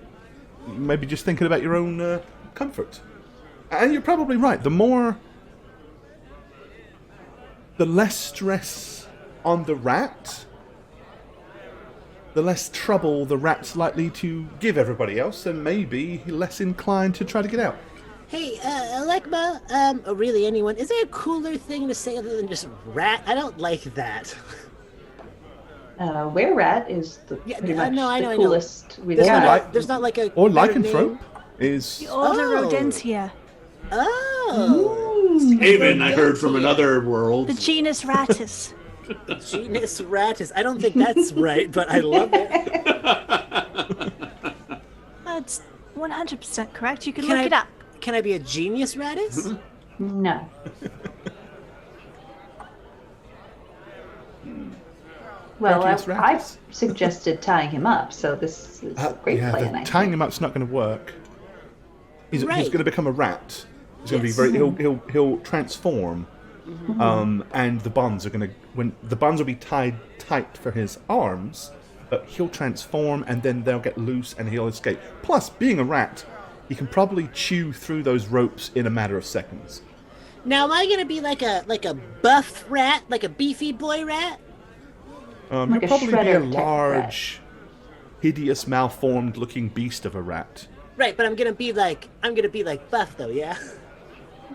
Speaker 1: maybe just thinking about your own comfort. And you're probably right. The less stress on the rat, the less trouble the rat's likely to give everybody else, and maybe less inclined to try to get out.
Speaker 6: Hey, Alekma, or really anyone, is there a cooler thing to say other than just rat? I don't like that.
Speaker 4: Wererat is the pretty much
Speaker 6: no, I
Speaker 4: the
Speaker 6: know.
Speaker 4: coolest we've
Speaker 6: There's,
Speaker 4: got.
Speaker 6: there's not like a
Speaker 1: Or
Speaker 6: better
Speaker 1: lycanthrope
Speaker 6: name?
Speaker 1: is...
Speaker 3: The older
Speaker 6: Oh.
Speaker 3: Rodentia.
Speaker 6: Oh,
Speaker 5: Haven, I heard from another world.
Speaker 3: The genus Rattus.
Speaker 6: genus ratus. I don't think that's right, but I love it.
Speaker 3: That's 100% correct. You can
Speaker 6: Can
Speaker 3: look
Speaker 6: I-
Speaker 3: it up.
Speaker 6: Can I be a genius ratus?
Speaker 4: No. Well,
Speaker 1: Artemis
Speaker 4: I
Speaker 1: Ratus.
Speaker 4: suggested tying him up, so this is a great plan. I
Speaker 1: tying
Speaker 4: think.
Speaker 1: him up's not going to work. He's
Speaker 6: Right.
Speaker 1: going to become a rat. He's going to be
Speaker 6: Yes.
Speaker 1: very. He'll transform, and the bonds are going to the bonds will be tied tight for his arms, but he'll transform and then they'll get loose and he'll escape. Plus, being a rat, he can probably chew through those ropes in a matter of seconds.
Speaker 6: Now, am I gonna be like a buff rat, like a beefy boy rat?
Speaker 4: Like
Speaker 1: He'll
Speaker 4: a
Speaker 1: probably be a
Speaker 4: shredder type
Speaker 1: large, hideous, malformed-looking beast of a rat.
Speaker 6: Right, but I'm gonna be like buff though, yeah.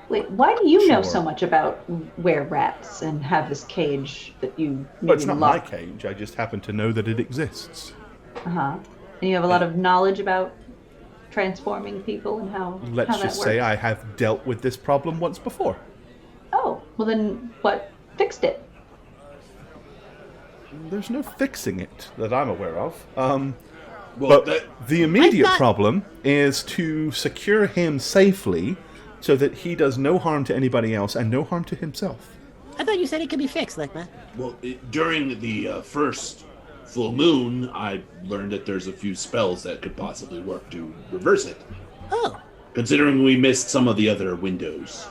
Speaker 4: Wait, why do you know
Speaker 1: Sure.
Speaker 4: so much about Wererats and have this cage that you
Speaker 1: But it's
Speaker 4: maybe
Speaker 1: not my
Speaker 4: lock?
Speaker 1: cage. I just happen to know that it exists.
Speaker 4: And you have a lot of knowledge about transforming people and how
Speaker 1: Let's
Speaker 4: how that
Speaker 1: just say
Speaker 4: works.
Speaker 1: I have dealt with this problem once before.
Speaker 4: Oh, well then what fixed it?
Speaker 1: There's no fixing it that I'm aware of.
Speaker 5: Well,
Speaker 1: But the immediate
Speaker 6: I thought-
Speaker 1: problem is to secure him safely so that he does no harm to anybody else and no harm to himself.
Speaker 6: I thought you said it could be fixed, like man.
Speaker 5: during the first full moon, I learned that there's a few spells that could possibly work to reverse it.
Speaker 6: Oh,
Speaker 5: Considering we missed some of the other windows,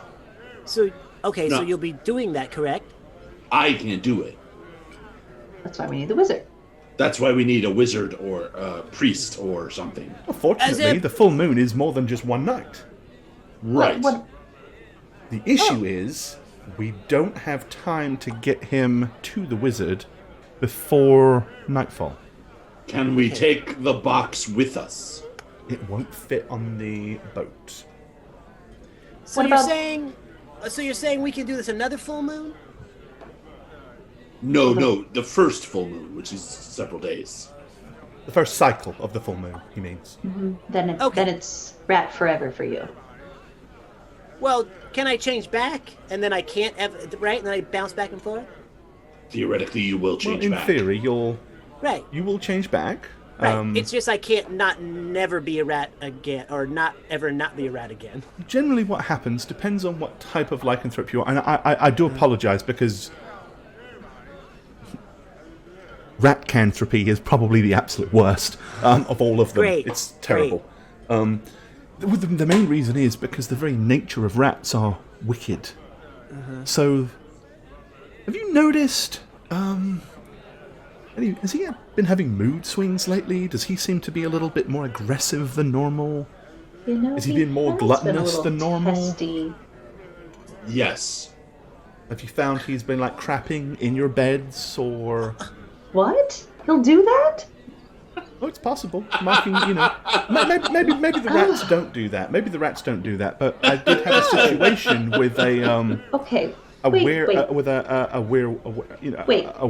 Speaker 6: so okay, so
Speaker 5: No.
Speaker 6: you'll be doing that, correct?
Speaker 5: I can't do it.
Speaker 4: That's why we need the wizard.
Speaker 5: That's why we need a wizard or a priest or something.
Speaker 1: Well, fortunately,
Speaker 6: As if-
Speaker 1: the full moon is more than just one night.
Speaker 5: Right.
Speaker 4: What?
Speaker 1: The issue is we don't have time to get him to the wizard before nightfall.
Speaker 5: Can we take the box with us?
Speaker 1: It won't fit on the boat.
Speaker 6: So
Speaker 4: What
Speaker 6: you're
Speaker 4: about-
Speaker 6: saying, we can do this another full moon?
Speaker 5: No, the first full moon, which is several days.
Speaker 1: The first cycle of the full moon, he means.
Speaker 4: Then it's rat forever for you.
Speaker 6: Well, can I change back? And then I can't ever, right? And then I bounce back and forth?
Speaker 5: Theoretically, you will
Speaker 1: Well,
Speaker 5: change
Speaker 1: in
Speaker 5: back.
Speaker 1: theory, you will change back.
Speaker 6: Right. It's just I can't never be a rat again, or not be a rat again.
Speaker 1: Generally, what happens depends on what type of lycanthrope you are. And I do apologise because ratcanthropy is probably the absolute worst of all of them.
Speaker 6: Great.
Speaker 1: It's terrible. The main reason is because the very nature of rats are wicked. So, have you noticed? Has he been having mood swings lately? Does he seem to be a little bit more aggressive than normal?
Speaker 4: You know,
Speaker 1: Is he being more
Speaker 4: has
Speaker 1: gluttonous
Speaker 4: been a
Speaker 1: than
Speaker 4: little
Speaker 1: normal?
Speaker 4: testy.
Speaker 5: Yes.
Speaker 1: Have you found he's been like crapping in your beds or?
Speaker 4: What? He'll do that?
Speaker 1: Oh, it's possible. Marking, maybe the rats don't do that. Maybe the rats don't do that. But I did have a situation with a
Speaker 4: Okay.
Speaker 1: a
Speaker 4: Wait,
Speaker 1: were
Speaker 4: wait.
Speaker 1: with a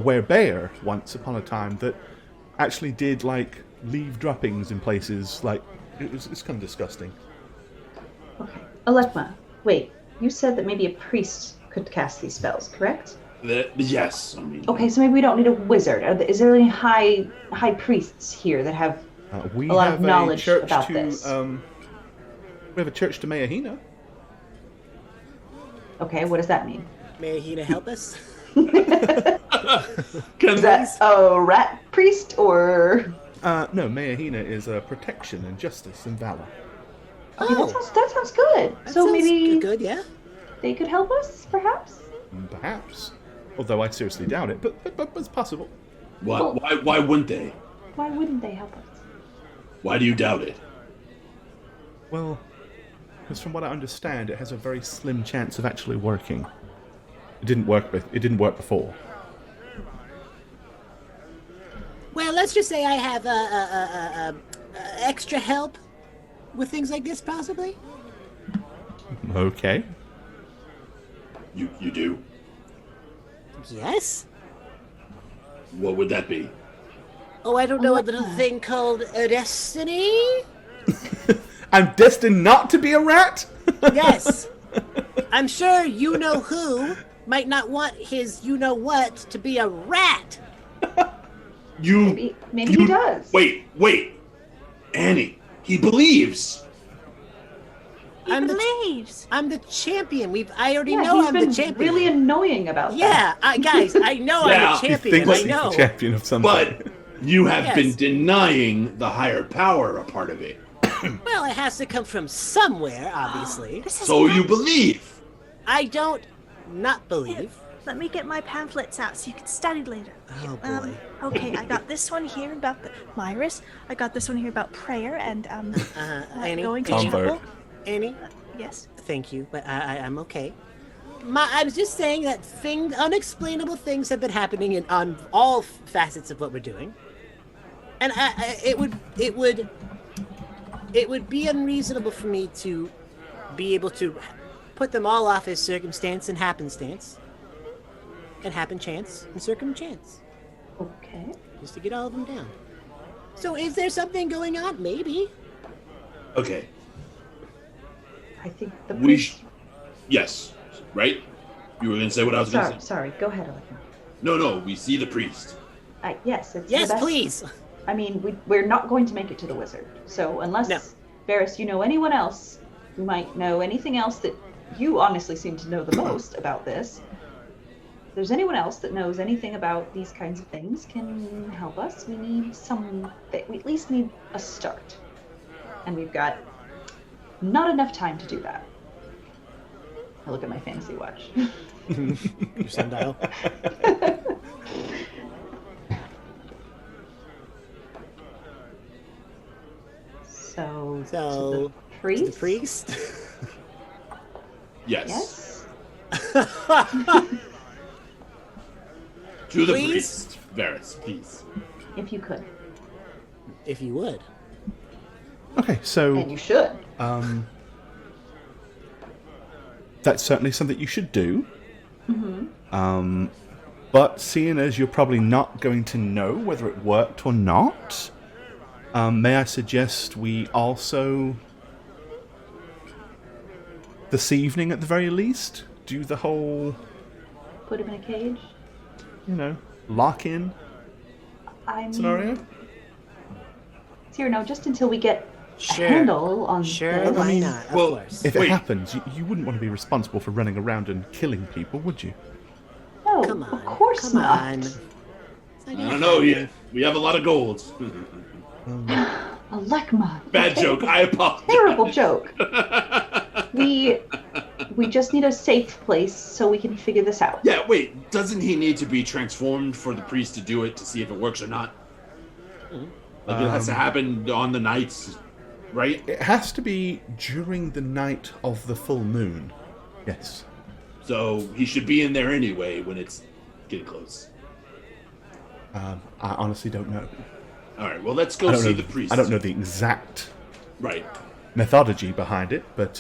Speaker 1: werebear once upon a time that actually did like leave droppings in places like it's kind of disgusting.
Speaker 4: Okay. Alekma, wait. You said that maybe a priest could cast these spells, correct?
Speaker 5: Yes. I mean.
Speaker 4: Okay, so maybe we don't need a wizard. Is there any high priests here that have
Speaker 1: We
Speaker 4: a lot
Speaker 1: have
Speaker 4: of knowledge
Speaker 1: a church
Speaker 4: about
Speaker 1: to
Speaker 4: this?
Speaker 1: we have a church to Mayahina.
Speaker 4: Okay, what does that mean?
Speaker 6: May he help us?
Speaker 4: Is that a rat priest or?
Speaker 1: No, Mayahina is protection and justice and valor.
Speaker 4: Okay, that sounds good.
Speaker 6: That
Speaker 4: So
Speaker 6: sounds
Speaker 4: maybe
Speaker 6: good, yeah.
Speaker 4: they could help us, perhaps.
Speaker 1: Perhaps, although I seriously doubt it, but it's possible.
Speaker 5: Why wouldn't they?
Speaker 4: Why wouldn't they help us?
Speaker 5: Why do you doubt it?
Speaker 1: Well, because from what I understand, it has a very slim chance of actually working. It didn't work before.
Speaker 6: Well, let's just say I have extra help with things like this, possibly.
Speaker 1: Okay.
Speaker 5: You do?
Speaker 6: Yes.
Speaker 5: What would that be?
Speaker 6: Oh, I don't know, a little thing called destiny?
Speaker 1: I'm destined not to be a rat?
Speaker 6: Yes. I'm sure you-know-who might not want his you-know-what to be a rat.
Speaker 4: Maybe he does.
Speaker 5: Wait. Annie, he believes.
Speaker 3: He believes.
Speaker 6: I'm the champion. I already
Speaker 4: Yeah,
Speaker 6: know
Speaker 4: he's
Speaker 6: I'm
Speaker 4: been
Speaker 6: the champion.
Speaker 4: really annoying about that.
Speaker 6: Yeah, guys, I know
Speaker 5: Yeah,
Speaker 6: I'm the
Speaker 1: He
Speaker 6: champion.
Speaker 1: thinks
Speaker 6: I
Speaker 1: he's
Speaker 6: know.
Speaker 1: the champion of something.
Speaker 5: But you have
Speaker 6: Yes.
Speaker 5: been denying the higher power a part of it.
Speaker 6: Well, it has to come from somewhere, obviously.
Speaker 3: This is
Speaker 5: So you
Speaker 3: nice.
Speaker 5: believe.
Speaker 6: I don't not believe.
Speaker 3: Let me get my pamphlets out so you can study later.
Speaker 6: Oh boy.
Speaker 3: Okay, I got this one here about the Myris. I got this one here about prayer and
Speaker 6: Annie,
Speaker 3: going to
Speaker 1: Convert.
Speaker 3: chapel.
Speaker 6: Annie,
Speaker 3: Yes.
Speaker 6: thank you, but I'm okay. I was just saying that unexplainable things have been happening on all facets of what we're doing, and it would be unreasonable for me to be able to put them all off as circumstance and happenstance, and happen chance and circumchance,
Speaker 4: Okay.
Speaker 6: just to get all of them down. So, is there something going on? Maybe.
Speaker 5: Okay.
Speaker 4: I think the
Speaker 5: We
Speaker 4: priest.
Speaker 5: Yes. Right? You were going to say what I was going to say?
Speaker 4: Sorry. Go ahead, Alekma.
Speaker 5: No. We see the priest.
Speaker 4: Yes, it's
Speaker 6: Yes,
Speaker 4: the best.
Speaker 6: please.
Speaker 4: I mean, we're not going to make it to the wizard. So unless,
Speaker 6: No.
Speaker 4: Varys, you know anyone else who might know anything else that you honestly seem to know the most about this, if there's anyone else that knows anything about these kinds of things can help us. We need we at least need a start. And we've got not enough time to do that. I look at my fantasy watch.
Speaker 6: Your sundial.
Speaker 4: So, to
Speaker 6: So,
Speaker 4: the priest?
Speaker 6: the priest.
Speaker 5: Yes.
Speaker 4: Yes?
Speaker 5: To the
Speaker 6: Please?
Speaker 5: priest. Varys, please.
Speaker 4: If you could.
Speaker 6: If you would.
Speaker 1: Okay, so
Speaker 4: And you should.
Speaker 1: that's certainly something you should do. But seeing as you're probably not going to know whether it worked or not, may I suggest we also, this evening at the very least, do the whole,
Speaker 4: Put him in a cage.
Speaker 1: lock-in scenario?
Speaker 4: Cyrano, just until we get
Speaker 6: Sure.
Speaker 4: a handle on
Speaker 6: Sure,
Speaker 4: this.
Speaker 6: why not? Of
Speaker 5: well,
Speaker 6: course.
Speaker 1: If it
Speaker 5: Wait.
Speaker 1: happens, you wouldn't want to be responsible for running around and killing people, would you?
Speaker 4: No,
Speaker 6: Come on.
Speaker 4: of course
Speaker 6: Come
Speaker 4: not.
Speaker 6: on. It's not
Speaker 5: I
Speaker 6: gonna
Speaker 5: don't know.
Speaker 6: happen.
Speaker 5: We have a lot of gold.
Speaker 4: A Lekma.
Speaker 5: Bad joke. I apologize.
Speaker 4: Terrible joke. We just need a safe place so we can figure this out.
Speaker 5: Yeah, wait. Doesn't he need to be transformed for the priest to do it to see if it works or not? Like it has to happen on the nights, right?
Speaker 1: It has to be during the night of the full moon. Yes.
Speaker 5: So he should be in there anyway when it's getting close.
Speaker 1: I honestly don't know.
Speaker 5: All right. Well, let's
Speaker 1: I
Speaker 5: go
Speaker 1: don't
Speaker 5: see
Speaker 1: know
Speaker 5: the priest.
Speaker 1: I don't know the exact
Speaker 5: Right.
Speaker 1: methodology behind it, but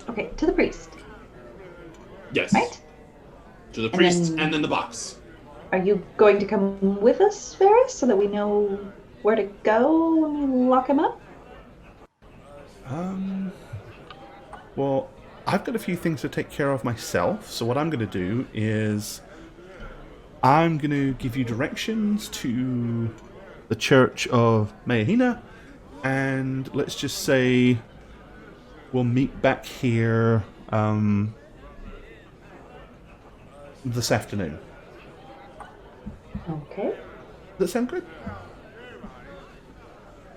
Speaker 4: Okay, to the priest,
Speaker 5: Yes.
Speaker 4: right?
Speaker 5: To the
Speaker 4: And
Speaker 5: priest
Speaker 4: then-
Speaker 5: and then the box.
Speaker 4: Are you going to come with us, Varys, so that we know where to go when we lock him up?
Speaker 1: well, I've got a few things to take care of myself, so what I'm going to do is I'm going to give you directions to the Church of Mayahina, and let's just say we'll meet back here this afternoon.
Speaker 4: Okay.
Speaker 1: Does that sound good?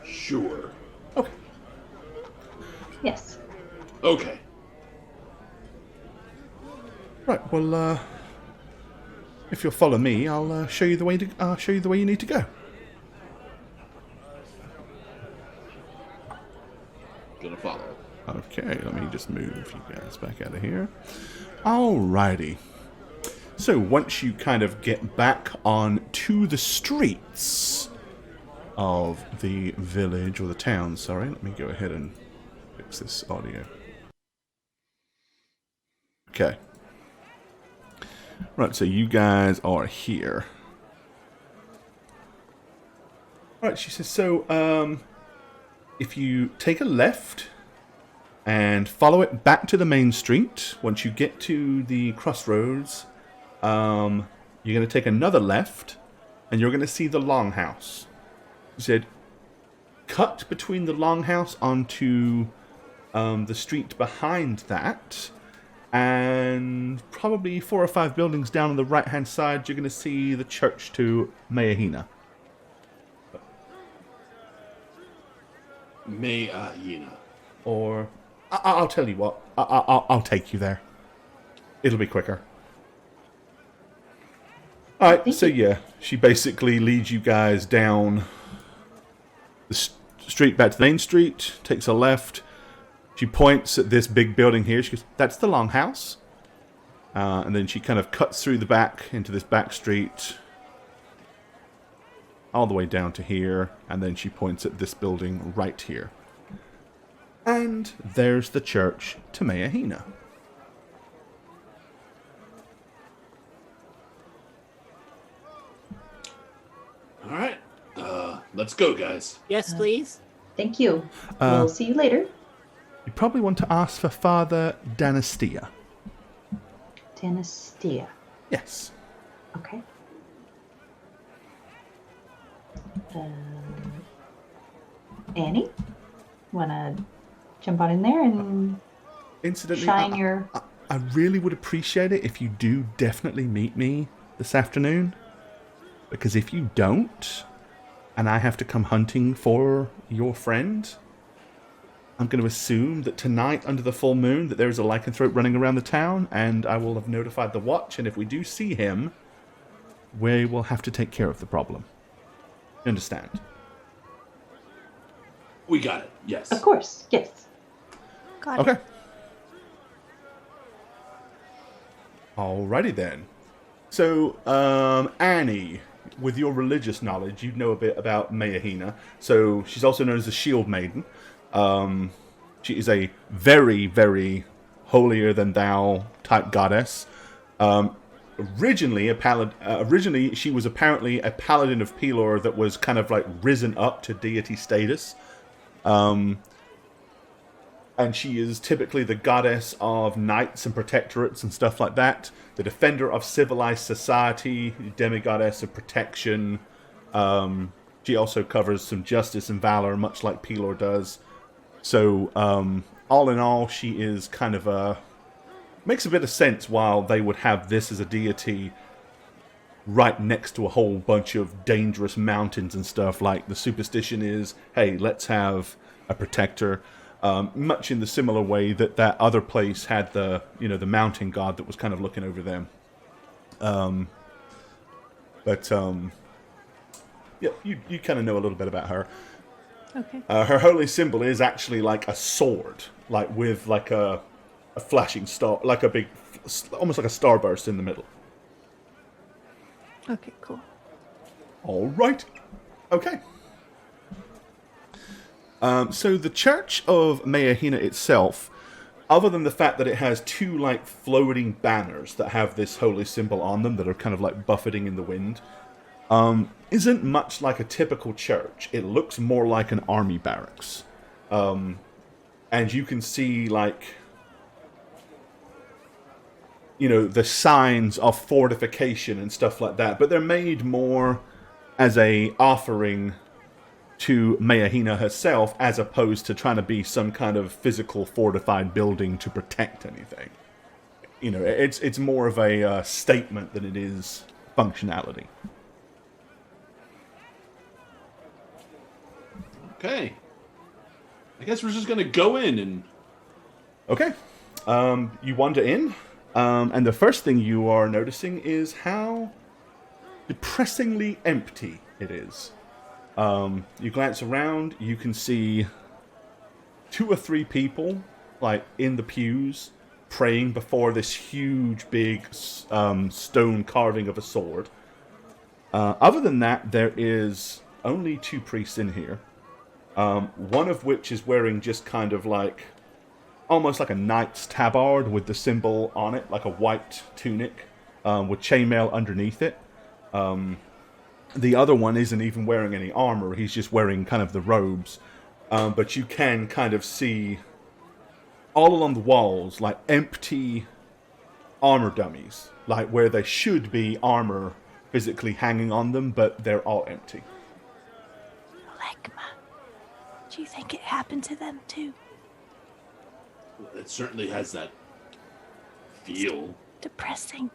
Speaker 5: Sure.
Speaker 1: Okay.
Speaker 4: Yes.
Speaker 5: Okay.
Speaker 1: Right. Well, if you'll follow me, I'll show you the way you need to go.
Speaker 5: Gonna follow.
Speaker 1: Okay, let me just move you guys back out of here. Alrighty. So once you kind of get back on to the streets of the village, or the town, sorry, let me go ahead and fix this audio. Okay. Right, so you guys are here. Right, she says, so, if you take a left and follow it back to the main street, once you get to the crossroads, you're going to take another left, and you're going to see the longhouse. She said, cut between the longhouse onto the street behind that, and probably 4 or 5 buildings down on the right-hand side, you're going to see the church to Mayahina.
Speaker 5: Mayahina.
Speaker 1: Or, I'll tell you what, I'll take you there. It'll be quicker. Alright, so yeah, she basically leads you guys down the street back to the main street, takes a left. She points at this big building here. She goes, that's the longhouse. And then she kind of cuts through the back into this back street, all the way down to here. And then she points at this building right here. And there's the church to Mayahina.
Speaker 5: All right. Let's go, guys.
Speaker 6: Yes, please.
Speaker 4: Thank you. We'll see you later.
Speaker 1: You probably want to ask for Father Danastia.
Speaker 4: Tanastia.
Speaker 1: Yes.
Speaker 4: Okay. Annie, wanna jump on in there and
Speaker 1: Incidentally,
Speaker 4: shine your...
Speaker 1: I really would appreciate it if you do definitely meet me this afternoon. Because if you don't, and I have to come hunting for your friend, I'm going to assume that tonight, under the full moon, that there's a lycanthrope running around the town, and I will have notified the watch, and if we do see him, we will have to take care of the problem. You understand?
Speaker 5: We got it. Yes.
Speaker 4: Of course, yes.
Speaker 3: Got it.
Speaker 1: Okay. Alrighty then. So, Annie, with your religious knowledge, you know a bit about Mayahina. So, she's also known as the Shield Maiden. She is a very, very holier-than-thou type goddess. originally originally she was apparently a paladin of Pelor that was kind of like risen up to deity status. And she is typically the goddess of knights and protectorates and stuff like that. The defender of civilized society, demigoddess of protection. She also covers some justice and valor, much like Pelor does. So, all in all, she is kind of makes a bit of sense why they would have this as a deity right next to a whole bunch of dangerous mountains and stuff. Like, the superstition is, hey, let's have a protector. Much in the similar way that other place had the mountain god that was kind of looking over them. Yeah, you kind of know a little bit about her.
Speaker 3: Okay.
Speaker 1: Her holy symbol is actually like a sword, like with like a flashing star, like a big, almost like a starburst in the middle.
Speaker 3: Okay, cool.
Speaker 1: All right. Okay. So the Church of Mayahina itself, other than the fact that it has two like floating banners that have this holy symbol on them that are kind of like buffeting in the wind, isn't much like a typical church. It looks more like an army barracks. And you can see like, the signs of fortification and stuff like that, but they're made more as a offering to Mayahina herself, as opposed to trying to be some kind of physical fortified building to protect anything. It's more of a statement than it is functionality.
Speaker 5: Okay. I guess we're just gonna go in and...
Speaker 1: Okay. You wander in, and the first thing you are noticing is how depressingly empty it is. You glance around, you can see 2 or 3 people, like, in the pews, praying before this huge, big, stone carving of a sword. Other than that, there is only 2 priests in here. One of which is wearing just kind of like, almost like a knight's tabard with the symbol on it, like a white tunic, with chainmail underneath it. The other one isn't even wearing any armor, he's just wearing kind of the robes. But you can kind of see all along the walls, like empty armor dummies, like where there should be armor physically hanging on them, but they're all empty.
Speaker 3: Legma, do you think it happened to them too?
Speaker 5: It certainly has that feel.
Speaker 3: Depressing.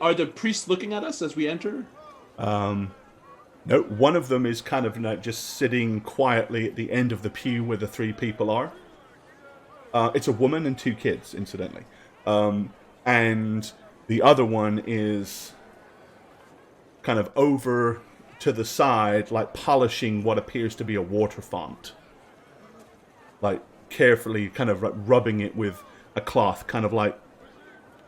Speaker 5: Are the priests looking at us as we enter?
Speaker 1: No, one of them is kind of like just sitting quietly at the end of the pew where the 3 people are. It's a woman and 2 kids, incidentally. And the other one is kind of over to the side, like polishing what appears to be a water font. Like carefully kind of rubbing it with a cloth, kind of like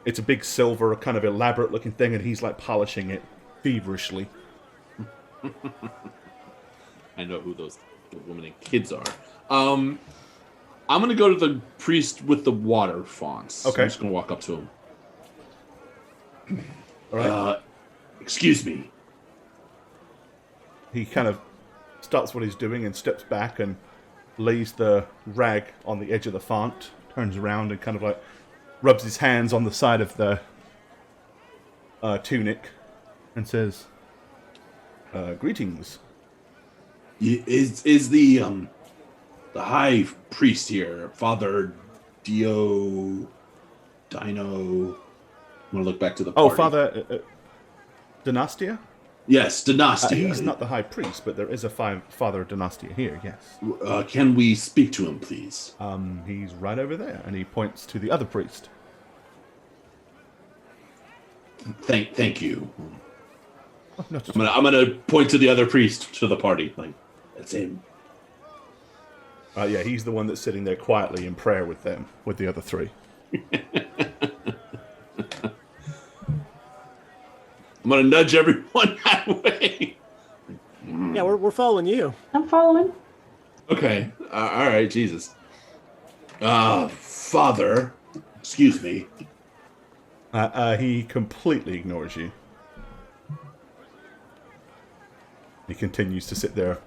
Speaker 1: it's a big silver, kind of elaborate looking thing, and he's like polishing it feverishly.
Speaker 5: I know who the women and kids are. I'm going to go to the priest with the water fonts.
Speaker 1: Okay.
Speaker 5: I'm just going to walk up to him.
Speaker 1: All right.
Speaker 5: Excuse me.
Speaker 1: He kind of stops what he's doing and steps back and lays the rag on the edge of the font, turns around and kind of like rubs his hands on the side of the tunic and says, greetings.
Speaker 5: Is the high priest here, Father Dino? I'm going to look back to the party.
Speaker 1: Oh, Father Dynastia?
Speaker 5: Yes, Dynastia.
Speaker 1: He's not the high priest, but there is a Father Dynastia here, yes.
Speaker 5: Can we speak to him, please?
Speaker 1: He's right over there, and he points to the other priest.
Speaker 5: Thank you.
Speaker 1: Oh, no,
Speaker 5: I'm gonna point to the other priest to the party. Like, that's him.
Speaker 1: yeah, he's the one that's sitting there quietly in prayer with them, with the other 3.
Speaker 5: I'm gonna nudge everyone that way.
Speaker 6: Yeah, we're following you.
Speaker 4: I'm following.
Speaker 5: Okay. All right. Jesus. Father, excuse me.
Speaker 1: He completely ignores you. He continues to sit there,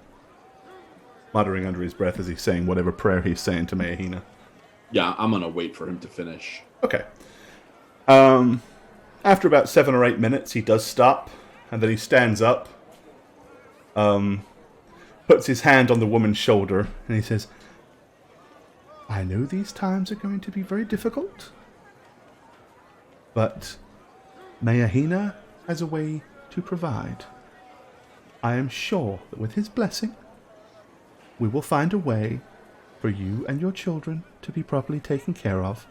Speaker 1: muttering under his breath as he's saying whatever prayer he's saying to Mayahina.
Speaker 5: Yeah, I'm gonna wait for him to finish.
Speaker 1: Okay. After about 7 or 8 minutes, he does stop, and then he stands up, puts his hand on the woman's shoulder, and he says, I know these times are going to be very difficult, but Mayahina has a way to provide. I am sure that with his blessing, we will find a way for you and your children to be properly taken care of.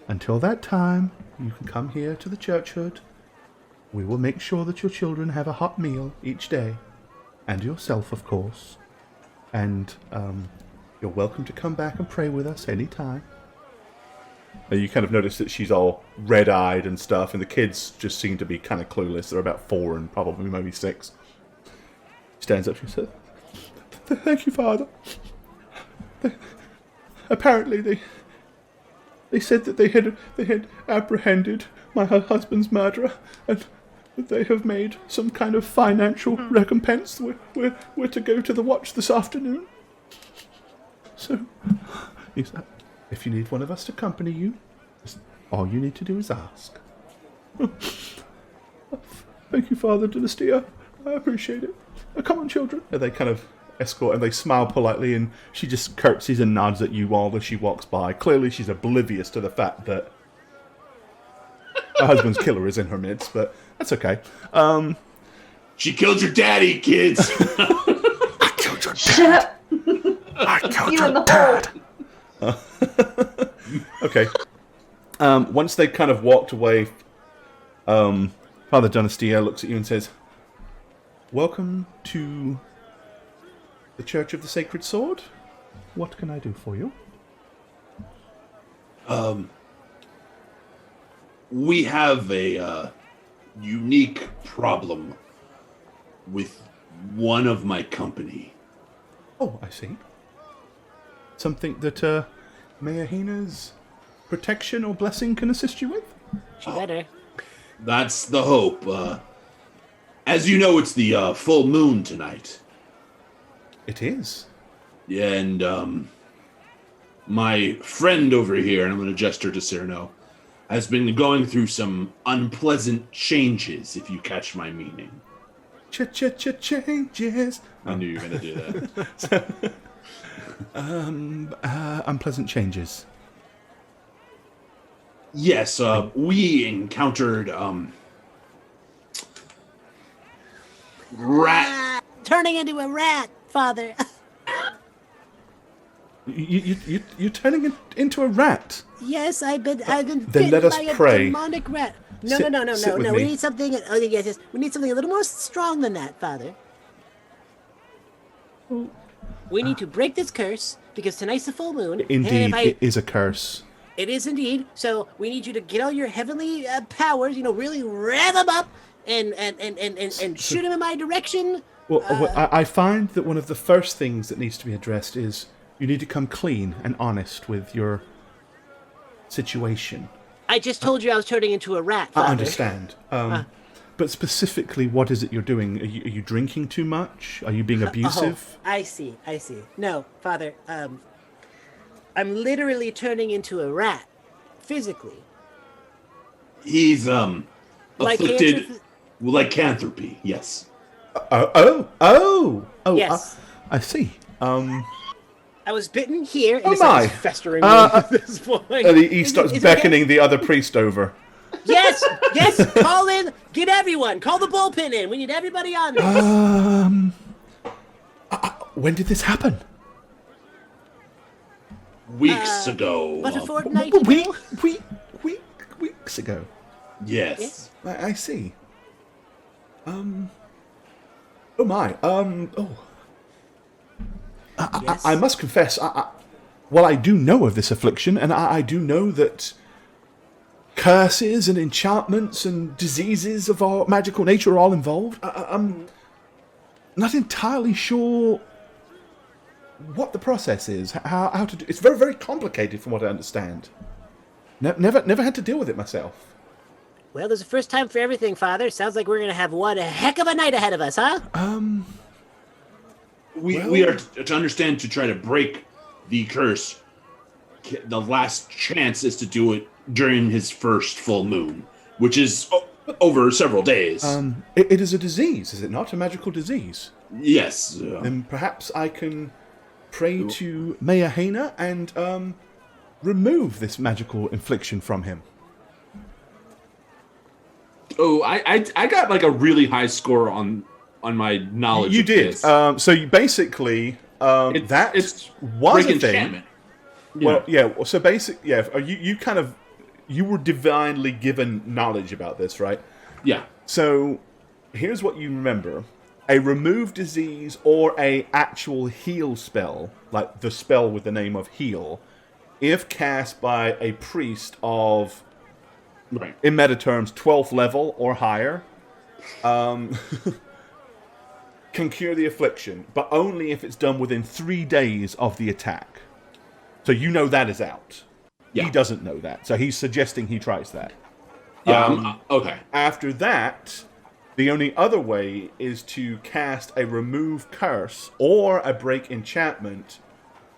Speaker 1: Until that time, you can come here to the churchhood. We will make sure that your children have a hot meal each day, and yourself, of course. And you're welcome to come back and pray with us anytime. And you kind of notice that she's all red-eyed and stuff, and the kids just seem to be kind of clueless. They're about 4 and probably maybe 6. Stands up, she says, Thank you, Father. Apparently they said that they had apprehended my husband's murderer, and that they have made some kind of financial recompense. We're to go to the watch this afternoon. So, he said, if you need one of us to accompany you, all you need to do is ask. Thank you, Father Dynastia. I appreciate it. Come on, children. And they kind of escort, and they smile politely, and she just curtsies and nods at you all as she walks by. Clearly she's oblivious to the fact that her husband's killer is in her midst, but that's okay.
Speaker 5: She killed your daddy, kids!
Speaker 1: I killed your
Speaker 4: Shut
Speaker 1: dad.
Speaker 4: up.
Speaker 1: I killed
Speaker 4: You
Speaker 1: your
Speaker 4: in the
Speaker 1: dad. Okay. Once they kind of walked away, Father Dynastia looks at you and says, Welcome to the Church of the Sacred Sword. What can I do for you?
Speaker 5: We have a unique problem with one of my company.
Speaker 1: Oh, I see. Something that Mayahina's protection or blessing can assist you with?
Speaker 6: She better.
Speaker 5: That's the hope. As you know, it's the full moon tonight.
Speaker 1: It is.
Speaker 5: Yeah, and my friend over here, and I'm going to gesture to Cyrano, has been going through some unpleasant changes, if you catch my meaning.
Speaker 1: Changes.
Speaker 5: I knew you were going to do that.
Speaker 1: Unpleasant changes.
Speaker 5: Yes, we encountered rat.
Speaker 6: Turning into a rat, Father.
Speaker 1: You're turning into a rat.
Speaker 6: Yes, I've been
Speaker 1: Then
Speaker 6: bitten
Speaker 1: let us
Speaker 6: by a
Speaker 1: pray.
Speaker 6: demonic rat. No,
Speaker 1: Sit-
Speaker 6: no.
Speaker 1: sit with
Speaker 6: We
Speaker 1: me.
Speaker 6: need something. Oh, yes. We need something a little more strong than that, Father. We need to break this curse because tonight's the full moon. and
Speaker 1: Indeed,
Speaker 6: if
Speaker 1: it is a curse.
Speaker 6: It is indeed. So we need you to get all your heavenly powers. Really rev them up and shoot him in my direction.
Speaker 1: Well, I find that one of the first things that needs to be addressed is you need to come clean and honest with your situation.
Speaker 6: I just told you I was turning into a rat, Father.
Speaker 1: I understand. But specifically, what is it you're doing? Are you drinking too much? Are you being abusive?
Speaker 6: Oh, I see. No, Father, I'm literally turning into a rat, physically.
Speaker 5: He's afflicted
Speaker 6: cancer-
Speaker 5: with lycanthropy. Yes.
Speaker 1: Oh!
Speaker 6: Yes.
Speaker 1: I see.
Speaker 6: I was bitten here, and
Speaker 1: Oh
Speaker 6: it's like
Speaker 1: my.
Speaker 6: festering wound at this point.
Speaker 1: And he starts
Speaker 6: Is it
Speaker 1: beckoning the other priest over.
Speaker 6: Yes, call in, get everyone, call the bullpen in. We need everybody on this.
Speaker 1: When did this happen?
Speaker 5: Weeks ago.
Speaker 6: But a fortnight ago?
Speaker 1: Weeks ago.
Speaker 5: Yes.
Speaker 1: I see. Oh my.
Speaker 6: Yes.
Speaker 1: I must confess. Well, I do know of this affliction, and I do know that curses and enchantments and diseases of our magical nature are all involved. I'm not entirely sure what the process is, how to do. It's very, very complicated, from what I understand. Never had to deal with it myself.
Speaker 6: Well, there's a first time for everything, Father. Sounds like we're gonna have one heck of a night ahead of us, huh?
Speaker 5: We are to understand to try to break the curse. The last chance is to do it during his first full moon, which is over several days.
Speaker 1: It is a disease, is it not? A magical disease.
Speaker 5: Yes.
Speaker 1: Then perhaps I can pray to Mayahena and remove this magical infliction from him.
Speaker 5: Oh, I got like a really high score on my knowledge.
Speaker 1: You
Speaker 5: of
Speaker 1: did.
Speaker 5: This.
Speaker 1: So you basically
Speaker 5: It's
Speaker 1: was
Speaker 5: break
Speaker 1: a thing.
Speaker 5: enchantment.
Speaker 1: Well, yeah. So you were divinely given knowledge about this, right?
Speaker 5: Yeah.
Speaker 1: So here's what you remember: a remove disease or a actual heal spell, like the spell with the name of heal, if cast by a priest of,
Speaker 5: Right.
Speaker 1: in meta terms, 12th level or higher, can cure the affliction, but only if it's done within 3 days of the attack. So you know that is out.
Speaker 5: Yeah.
Speaker 1: He doesn't know that, so he's suggesting he tries that.
Speaker 5: Yeah. Okay.
Speaker 1: After that, the only other way is to cast a remove curse or a break enchantment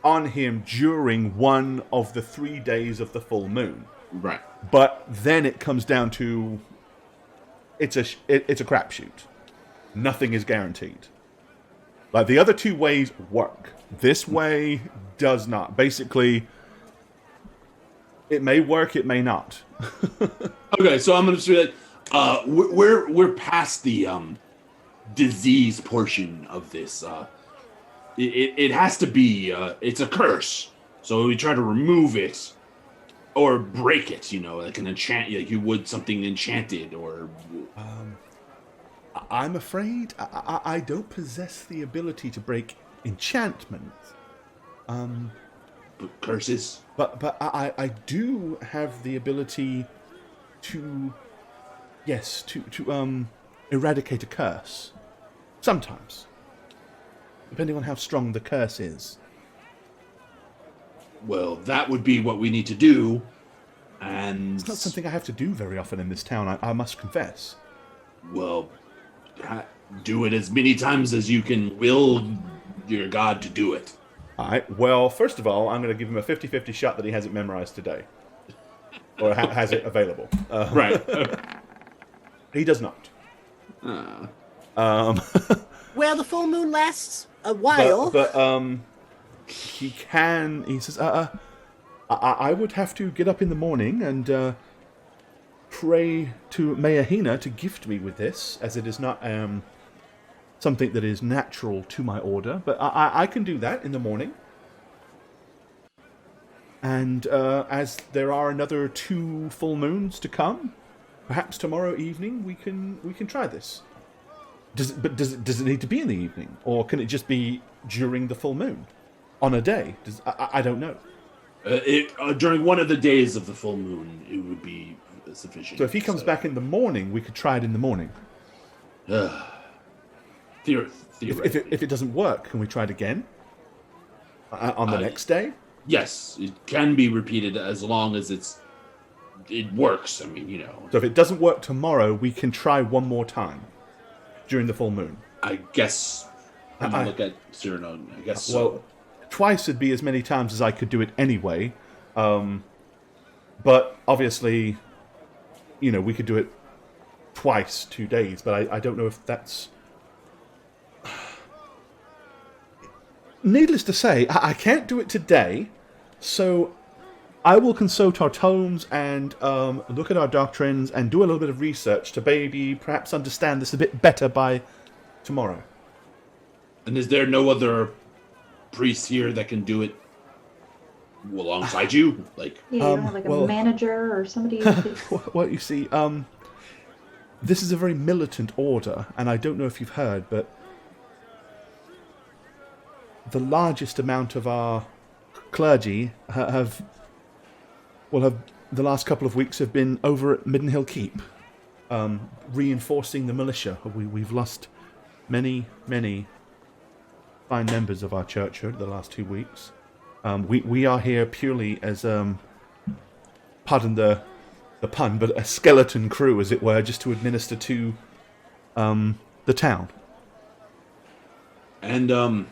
Speaker 1: on him during one of the 3 days of the full moon.
Speaker 5: Right.
Speaker 1: But then it comes down to it's a crapshoot. Nothing is guaranteed. Like the other two ways work. This way does not. Basically, it may work, it may not.
Speaker 5: Okay, so I'm gonna say that we're past the disease portion of this. It has to be it's a curse, so we try to remove it or break it. You know, like an enchant, like you would something enchanted or.
Speaker 1: I'm afraid I don't possess the ability to break enchantments.
Speaker 5: Curses.
Speaker 1: But I do have the ability to eradicate a curse. Sometimes. Depending on how strong the curse is.
Speaker 5: Well, that would be what we need to do, and
Speaker 1: It's not something I have to do very often in this town, I must confess.
Speaker 5: well, do it as many times as you can will your god to do it.
Speaker 1: Alright, well, first of all, I'm going to give him a 50-50 shot that he has it memorized today. Or has it available.
Speaker 5: Right.
Speaker 1: He does not.
Speaker 6: Well, the full moon lasts a while.
Speaker 1: But he can. He says, I would have to get up in the morning and pray to Mayahena to gift me with this, as it is not something that is natural to my order. But I can do that in the morning. And as there are another 2 full moons to come, perhaps tomorrow evening we can try this. Does it need to be in the evening, or can it just be during the full moon, on a day? I don't know.
Speaker 5: During one of the days of the full moon, it would be sufficient.
Speaker 1: So if he comes back in the morning, we could try it in the morning.
Speaker 5: Theoretically.
Speaker 1: If it doesn't work, can we try it again on the next day?
Speaker 5: Yes, it can be repeated as long as it works. I mean, you know.
Speaker 1: So if it doesn't work tomorrow, we can try one more time during the full moon.
Speaker 5: I guess. I'm gonna look at Cyrano. I guess so.
Speaker 1: Well, twice would be as many times as I could do it anyway. But obviously, you know, we could do it twice 2 days. But I don't know if that's. Needless to say, I can't do it today. So I will consult our tomes and look at our doctrines and do a little bit of research to maybe perhaps understand this a bit better by tomorrow.
Speaker 5: And is there no other priest here that can do it alongside you? Like,
Speaker 4: Yeah, you don't have like a manager or somebody.
Speaker 1: Well, you see, this is a very militant order, and I don't know if you've heard, but the largest amount of our clergy have the last couple of weeks have been over at Middenhill Keep, reinforcing the militia. We've lost many fine members of our churchhood the last 2 weeks. We are here purely as, pardon the pun, but a skeleton crew, as it were, just to administer to the town.
Speaker 5: And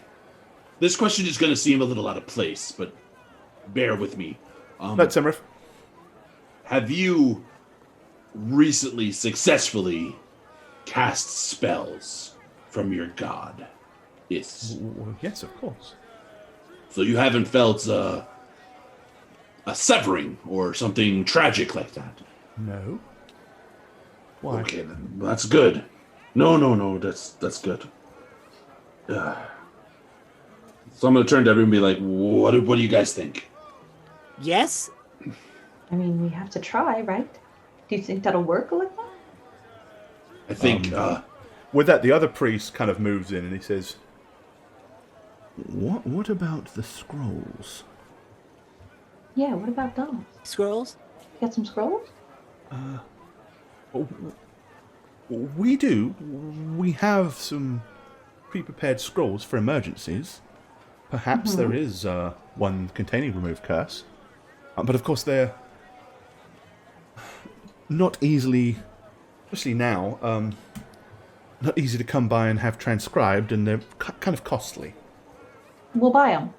Speaker 5: this question is going to seem a little out of place, but bear with me.
Speaker 1: That's Emrith.
Speaker 5: Have you recently successfully cast spells from your god? Yes.
Speaker 1: Yes, of course.
Speaker 5: So you haven't felt a severing or something tragic like that?
Speaker 1: No. Why?
Speaker 5: Okay, then that's good. No, that's good. So I'm gonna turn to everyone and be like, what do you guys think?
Speaker 6: Yes?
Speaker 4: I mean, we have to try, right? Do you think that'll work, Olivia?
Speaker 5: I think,
Speaker 1: With that, the other priest kind of moves in and he says, What about the scrolls?
Speaker 4: Yeah, what about those?
Speaker 6: Scrolls?
Speaker 4: You got some scrolls?
Speaker 1: We do. We have some pre-prepared scrolls for emergencies. Perhaps there is one containing remove curse. But of course they're not easily, especially now, not easy to come by and have transcribed, and they're kind of costly.
Speaker 4: We'll buy them.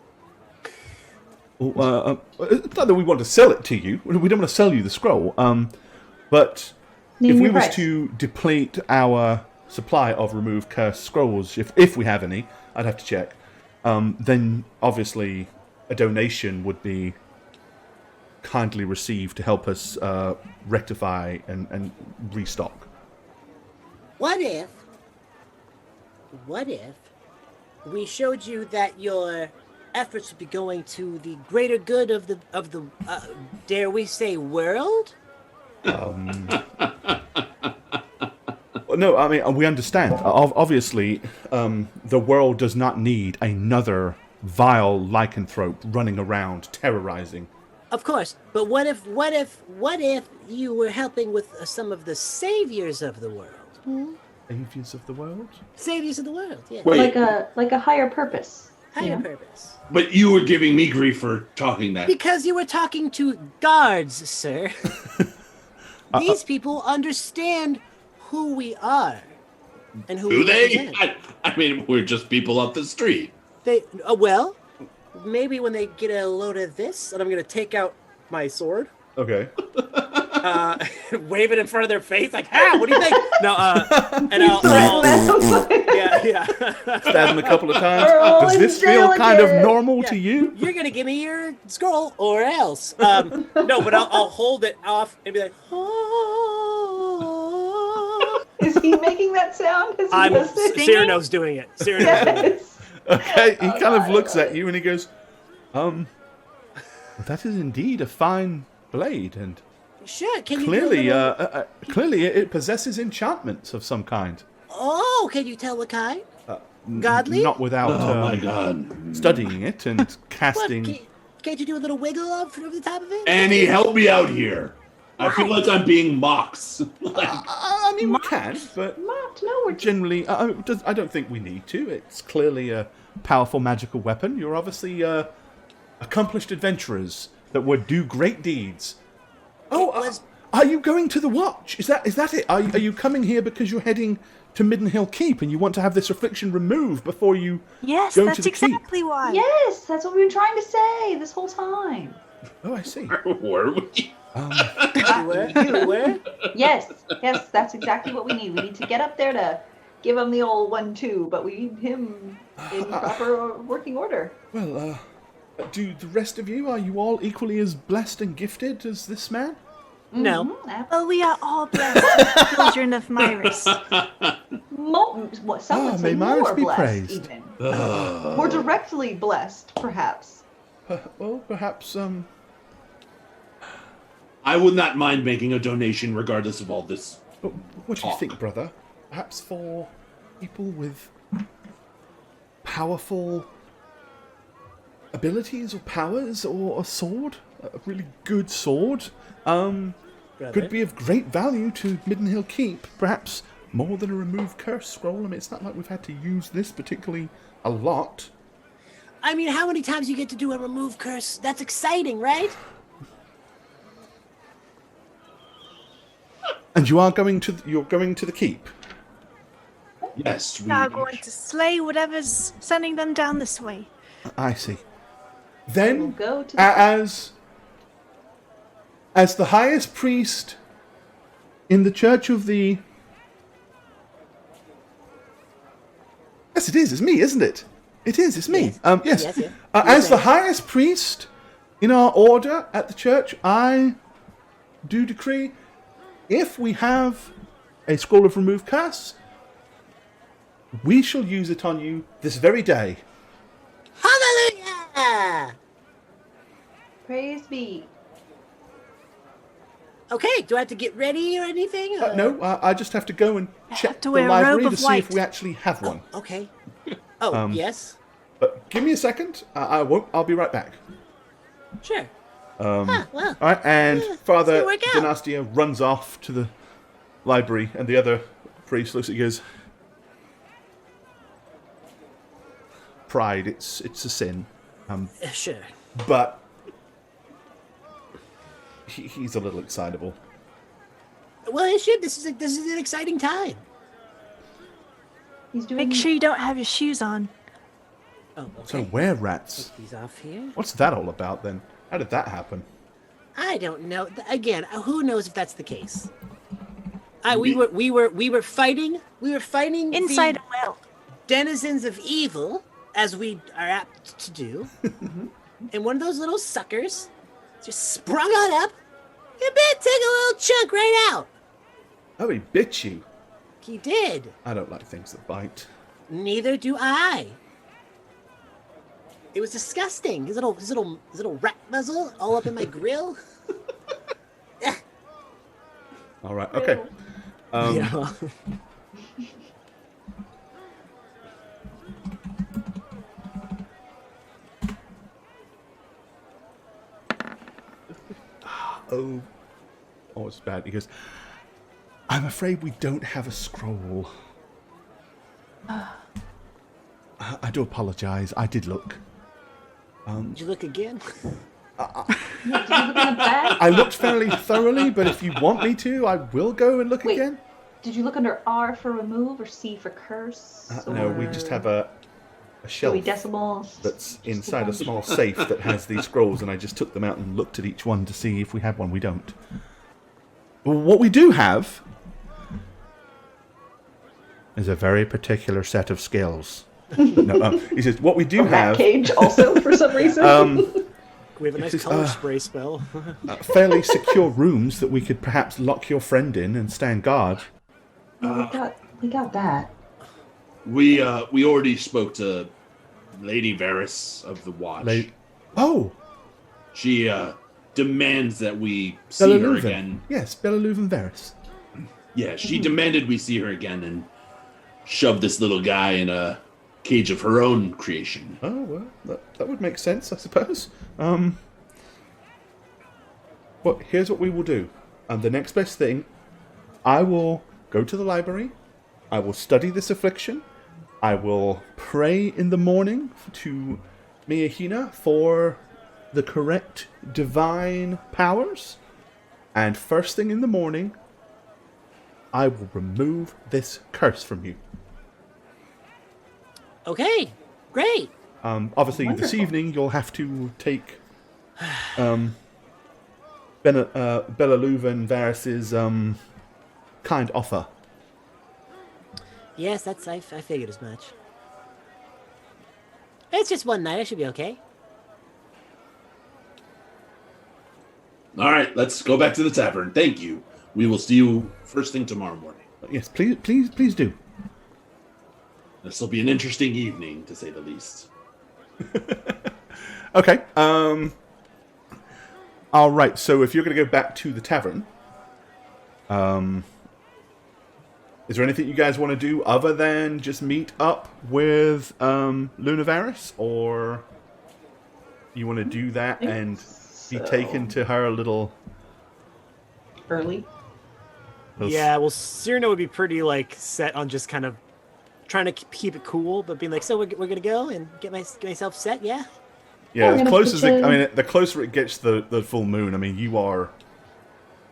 Speaker 1: It's not that we want to sell it to you. We don't want to sell you the scroll. But
Speaker 4: Name
Speaker 1: if we
Speaker 4: your
Speaker 1: was
Speaker 4: price.
Speaker 1: to deplete our supply of remove curse scrolls, if we have any, I'd have to check. Then obviously a donation would be kindly received to help us rectify and restock.
Speaker 6: What if we showed you that your efforts would be going to the greater good of the dare we say world?
Speaker 1: No, I mean, we understand. Obviously, the world does not need another vile lycanthrope running around terrorizing.
Speaker 6: Of course, but what if you were helping with some of the saviors of the world?
Speaker 1: Saviors of the world?
Speaker 6: Saviors of the world, yeah.
Speaker 5: Wait,
Speaker 4: Like a higher purpose.
Speaker 6: Higher
Speaker 4: Yeah.
Speaker 6: purpose.
Speaker 5: but you were giving me grief for talking that.
Speaker 6: Because you were talking to guards, sir. These people understand who we are and who
Speaker 5: Do
Speaker 6: we
Speaker 5: they?
Speaker 6: represent.
Speaker 5: I mean, we're just people up the street.
Speaker 6: They well, maybe when they get a load of this, and I'm gonna take out my sword,
Speaker 1: Okay.
Speaker 6: wave it in front of their face, like, "Ah, what do you think?" No, and I'll yeah.
Speaker 1: Stab him a couple of times.
Speaker 4: We're all
Speaker 1: Does this
Speaker 4: in
Speaker 1: feel
Speaker 4: jail
Speaker 1: kind of
Speaker 4: again.
Speaker 1: normal to you?
Speaker 6: You're gonna give me your scroll or else. No, but I'll hold it off and be like, "Oh."
Speaker 4: Is he making that sound? Is he listening?
Speaker 6: Cyrano's doing it. Cyrano's doing it.
Speaker 4: Yes.
Speaker 1: Okay, he kind of looks at you and he goes, that is indeed a fine blade, and
Speaker 6: Sure, can you
Speaker 1: clearly,
Speaker 6: do a little...
Speaker 1: clearly it possesses enchantments of some kind.
Speaker 6: Oh, can you tell what kind? Godly?
Speaker 1: Not without
Speaker 5: Oh my god.
Speaker 1: studying it and
Speaker 6: What,
Speaker 1: casting.
Speaker 6: can't you do a little wiggle up over the top of it?
Speaker 5: Annie, help me out here. I feel like I'm being mocked.
Speaker 1: I mean, we can, but
Speaker 4: Not, no, we're just...
Speaker 1: generally, I don't think we need to. It's clearly a powerful magical weapon. You're obviously accomplished adventurers that would do great deeds. Are you going to the Watch? Is that it? Are you coming here because you're heading to Midden Hill Keep and you want to have this affliction removed before you
Speaker 3: Yes,
Speaker 1: go
Speaker 3: that's
Speaker 1: to the keep?
Speaker 3: exactly why.
Speaker 4: Yes, that's what we've been trying to say this whole time.
Speaker 1: Oh, I see.
Speaker 5: Were we?
Speaker 6: You were?
Speaker 4: Yes, that's exactly what we need. We need to get up there to give him the old 1-2, but we need him in proper working order.
Speaker 1: Well, do the rest of you, are you all equally as blessed and gifted as this man?
Speaker 6: No.
Speaker 4: Mhm,
Speaker 3: Well, we are all blessed children of Myrus.
Speaker 4: Some would say
Speaker 1: may Myrus
Speaker 4: more
Speaker 1: be
Speaker 4: blessed,
Speaker 1: praised.
Speaker 4: even. More directly blessed, perhaps.
Speaker 1: Well, perhaps,
Speaker 5: I would not mind making a donation regardless of all this.
Speaker 1: what do you
Speaker 5: Talk.
Speaker 1: think, brother? Perhaps for people with powerful abilities or powers, or a sword, a really good sword, could be of great value to Midden Hill Keep. Perhaps more than a remove curse scroll. I mean, it's not like we've had to use this particularly a lot.
Speaker 6: I mean, how many times you get to do a remove curse? That's exciting, right?
Speaker 1: And you're going to the keep.
Speaker 5: Yes, we
Speaker 3: Are going to slay whatever's sending them down this way.
Speaker 1: I see. Then,
Speaker 4: We'll go to the
Speaker 1: as the highest priest in the Church of the... Yes, it is. It's me, isn't it? It is. It's me. Yes.
Speaker 6: Yes, yeah.
Speaker 1: As the highest priest in our order at the church, I do decree, if we have a scroll of remove curse, we shall use it on you this very day.
Speaker 6: Hallelujah!
Speaker 4: praise be.
Speaker 6: Okay, do I have to get ready or anything?
Speaker 1: No, I just have to go and check
Speaker 3: have to
Speaker 1: the
Speaker 3: wear a
Speaker 1: library
Speaker 3: robe
Speaker 1: to
Speaker 3: of
Speaker 1: see if
Speaker 3: white.
Speaker 1: we actually have one.
Speaker 6: Okay. Oh, yes.
Speaker 1: But give me a second. I won't. I'll be right back.
Speaker 6: Sure.
Speaker 1: All
Speaker 6: well.
Speaker 1: right, and
Speaker 6: yeah,
Speaker 1: Father
Speaker 6: it's gonna work out.
Speaker 1: Dynastia runs off to the library, and the other priest looks at you and goes, "Pride, it's a sin,
Speaker 6: Sure.
Speaker 1: but he's a little excitable."
Speaker 6: Well, it should. This is an exciting time.
Speaker 4: He's doing
Speaker 3: Make sure you don't have your shoes on.
Speaker 6: Oh, okay.
Speaker 1: So Wererats,
Speaker 6: Take these off here.
Speaker 1: what's that all about then? How did that happen?
Speaker 6: I don't know. Again, who knows if that's the case? We were fighting. We were fighting
Speaker 3: Inside
Speaker 6: the
Speaker 3: a well.
Speaker 6: denizens of evil, as we are apt to do. And one of those little suckers just sprung on up and took a little chunk right out.
Speaker 1: Oh, he bit you.
Speaker 6: He did.
Speaker 1: I don't like things that bite.
Speaker 6: Neither do I. It was disgusting. His little rat muzzle all up in my grill.
Speaker 1: All right, okay.
Speaker 6: Yeah.
Speaker 1: Oh, it's bad. He goes, I'm afraid we don't have a scroll. I do apologize. I did look.
Speaker 6: Did you look again?
Speaker 4: Did you look in the bag?
Speaker 1: I looked fairly thoroughly, but if you want me to, I will go and look
Speaker 4: Wait.
Speaker 1: again.
Speaker 4: Did you look under R for remove or C for curse?
Speaker 1: No, we just have a
Speaker 4: Joey
Speaker 1: shelf
Speaker 4: decimals.
Speaker 1: that's inside a small safe that has these scrolls, and I just took them out and looked at each one to see if we had one. We don't. Well, what we do have is a very particular set of skills. No, he says, what we do
Speaker 4: A rat
Speaker 1: have...
Speaker 4: cage also for some reason.
Speaker 6: We have a nice
Speaker 1: This is,
Speaker 6: color spray spell.
Speaker 1: fairly secure rooms that we could perhaps lock your friend in and stand guard.
Speaker 4: we got that.
Speaker 5: We already spoke to Lady Varys of the Watch.
Speaker 1: Oh,
Speaker 5: She demands that we see her
Speaker 1: Bellaluven.
Speaker 5: again.
Speaker 1: Yes, Bellaluven Varys.
Speaker 5: Yeah, she demanded we see her again and shove this little guy in a cage of her own creation.
Speaker 1: Oh, well, that would make sense, I suppose. But here's what we will do. The next best thing, I will go to the library. I will study this affliction. I will pray in the morning to Miyahina for the correct divine powers. And first thing in the morning, I will remove this curse from you.
Speaker 6: Okay, great.
Speaker 1: Obviously, this
Speaker 4: Wonderful.
Speaker 1: evening you'll have to take Bellaluven Varys' kind offer.
Speaker 6: Yes, I figured as much. It's just one night. I should be okay.
Speaker 5: All right, let's go back to the tavern. Thank you. We will see you first thing tomorrow morning.
Speaker 1: Yes, please do.
Speaker 5: This will be an interesting evening, to say the least.
Speaker 1: Okay. All right. So if you're going to go back to the tavern, is there anything you guys want to do other than just meet up with Luna Varys, or you want to do that and be taken to her a little?
Speaker 4: Early.
Speaker 6: Yeah, well, Cyrano would be pretty like set on just kind of trying to keep it cool, but being like, so we're gonna go and get myself set, yeah.
Speaker 1: Yeah,
Speaker 4: we're
Speaker 1: as
Speaker 4: gonna
Speaker 1: close
Speaker 4: put
Speaker 1: as it, I
Speaker 4: you-
Speaker 1: mean, the closer it gets to the full moon, I mean, you are,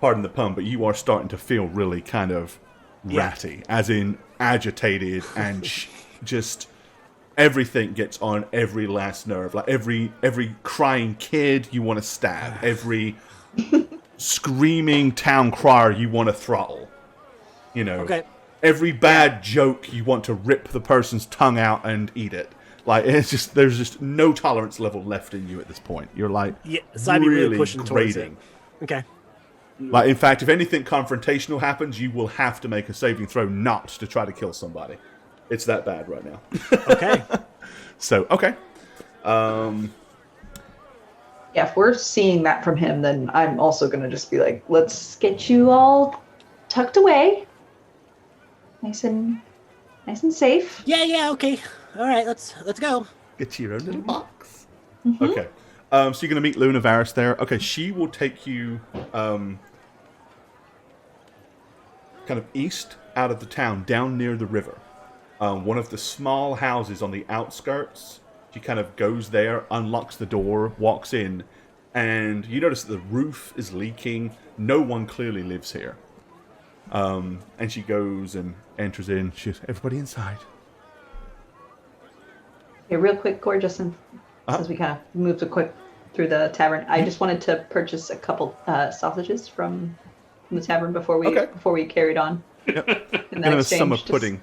Speaker 1: pardon the pun, but you are starting to feel really kind of ratty, as in agitated and just everything gets on every last nerve. Like every crying kid you want to stab, every screaming town crier you want to throttle. You know,
Speaker 6: Okay.
Speaker 1: every bad joke you want to rip the person's tongue out and eat it. Like it's just there's just no tolerance level left in you at this point. You're like
Speaker 6: So I'd be really
Speaker 1: really
Speaker 6: pushing towards it.
Speaker 1: grating.
Speaker 6: Okay.
Speaker 1: Like in fact, if anything confrontational happens, you will have to make a saving throw not to try to kill somebody. It's that bad right now.
Speaker 6: Okay.
Speaker 1: So okay.
Speaker 4: Yeah, if we're seeing that from him, then I'm also gonna just be like, let's get you all tucked away, nice and safe.
Speaker 6: Yeah, okay. All right, let's go.
Speaker 1: Get your own little box. Okay. So you're going to meet Luna Varys there. Okay, she will take you kind of east out of the town, down near the river. One of the small houses on the outskirts. She kind of goes there, unlocks the door, walks in, and you notice that the roof is leaking. No one clearly lives here. And she goes and enters in. She's everybody inside.
Speaker 4: Okay, real quick, gorgeous, and since we kind of moved through the tavern, I just wanted to purchase a couple sausages from the tavern before we carried on.
Speaker 1: Yep.
Speaker 4: In that
Speaker 1: Kind of a
Speaker 4: exchange,
Speaker 1: summer pudding.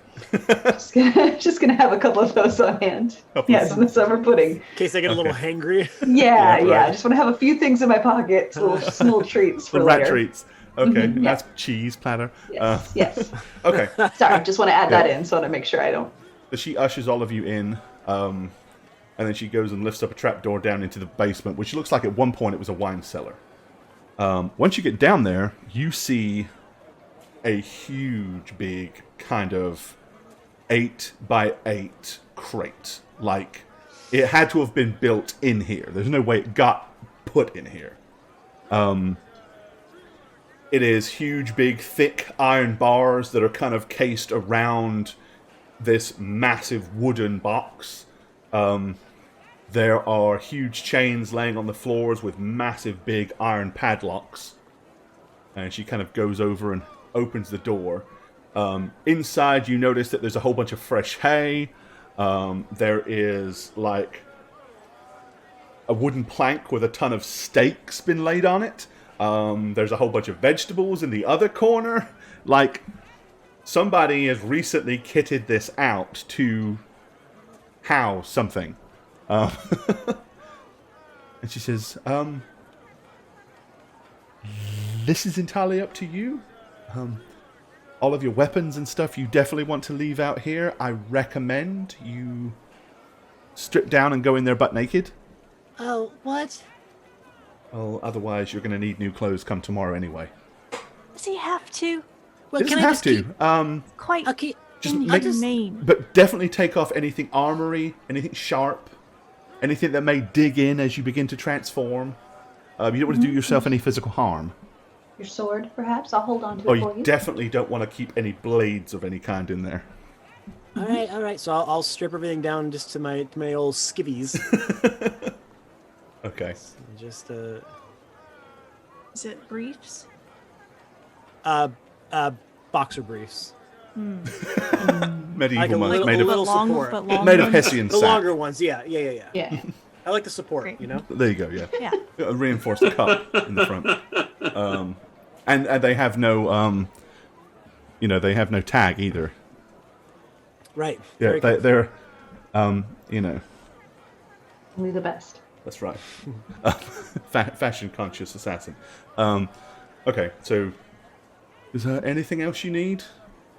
Speaker 4: Just gonna have a couple of those on hand.
Speaker 1: Couple of
Speaker 4: Yes, the summer pudding.
Speaker 6: In case I get a little hangry.
Speaker 4: Yeah,
Speaker 1: right.
Speaker 4: I just want to have a few things in my pocket, little treats for
Speaker 1: The
Speaker 4: later.
Speaker 1: rat treats. Okay,
Speaker 4: Mhm,
Speaker 1: that's cheese platter.
Speaker 4: Yes, yes.
Speaker 1: Okay.
Speaker 4: Sorry, just want to add that in so to make sure I don't.
Speaker 1: So she ushers all of you in, and then she goes and lifts up a trapdoor down into the basement, which looks like at one point it was a wine cellar. Once you get down there, you see a huge, big, kind of 8x8 crate. Like, it had to have been built in here. There's no way it got put in here. It is huge, big, thick iron bars that are kind of cased around this massive wooden box. There are huge chains laying on the floors with massive, big iron padlocks. And she kind of goes over and opens the door. Inside, you notice that there's a whole bunch of fresh hay. There is, like, a wooden plank with a ton of steaks been laid on it. There's a whole bunch of vegetables in the other corner. Like, somebody has recently kitted this out to house something. And she says, this is entirely up to you. All of your weapons and stuff you definitely want to leave out here. I recommend you strip down and go in there butt naked.
Speaker 6: Oh, what?
Speaker 1: Well, otherwise you're going to need new clothes come tomorrow anyway.
Speaker 3: Does he have to?
Speaker 6: Well,
Speaker 1: It doesn't have to.
Speaker 3: Quite
Speaker 6: Okay.
Speaker 1: Just
Speaker 3: inhumane.
Speaker 1: But definitely take off anything armory, anything sharp, anything that may dig in as you begin to transform. You don't want to do yourself any physical harm.
Speaker 4: Your sword, perhaps? I'll hold on to
Speaker 1: Oh,
Speaker 4: it for
Speaker 1: you
Speaker 4: you.
Speaker 1: definitely don't want to keep any blades of any kind in there.
Speaker 6: All right. So I'll strip everything down just to my old skivvies.
Speaker 1: Okay.
Speaker 6: Just
Speaker 3: Is it briefs?
Speaker 6: boxer briefs.
Speaker 1: Medieval
Speaker 6: Like a
Speaker 1: monk
Speaker 6: little-
Speaker 1: made
Speaker 6: a
Speaker 1: of
Speaker 6: little
Speaker 3: long,
Speaker 6: support.
Speaker 3: but long.
Speaker 1: made of Hessian
Speaker 6: The
Speaker 1: sack.
Speaker 6: longer ones, yeah.
Speaker 4: Yeah.
Speaker 6: I like the support,
Speaker 3: Great.
Speaker 6: you know.
Speaker 1: There you go. Yeah.
Speaker 3: Yeah.
Speaker 1: A reinforced cup in the front. And they have no they have no tag either.
Speaker 6: Right.
Speaker 1: Yeah,
Speaker 6: Very cool.
Speaker 1: they're
Speaker 4: Only the best.
Speaker 1: that's right. Fashion conscious assassin. Okay, so is there anything else you need?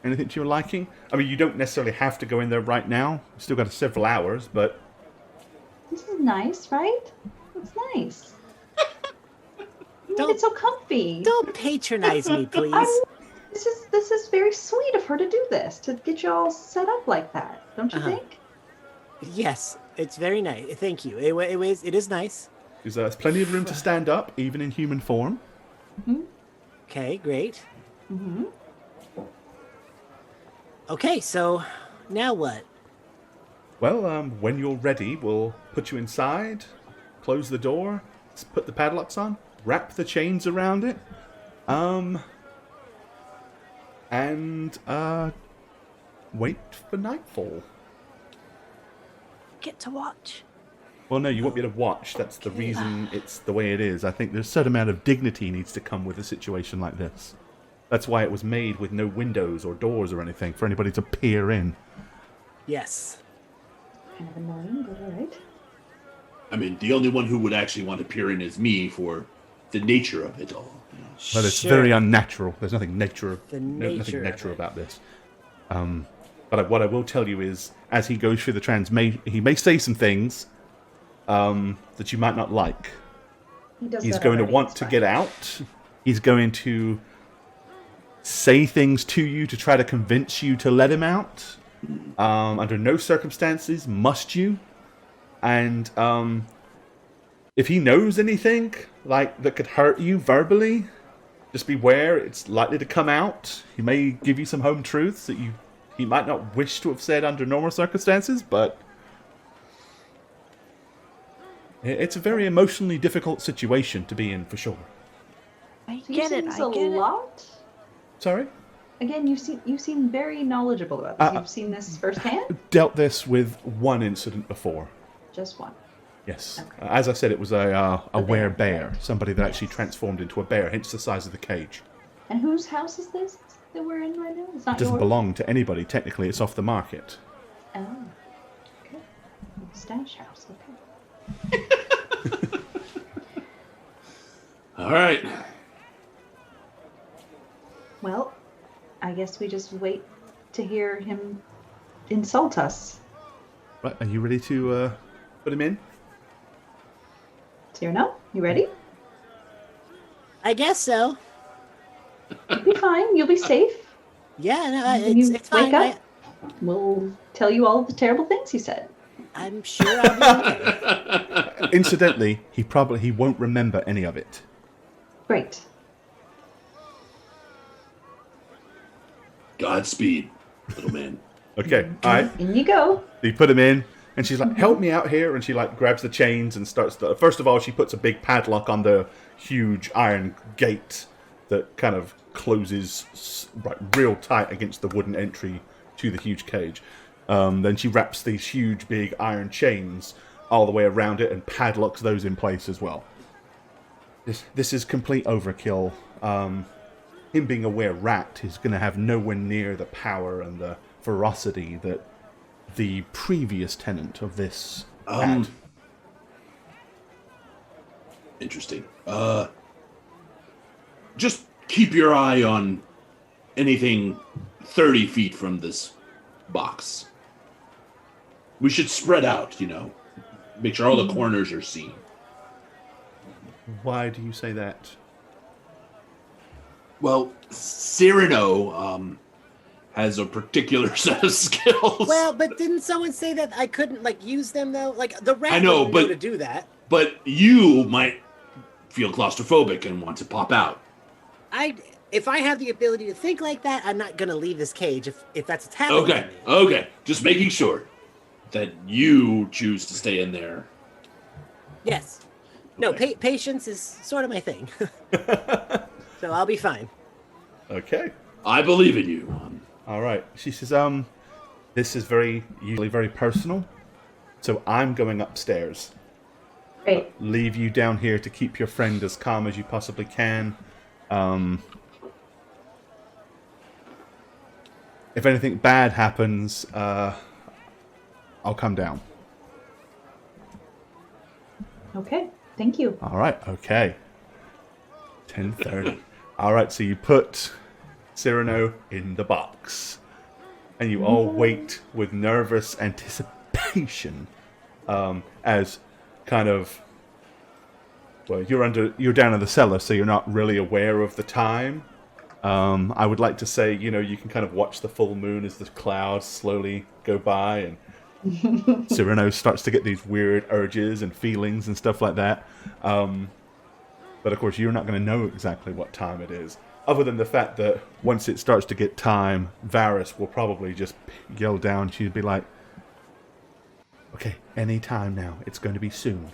Speaker 1: Anything to your liking? I mean, you don't necessarily have to go in there right now. You've still got several hours, but
Speaker 4: This is nice, right? It's nice.
Speaker 6: Don't-
Speaker 4: It's so comfy.
Speaker 6: Don't patronize me, please.
Speaker 4: This is very sweet of her to do this, to get you all set up like that. Don't you think?
Speaker 6: Yes, it's very nice. Thank you. It is nice.
Speaker 1: because there's plenty of room to stand up, even in human form.
Speaker 6: Okay, great. Okay, so now what?
Speaker 1: Well, when you're ready, we'll put you inside, close the door, put the padlocks on, wrap the chains around it, and wait for nightfall.
Speaker 3: Get to watch.
Speaker 1: Well, no, you won't be able to watch. That's the reason it's the way it is. I think there's a certain amount of dignity needs to come with a situation like this. That's why it was made with no windows or doors or anything for anybody to peer in.
Speaker 6: Yes.
Speaker 4: Kind of annoying, but alright.
Speaker 5: I mean, the only one who would actually want to peer in is me for the nature of it all. You know?
Speaker 1: But it's
Speaker 6: Sure.
Speaker 1: very unnatural. There's nothing natural
Speaker 6: nature of
Speaker 1: natural
Speaker 6: it.
Speaker 1: about this. But what I will tell you is, as he goes through the he may say some things that you might not like. He's going to want to get out. He's going to say things to you to try to convince you to let him out. Under no circumstances must you. And if he knows anything like that could hurt you verbally, just beware. It's likely to come out. He may give you some home truths that he might not wish to have said under normal circumstances, but it's a very emotionally difficult situation to be in for sure.
Speaker 3: I
Speaker 4: So
Speaker 3: get
Speaker 4: you've
Speaker 3: it.
Speaker 4: seen
Speaker 3: I
Speaker 4: this
Speaker 3: get
Speaker 4: a
Speaker 3: it.
Speaker 4: lot?
Speaker 1: Sorry?
Speaker 4: Again, you seem very knowledgeable about this. You've seen this firsthand?
Speaker 1: Dealt this with one incident before.
Speaker 4: Just one.
Speaker 1: Yes.
Speaker 4: Okay.
Speaker 1: As I said, it was a
Speaker 4: bear.
Speaker 1: bear. Somebody that actually transformed into a bear, hence the size of the cage.
Speaker 4: And whose house is this that we're in right now? It's not
Speaker 1: It doesn't
Speaker 4: yours?
Speaker 1: belong to anybody. Technically, it's off the market.
Speaker 4: Oh. Okay. Stash house, okay.
Speaker 5: All right.
Speaker 4: Well, I guess we just wait to hear him insult us.
Speaker 1: Right, are you ready to put him in?
Speaker 4: Cyrano, you ready?
Speaker 6: I guess so.
Speaker 4: You'll be fine. You'll be safe.
Speaker 6: Yeah, no,
Speaker 4: When you
Speaker 6: it's fine.
Speaker 4: wake up, we'll tell you all the terrible things he said.
Speaker 6: I'm sure I'll be okay.
Speaker 1: Incidentally, he won't remember any of it.
Speaker 4: Great.
Speaker 5: Godspeed, little man.
Speaker 1: Okay, all right.
Speaker 4: In you go.
Speaker 1: You put him in, and she's like, "Help me out here!" And she like grabs the chains and starts. First of all, she puts a big padlock on the huge iron gate that kind of closes real tight against the wooden entry to the huge cage. Then she wraps these huge, big iron chains all the way around it and padlocks those in place as well. This is complete overkill. Him being a Wererat is going to have nowhere near the power and the ferocity that the previous tenant of this had.
Speaker 5: Interesting. Just keep your eye on anything 30 feet from this box. We should spread out, Make sure all the corners are seen.
Speaker 1: Why do you say that?
Speaker 5: Well, Cyrano has a particular set of skills.
Speaker 6: Well, but didn't someone say that I couldn't use them though? Like the rat
Speaker 5: I know,
Speaker 6: wouldn't
Speaker 5: but-
Speaker 6: know to do that.
Speaker 5: But you might feel claustrophobic and want to pop out.
Speaker 6: If I have the ability to think like that, I'm not gonna leave this cage if that's what's happening to me.
Speaker 5: Okay. Just making sure that you choose to stay in there.
Speaker 6: Yes. No,
Speaker 5: Okay.
Speaker 6: patience is sort of my thing. So I'll be fine.
Speaker 1: Okay.
Speaker 5: I believe in you.
Speaker 1: All right. She says, this is usually very personal, so I'm going upstairs.
Speaker 4: Great.
Speaker 1: Leave you down here to keep your friend as calm as you possibly can. If anything bad happens, I'll come down.
Speaker 4: Okay. Thank you.
Speaker 1: All right. Okay. 10:30. All right. So you put Cyrano in the box, and you all wait with nervous anticipation, as kind of. Well, you're down in the cellar, so you're not really aware of the time. I would like to say, you can kind of watch the full moon as the clouds slowly go by, and Cyrano starts to get these weird urges and feelings and stuff like that. But of course, you're not going to know exactly what time it is. Other than the fact that once it starts to get time, Varys will probably just yell down. She'd be like, okay, any time now. It's going to be soon.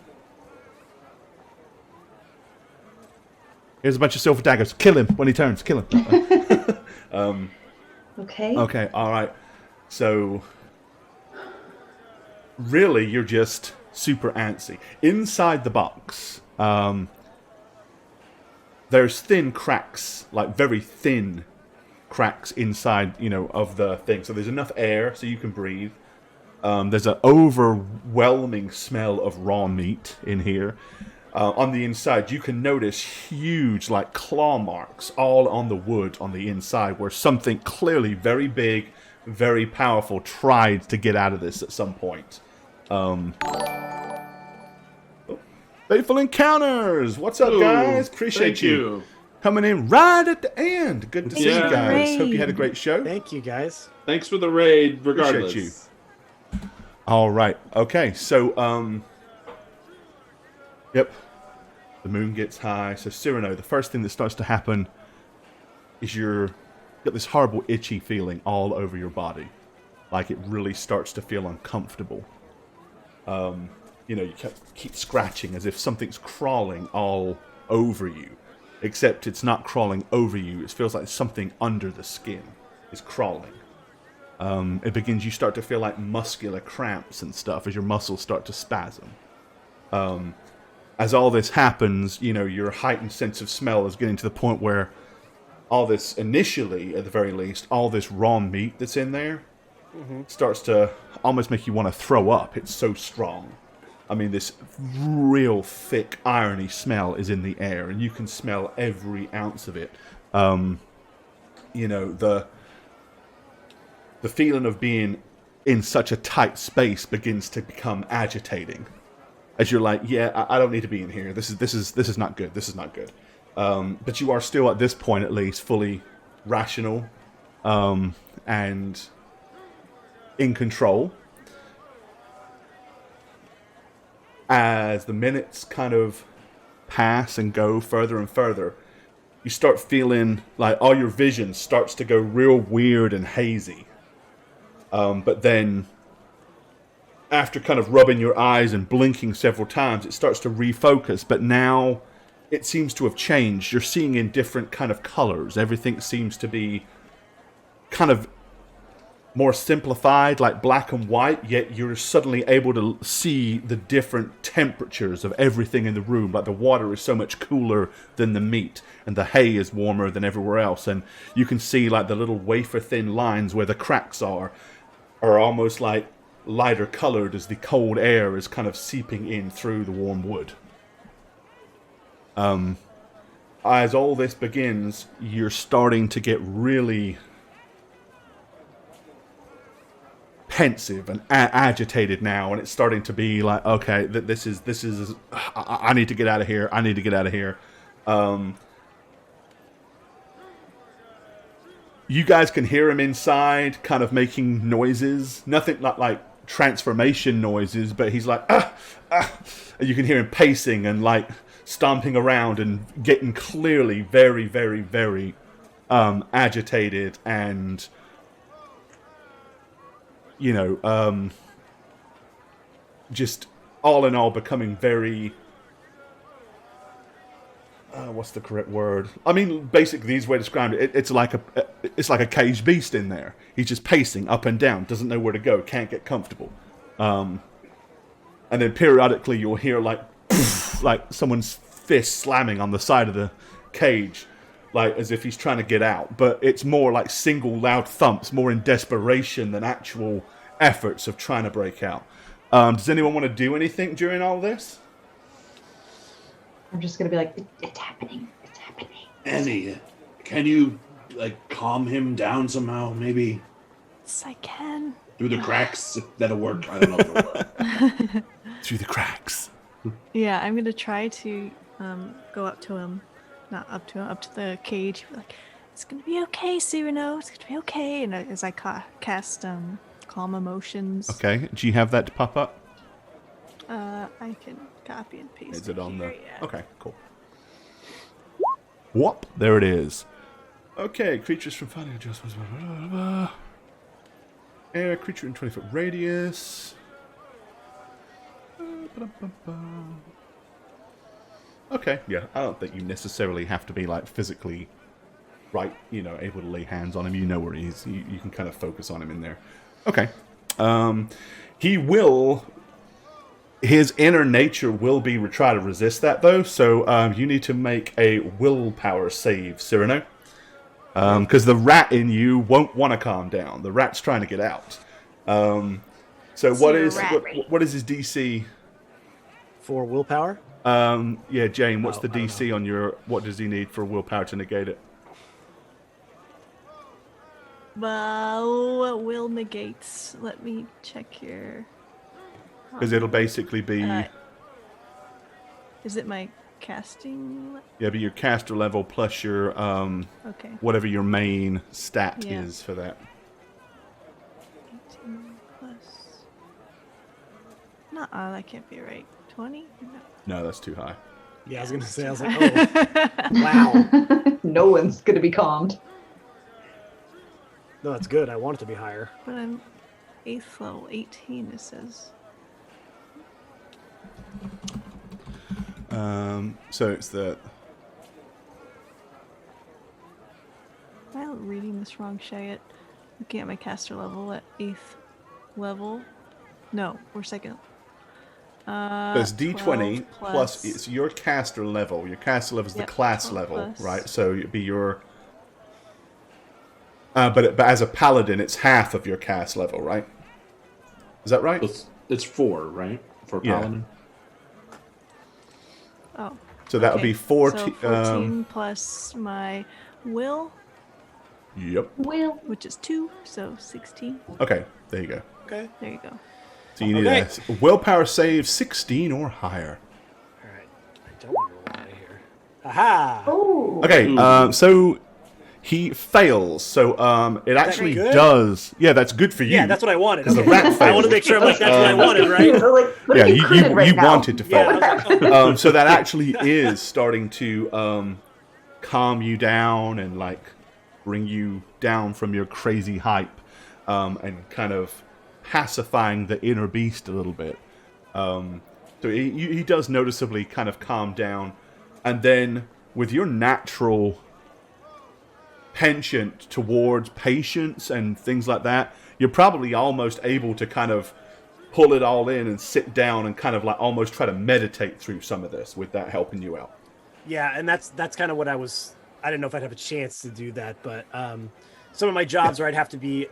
Speaker 1: Here's a bunch of silver daggers. Kill him when he turns. Kill him.
Speaker 4: Okay.
Speaker 1: Okay, all right. So, really, you're just super antsy. Inside the box, there's thin cracks, like very thin cracks inside, of the thing. So there's enough air so you can breathe. There's an overwhelming smell of raw meat in here. On the inside, you can notice huge, like, claw marks all on the wood on the inside, where something clearly very big, very powerful tried to get out of this at some point. Faithful Encounters! What's up, guys? Appreciate you coming in right at the end. Good to see you guys. Hope you had a great show.
Speaker 2: Thank you, guys.
Speaker 5: Thanks for the raid, regardless.
Speaker 1: Appreciate you. All right. Okay. So, yep. The moon gets high. So, Cyrano, the first thing that starts to happen is you get this horrible itchy feeling all over your body. Like it really starts to feel uncomfortable. You keep scratching as if something's crawling all over you. Except it's not crawling over you. It feels like something under the skin is crawling. You start to feel like muscular cramps and stuff as your muscles start to spasm. As all this happens, your heightened sense of smell is getting to the point where all this, initially, at the very least, all this raw meat that's in there starts to almost make you want to throw up. It's so strong. I mean, this real thick, irony smell is in the air, and you can smell every ounce of it. The feeling of being in such a tight space begins to become agitating. As you're like, I don't need to be in here. This is not good. This is not good. But you are still, at this point at least, fully rational and in control. As the minutes kind of pass and go further and further, you start feeling like all your vision starts to go real weird and hazy. But then, after kind of rubbing your eyes and blinking several times, it starts to refocus. But now, it seems to have changed. You're seeing in different kind of colors. Everything seems to be kind of more simplified, like black and white, yet you're suddenly able to see the different temperatures of everything in the room. Like the water is so much cooler than the meat, and the hay is warmer than everywhere else. And you can see like the little wafer-thin lines where the cracks are almost like lighter colored as the cold air is kind of seeping in through the warm wood. As all this begins, you're starting to get really pensive and agitated now, and it's starting to be like, okay, this is I need to get out of here. I need to get out of here. You guys can hear him inside, kind of making noises. Nothing like transformation noises, but he's like, and you can hear him pacing and like stomping around and getting clearly very, very, very agitated and just all in all becoming very what's the correct word? I mean, basically, the easy way to describe it, it's like a caged beast in there. He's just pacing up and down, doesn't know where to go, can't get comfortable. And then periodically you'll hear like someone's fist slamming on the side of the cage, like as if he's trying to get out. But it's more like single loud thumps, more in desperation than actual efforts of trying to break out. Does anyone want to do anything during all this?
Speaker 4: I'm just gonna be like, it's happening. It's happening.
Speaker 5: Annie, can you calm him down somehow? Maybe
Speaker 3: Yes, I can.
Speaker 5: through the cracks. If that'll work. I don't know if it'll work.
Speaker 1: Through the cracks.
Speaker 3: Yeah, I'm gonna try to go up to him. Not up to him, up to the cage. Be like, it's gonna be okay, Cyrano. It's gonna be okay. And as I cast calm emotions.
Speaker 1: Okay. Do you have that to pop up?
Speaker 3: I can copy and paste.
Speaker 1: Is it on the?
Speaker 3: here, yeah.
Speaker 1: Okay, cool. Whoop, there it is. Okay, creatures from fighting adjustments. Air, creature in 20-foot radius. Okay, yeah, I don't think you necessarily have to be like physically right, able to lay hands on him. You know where he is. You can kind of focus on him in there. Okay. He will... His inner nature will be try to resist that, though. So you need to make a willpower save, Cyrano. Because the rat in you won't want to calm down. The rat's trying to get out. So what is his DC?
Speaker 2: For willpower?
Speaker 1: Yeah, Jane, what's the
Speaker 2: I don't
Speaker 1: DC on your... What does he need for willpower to negate it?
Speaker 3: Well, will negates. Let me check here.
Speaker 1: Because it'll basically be...
Speaker 3: is it my casting?
Speaker 1: Yeah, but your caster level plus your...
Speaker 3: Okay.
Speaker 1: whatever your main stat
Speaker 3: Yeah.
Speaker 1: is for that.
Speaker 3: 18 plus... No, that can't be right. 20? No.
Speaker 1: No, that's too high.
Speaker 2: Yeah, I was gonna say. I was like, oh, wow.
Speaker 4: No one's gonna be calmed.
Speaker 2: No, that's good. I want it to be higher.
Speaker 3: But I'm 8th level, 18 it says.
Speaker 1: So it's the...
Speaker 3: Am I reading this wrong, Shagget? Looking at my caster level at 8th level. No, we're 2nd.
Speaker 1: So it's D20 plus it's your caster level. Your caster level is the class level,
Speaker 3: plus.
Speaker 1: right? So it'd be your... but as a paladin, it's half of your cast level, right? Is that right?
Speaker 5: It's 4, right? For
Speaker 1: Yeah.
Speaker 5: paladin.
Speaker 3: Oh.
Speaker 1: So that would be 14.
Speaker 3: So 14 plus my will,
Speaker 1: Yep.
Speaker 4: Will.
Speaker 3: which is 2, so 16.
Speaker 1: Okay, there you go.
Speaker 2: Okay.
Speaker 3: There you go.
Speaker 1: So you need
Speaker 2: Okay.
Speaker 1: a willpower save 16 or higher.
Speaker 2: All right. I don't want to roll out of here. Aha!
Speaker 4: Oh.
Speaker 1: Okay, so he fails. So it actually
Speaker 2: good?
Speaker 1: does. Yeah, that's good for you.
Speaker 2: Yeah, that's what I wanted.
Speaker 1: The rat failed.
Speaker 2: I want to make sure I'm like, that's what I wanted, right?
Speaker 4: So, like, what
Speaker 1: Yeah,
Speaker 4: are you critted right
Speaker 1: you
Speaker 4: now?
Speaker 1: wanted to fail.
Speaker 2: Yeah. I was like, oh.
Speaker 1: So that actually is starting to calm you down and like bring you down from your crazy hype and kind of pacifying the inner beast a little bit. So he does noticeably kind of calm down, and then with your natural penchant towards patience and things like that, you're probably almost able to kind of pull it all in and sit down and kind of like almost try to meditate through some of this with that helping you out.
Speaker 2: Yeah, and that's kind of what I didn't know if I'd have a chance to do that, but some of my jobs where I'd have to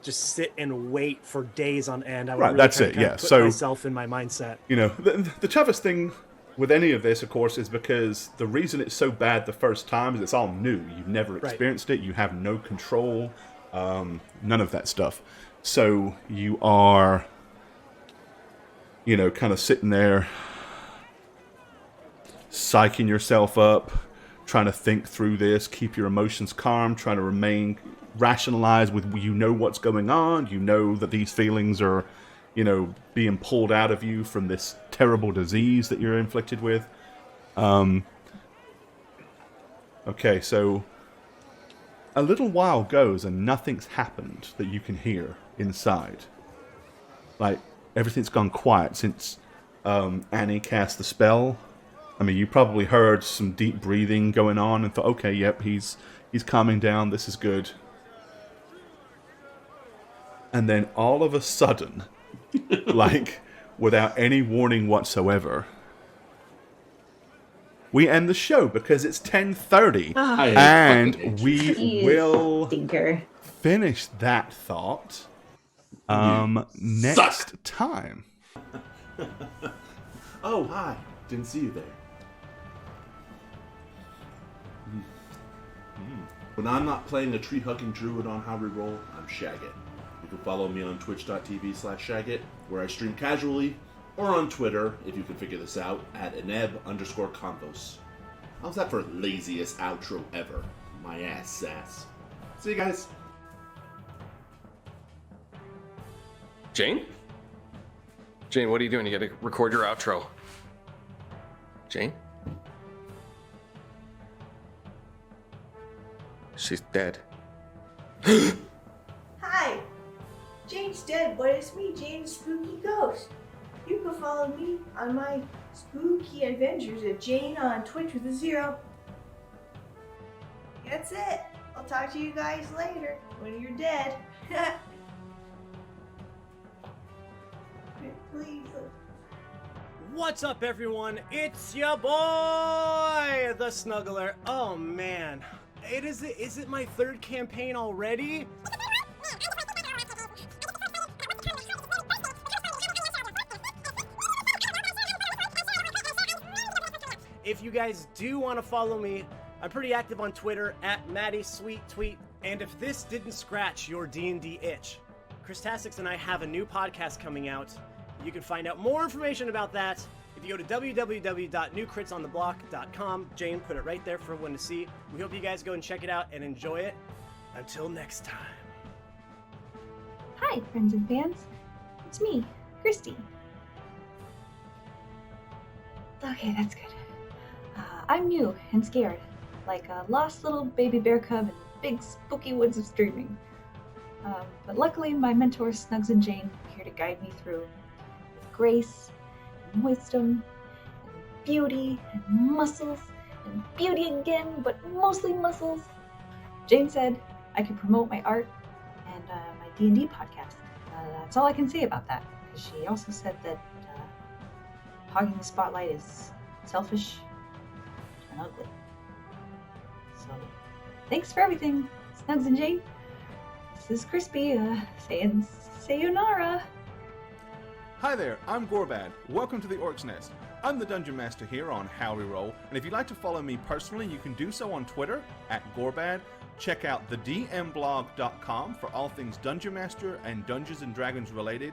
Speaker 2: just sit and wait for days on end. I would
Speaker 1: Right,
Speaker 2: really
Speaker 1: that's
Speaker 2: kind
Speaker 1: it,
Speaker 2: of
Speaker 1: yeah.
Speaker 2: put
Speaker 1: So-
Speaker 2: myself in my mindset.
Speaker 1: You know, the toughest thing with any of this, of course, is because the reason it's so bad the first time is it's all new. You've never experienced it. You have no control, none of that stuff. So you are, kind of sitting there, psyching yourself up, trying to think through this, keep your emotions calm, trying to rationalize with what's going on. You know that these feelings are, being pulled out of you from this terrible disease that you're inflicted with. Okay, so a little while goes and nothing's happened that you can hear inside. Like, everything's gone quiet since Annie cast the spell. I mean, you probably heard some deep breathing going on and thought, okay, yep, he's calming down, this is good. And then all of a sudden, like, without any warning whatsoever, we end the show because it's 10:30, and we
Speaker 4: Jeez,
Speaker 1: will
Speaker 4: stinker.
Speaker 1: finish that thought next
Speaker 5: suck.
Speaker 1: time.
Speaker 5: Oh, hi. Didn't see you there. When I'm not playing a tree-hugging druid on How Reroll, I'm Shagget. You can follow me on twitch.tv/Shagget, where I stream casually, or on Twitter, if you can figure this out, at @eneb_convos. How's that for laziest outro ever? My ass sass. See you guys.
Speaker 8: Jane? Jane, what are you doing? You gotta record your outro. Jane? She's dead.
Speaker 9: Hi! Jane's dead, but it's me, Jane's spooky ghost. You can follow me on my spooky adventures at Jane on Twitch with a 0. That's it. I'll talk to you guys later when you're dead. Please.
Speaker 6: What's up, everyone? It's your boy, the Snuggler. Oh man, is it my 3rd campaign already? If you guys do want to follow me, I'm pretty active on Twitter at MattySweetTweet. And if this didn't scratch your D&D itch, Chris Tassix and I have a new podcast coming out. You can find out more information about that if you go to www.newcritsontheblock.com. Jane put it right there for everyone to see. We hope you guys go and check it out and enjoy it. Until next time.
Speaker 10: Hi, friends and fans. It's me, Christy. Okay, that's good. I'm new and scared, like a lost little baby bear cub in big spooky woods of streaming. But luckily, my mentors Snugs and Jane are here to guide me through with grace and wisdom and beauty and muscles and beauty again, but mostly muscles. Jane said I could promote my art and my D&D podcast. That's all I can say about that, because she also said that hogging the spotlight is selfish and ugly. So, thanks for everything, Snugs and Jane. This is Crispy, saying sayonara.
Speaker 1: Hi there, I'm Gorbad. Welcome to the Orc's Nest. I'm the Dungeon Master here on How We Roll, and if you'd like to follow me personally, you can do so on Twitter at Gorbad. Check out thedmblog.com for all things Dungeon Master and Dungeons & Dragons related.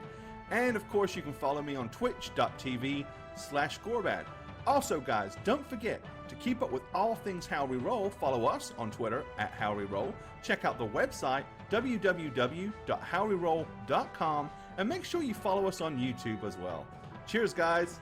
Speaker 1: And of course, you can follow me on twitch.tv/Gorbad. Also, guys, don't forget to keep up with all things How We Roll. Follow us on Twitter at How We Roll. Check out the website www.howweroll.com, and make sure you follow us on YouTube as well. Cheers, guys.